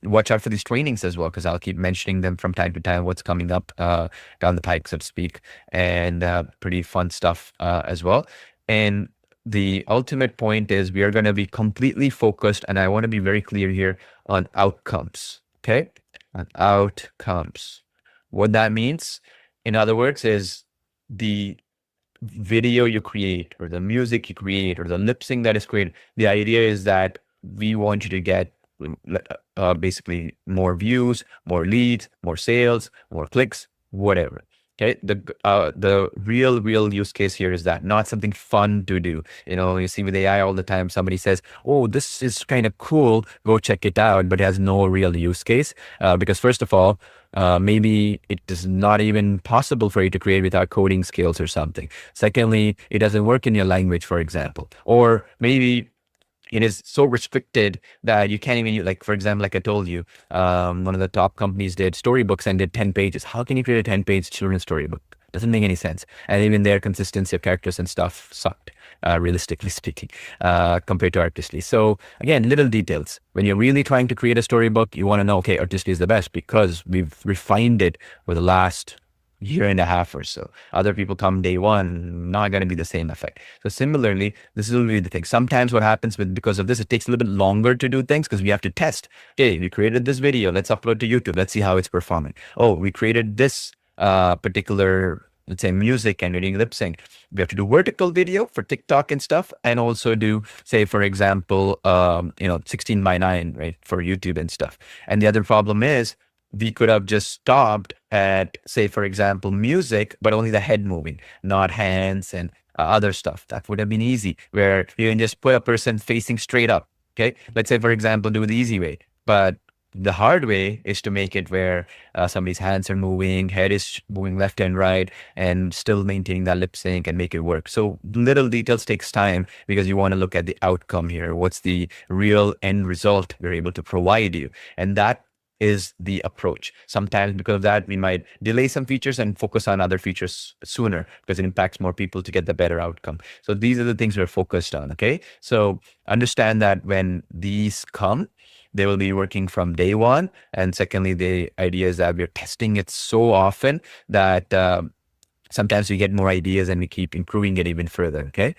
watch out for these trainings as well, because I'll keep mentioning them from time to time, what's coming up down the pike, so to speak, and pretty fun stuff as well. And the ultimate point is we are going to be completely focused, and I want to be very clear here, on outcomes, okay? On outcomes. What that means, in other words, is the video you create or the music you create or the lip sync that is created. The idea is that we want you to get basically more views, more leads, more sales, more clicks, whatever. Okay, the real use case here is that, not something fun to do. You know, you see with AI all the time, somebody says, oh, this is kind of cool, go check it out, but it has no real use case because first of all, maybe it is not even possible for you to create without coding skills or something. Secondly, it doesn't work in your language, for example, or maybe it is so restricted that you can't even, like, for example, like I told you, one of the top companies did storybooks and did 10 pages. How can you create a 10-page children's storybook? Doesn't make any sense. And even their consistency of characters and stuff sucked, realistically speaking, compared to Artistly. So again, little details. When you're really trying to create a storybook, you want to know, okay, Artistly is the best because we've refined it for the last year and a half or so. Other people come day one, not going to be the same effect. So similarly, this will be the thing. Sometimes what happens because of this, it takes a little bit longer to do things because we have to test. Okay, we created this video, let's upload to YouTube, let's see how it's performing. Oh, we created this particular let's say music and doing lip sync. We have to do vertical video for TikTok and stuff, and also do, say, for example, 16:9, right, for YouTube and stuff. And the other problem is we could have just stopped at, say, for example, music, but only the head moving, not hands and other stuff. That would have been easy, where you can just put a person facing straight up. Okay, let's say, for example, do the easy way, but the hard way is to make it where somebody's hands are moving, head is moving left and right, and still maintaining that lip sync and make it work. So little details takes time, because you want to look at the outcome here. What's the real end result we're able to provide you? And that is the approach. Sometimes because of that, we might delay some features and focus on other features sooner, because it impacts more people to get the better outcome. So these are the things we're focused on. Okay. So understand that when these come, they will be working from day one. And secondly, the idea is that we're testing it so often that sometimes we get more ideas and we keep improving it even further. Okay.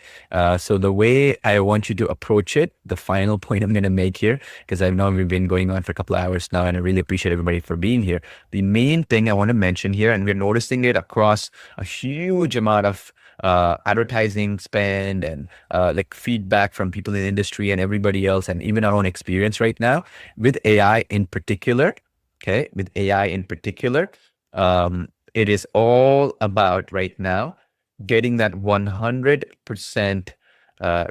So the way I want you to approach it, the final point I'm going to make here, because I know we've been going on for a couple of hours now, and I really appreciate everybody for being here. The main thing I want to mention here, and we're noticing it across a huge amount of advertising spend and like feedback from people in the industry and everybody else, and even our own experience right now with AI in particular. Okay. With AI in particular, it is all about right now getting that 100%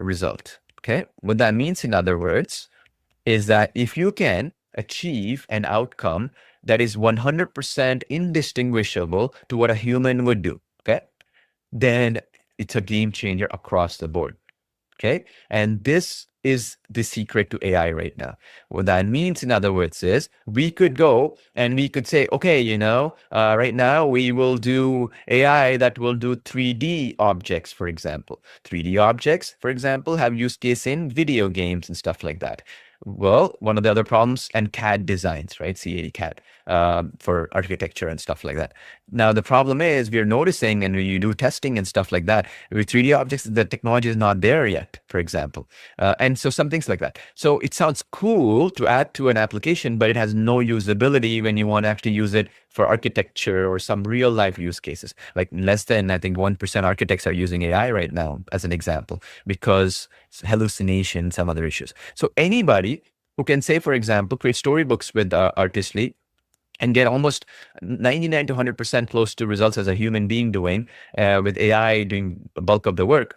result. Okay. What that means, in other words, is that if you can achieve an outcome that is 100% indistinguishable to what a human would do, okay, then it's a game changer across the board. Okay. And this is the secret to AI right now. What that means, in other words, is we could go and we could say, okay, right now we will do AI that will do 3D objects, for example. 3D objects, for example, have use case in video games and stuff like that. Well, one of the other problems, and CAD designs, right? CAD for architecture and stuff like that. Now, the problem is we're noticing, and when you do testing and stuff like that, with 3D objects, the technology is not there yet, for example. And so some things like that. So it sounds cool to add to an application, but it has no usability when you want to actually use it for architecture or some real life use cases. Like less than, I think, 1% architects are using AI right now, as an example, because hallucination, some other issues. So anybody who can, say, for example, create storybooks with Artistly and get almost 99 to 100% close to results as a human being doing, with AI doing the bulk of the work,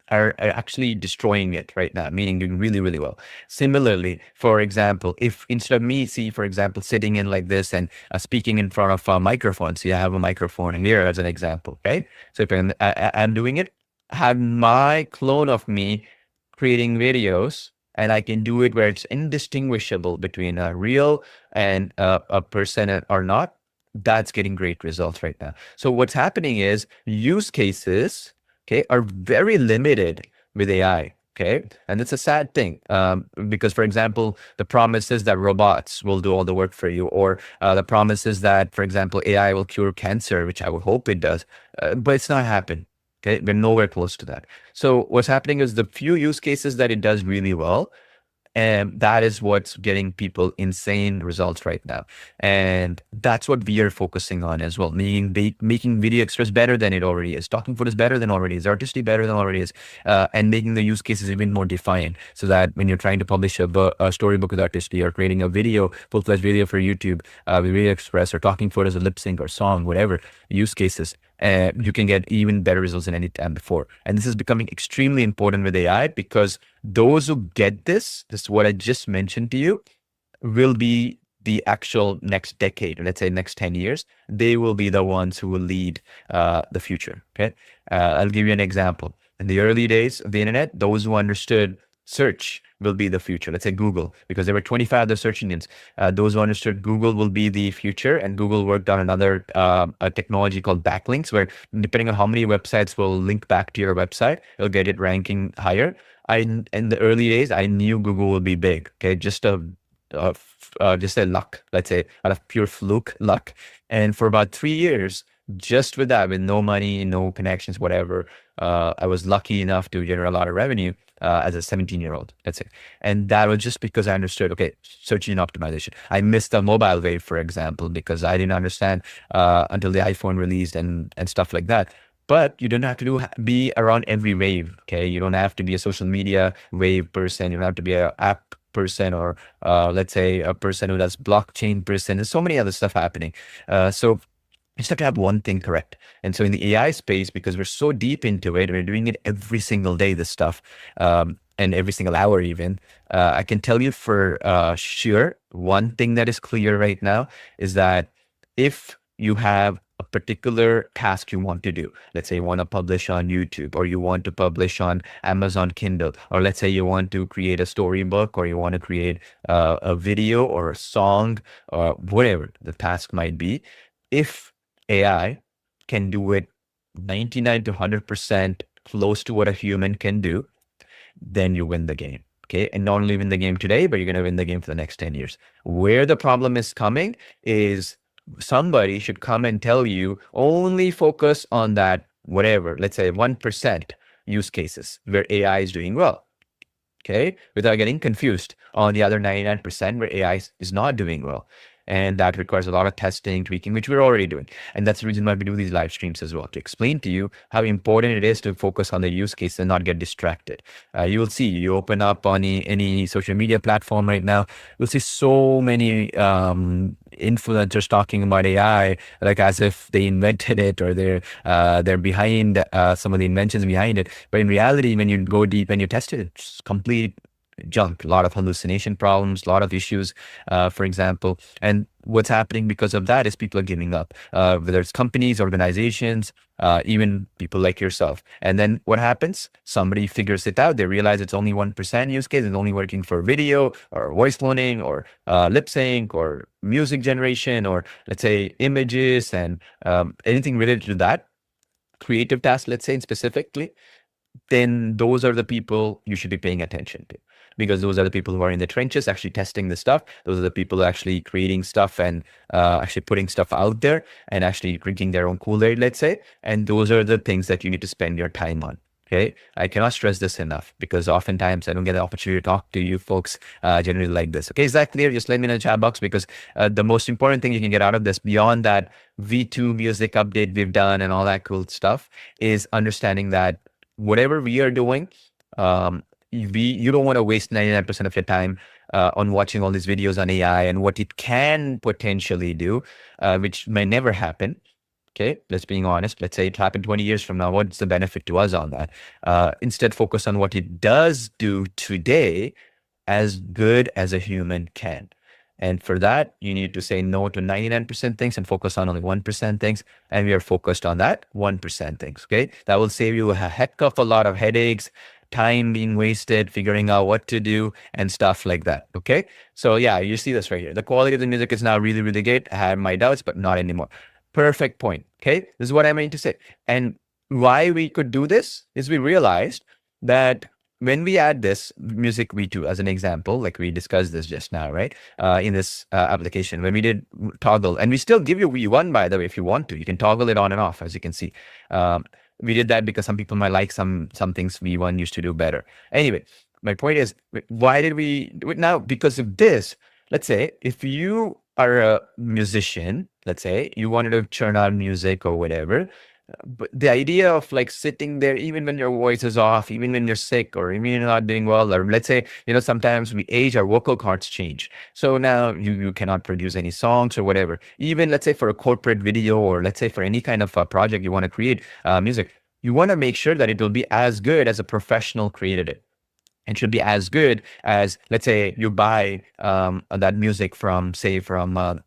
are actually destroying it right now, meaning doing really, really well. Similarly, for example, if instead of me, for example, sitting in like this and speaking in front of a microphone, so you have a microphone in here as an example, okay? So if I'm doing it, have my clone of me creating videos, and I can do it where it's indistinguishable between a real and a person or not. That's getting great results right now. So what's happening is use cases, okay, are very limited with AI. Okay. And it's a sad thing, because, for example, the promise is that robots will do all the work for you, or the promise is that, for example, AI will cure cancer, which I would hope it does, but it's not happened. Okay. We're nowhere close to that. So what's happening is the few use cases that it does really well, and that is what's getting people insane results right now. And that's what we are focusing on as well, meaning making Video Express better than it already is, Talking Photos better than already is, Artistry better than already is, and making the use cases even more defined, so that when you're trying to publish a storybook with Artistry, or creating a video, full-fledged video for YouTube with Video Express, or Talking Photos, a lip sync or song, whatever use cases, you can get even better results than any time before. And this is becoming extremely important with AI, because those who get this what I just mentioned to you, will be the actual next decade, or let's say next 10 years. They will be the ones who will lead the future. Okay. I'll give you an example. In the early days of the internet, those who understood search will be the future. Let's say Google, because there were 25 other search engines. Those who understood Google will be the future, and Google worked on another a technology called backlinks, where depending on how many websites will link back to your website, you'll get it ranking higher. In the early days, I knew Google would be big. Okay, just a luck, let's say, out of pure fluke luck. And for about 3 years, just with that, with no money, no connections, whatever. I was lucky enough to generate a lot of revenue as a 17-year-old. That's it. And that was just because I understood, okay, search engine optimization. I missed the mobile wave, for example, because I didn't understand until the iPhone released and stuff like that. But you don't have to be around every wave. Okay. You don't have to be a social media wave person. You don't have to be an app person, or let's say a person who does blockchain person. There's so many other stuff happening. So you just have to have one thing correct. And so in the AI space, because we're so deep into it, we're doing it every single day, this stuff, and every single hour even, I can tell you for sure, one thing that is clear right now is that if you have a particular task you want to do, let's say you want to publish on YouTube, or you want to publish on Amazon Kindle, or let's say you want to create a storybook, or you want to create a video or a song, or whatever the task might be, if AI can do it 99 to 100% close to what a human can do, then you win the game. Okay. And not only win the game today, but you're going to win the game for the next 10 years. Where the problem is coming is somebody should come and tell you only focus on that, whatever, let's say 1% use cases where AI is doing well. Okay. Without getting confused on the other 99% where AI is not doing well. And that requires a lot of testing, tweaking, which we're already doing. And that's the reason why we do these live streams as well, to explain to you how important it is to focus on the use case and not get distracted. You will see, you open up on any social media platform right now, you'll see so many influencers talking about AI, like as if they invented it, or they're behind some of the inventions behind it. But in reality, when you go deep and you test it, it's complete junk, a lot of hallucination problems, a lot of issues, for example. And what's happening because of that is people are giving up, whether it's companies, organizations, even people like yourself. And then what happens? Somebody figures it out. They realize it's only 1% use case. It's only working for video or voice cloning or lip sync or music generation, or let's say images and anything related to that creative task, let's say specifically. Then those are the people you should be paying attention to, because those are the people who are in the trenches actually testing the stuff. Those are the people who are actually creating stuff and actually putting stuff out there and actually drinking their own Kool-Aid, let's say. And those are the things that you need to spend your time on. Okay. I cannot stress this enough, because oftentimes I don't get the opportunity to talk to you folks generally like this. Okay. Is that clear? Just let me know in the chat box, because the most important thing you can get out of this, beyond that V2 music update we've done and all that cool stuff, is understanding that whatever we are doing, you don't want to waste 99% of your time on watching all these videos on AI and what it can potentially do, which may never happen. Okay, let's being honest. Let's say it happened 20 years from now. What's the benefit to us on that? Instead, focus on what it does do today as good as a human can. And for that, you need to say no to 99% things and focus on only 1% things. And we are focused on that 1% things. Okay. That will save you a heck of a lot of headaches, time being wasted, figuring out what to do and stuff like that. Okay. So yeah, you see this right here. The quality of the music is now really, really good. I had my doubts, but not anymore. Perfect point. Okay. This is what I mean to say. And why we could do this is we realized that when we add this music V2 as an example, like we discussed this just now, right? In this application, when we did toggle, and we still give you V1, by the way, if you want to, you can toggle it on and off, as you can see. We did that because some people might like some things V1 used to do better. Anyway, my point is, why did we do it now? Because of this. Let's say if you are a musician, let's say you wanted to churn out music or whatever, but the idea of like sitting there, even when your voice is off, even when you're sick, or even you're not doing well, or let's say, sometimes we age, our vocal cords change. So now you cannot produce any songs or whatever. Even let's say for a corporate video, or let's say for any kind of a project you want to create music, you want to make sure that it will be as good as a professional created it. It should be as good as, let's say you buy that music from a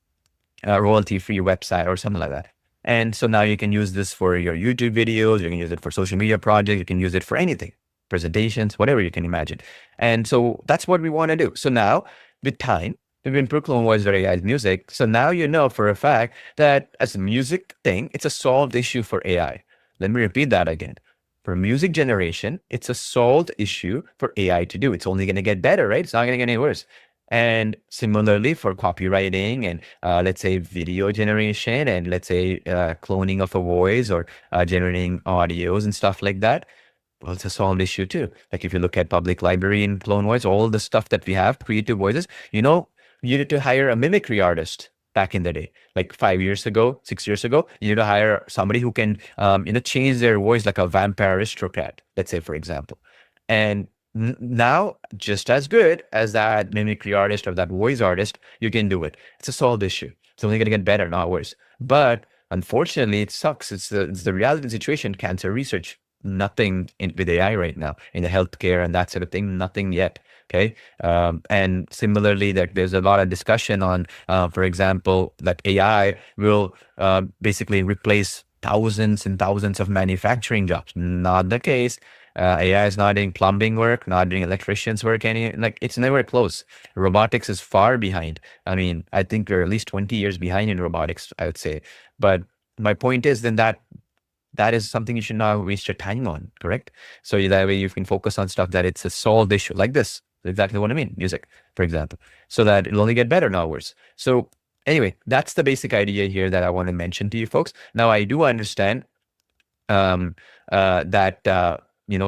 royalty-free website or something like that. And so now you can use this for your YouTube videos, you can use it for social media projects, you can use it for anything, presentations, whatever you can imagine. And so that's what we want to do. So now with time, we've improved CloneVoice AI's music. So now you know for a fact that as a music thing, it's a solved issue for AI. Let me repeat that again. For music generation, it's a solved issue for AI to do. It's only going to get better, right? It's not going to get any worse. And similarly for copywriting and let's say video generation and let's say cloning of a voice or generating audios and stuff like that. Well, it's a solved issue too. Like if you look at public library and CloneVoice, all the stuff that we have, creative voices, you need to hire a mimicry artist back in the day, like 5 years ago, 6 years ago, you need to hire somebody who can, change their voice like a vampire aristocrat, let's say, for example. And now, just as good as that mimicry artist or that voice artist, you can do it. It's a solved issue. It's only going to get better, not worse. But unfortunately, it sucks. It's the reality situation. Cancer research, nothing with AI right now in the healthcare and that sort of thing. Nothing yet. Okay. And similarly, there's a lot of discussion on, for example, that AI will basically replace thousands and thousands of manufacturing jobs. Not the case. AI is not doing plumbing work, not doing electricians work, it's never close. Robotics is far behind. I mean, I think we're at least 20 years behind in robotics, I would say. But my point is then that is something you should not waste your time on, correct? So that way you can focus on stuff that it's a solved issue like this. Exactly what I mean, music, for example, so that it'll only get better, not worse. So anyway, that's the basic idea here that I want to mention to you folks. Now, I do understand that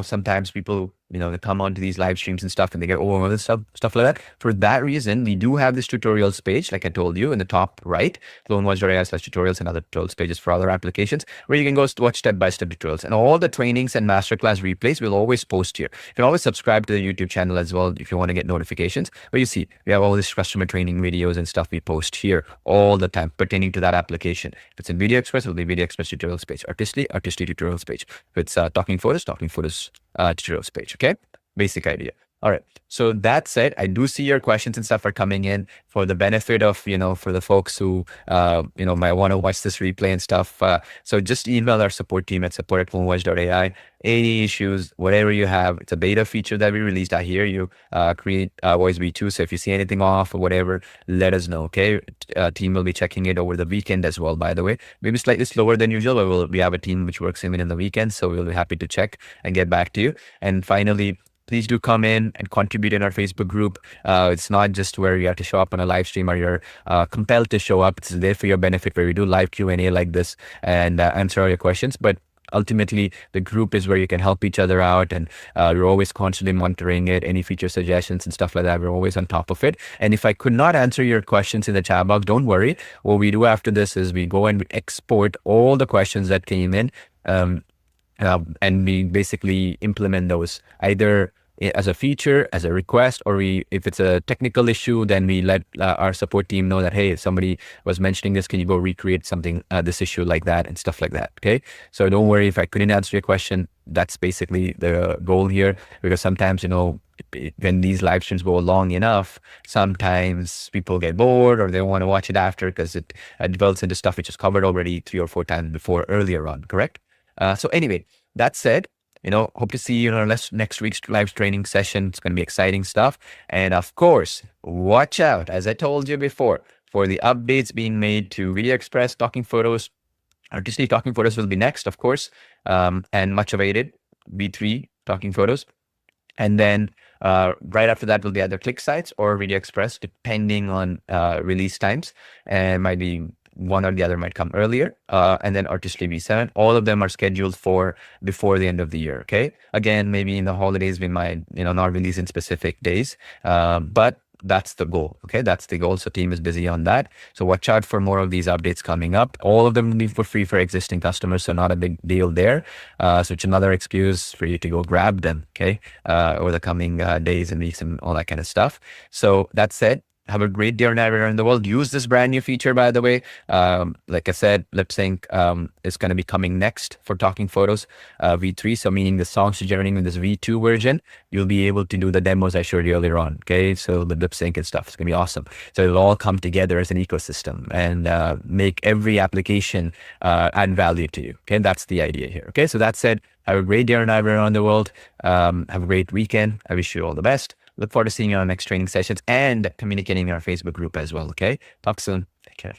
sometimes people they come onto these live streams and stuff and they get overwhelmed and stuff like that. For that reason, we do have this tutorials page, like I told you, in the top right, CloneVoice.ai/tutorials and other tutorials pages for other applications, where you can go watch step-by-step tutorials. And all the trainings and masterclass replays will always post here. You can always subscribe to the YouTube channel as well if you want to get notifications. But you see, we have all these customer training videos and stuff we post here all the time pertaining to that application. If it's in Video Express, it'll be Video Express tutorials page. Artistly tutorials page. If it's Talking Photos tutorials page. Okay, basic idea. All right. So that said, I do see your questions and stuff are coming in for the benefit of, for the folks who, might want to watch this replay and stuff. So just email our support team at support@clonevoice.ai. Any issues, whatever you have, it's a beta feature that we released. I hear you create Voice V2. So if you see anything off or whatever, let us know. Okay. Team will be checking it over the weekend as well, by the way. Maybe slightly slower than usual, but we have a team which works even in the weekend. So we'll be happy to check and get back to you. And finally, please do come in and contribute in our Facebook group. It's not just where you have to show up on a live stream or you're compelled to show up. It's there for your benefit, where we do live Q&A like this and answer all your questions. But ultimately, the group is where you can help each other out, and we're always constantly monitoring it. Any feature suggestions and stuff like that, we're always on top of it. And if I could not answer your questions in the chat box, don't worry. What we do after this is we go and we export all the questions that came in, and we basically implement those either as a feature, as a request, or if it's a technical issue, then we let our support team know that, hey, somebody was mentioning this, can you go recreate something, this issue like that and stuff like that. Okay. So don't worry if I couldn't answer your question. That's basically the goal here, because sometimes, when these live streams go long enough, sometimes people get bored or they want to watch it after because it develops into stuff which is covered already 3 or 4 times before earlier on. Correct. So anyway, that said, hope to see you in our next week's live training session. It's going to be exciting stuff. And of course, watch out, as I told you before, for the updates being made to Video Express, Talking Photos. Artistically Talking Photos will be next, of course, and much awaited V3 Talking Photos. And then right after that will be either Click Sites or Video Express, depending on release times. And might be one or the other might come earlier, and then Artistry V7. All of them are scheduled for before the end of the year. Okay. Again, maybe in the holidays we might, not release in specific days, but that's the goal. Okay. That's the goal. So team is busy on that. So watch out for more of these updates coming up. All of them will be for free for existing customers. So not a big deal there. So it's another excuse for you to go grab them. Okay. Over the coming days and weeks and all that kind of stuff. So that said, have a great day everywhere in the world. Use this brand new feature, by the way. Like I said, lip sync is going to be coming next for Talking Photos V3. So meaning the songs you're generating in this V2 version, you'll be able to do the demos I showed you earlier on. Okay, so the lip sync and stuff, it's going to be awesome. So it'll all come together as an ecosystem and make every application add value to you. Okay, that's the idea here. Okay, so that said, have a great day everywhere around the world. Have a great weekend. I wish you all the best. Look forward to seeing you on our next training sessions and communicating in our Facebook group as well. Okay. Talk soon. Take care.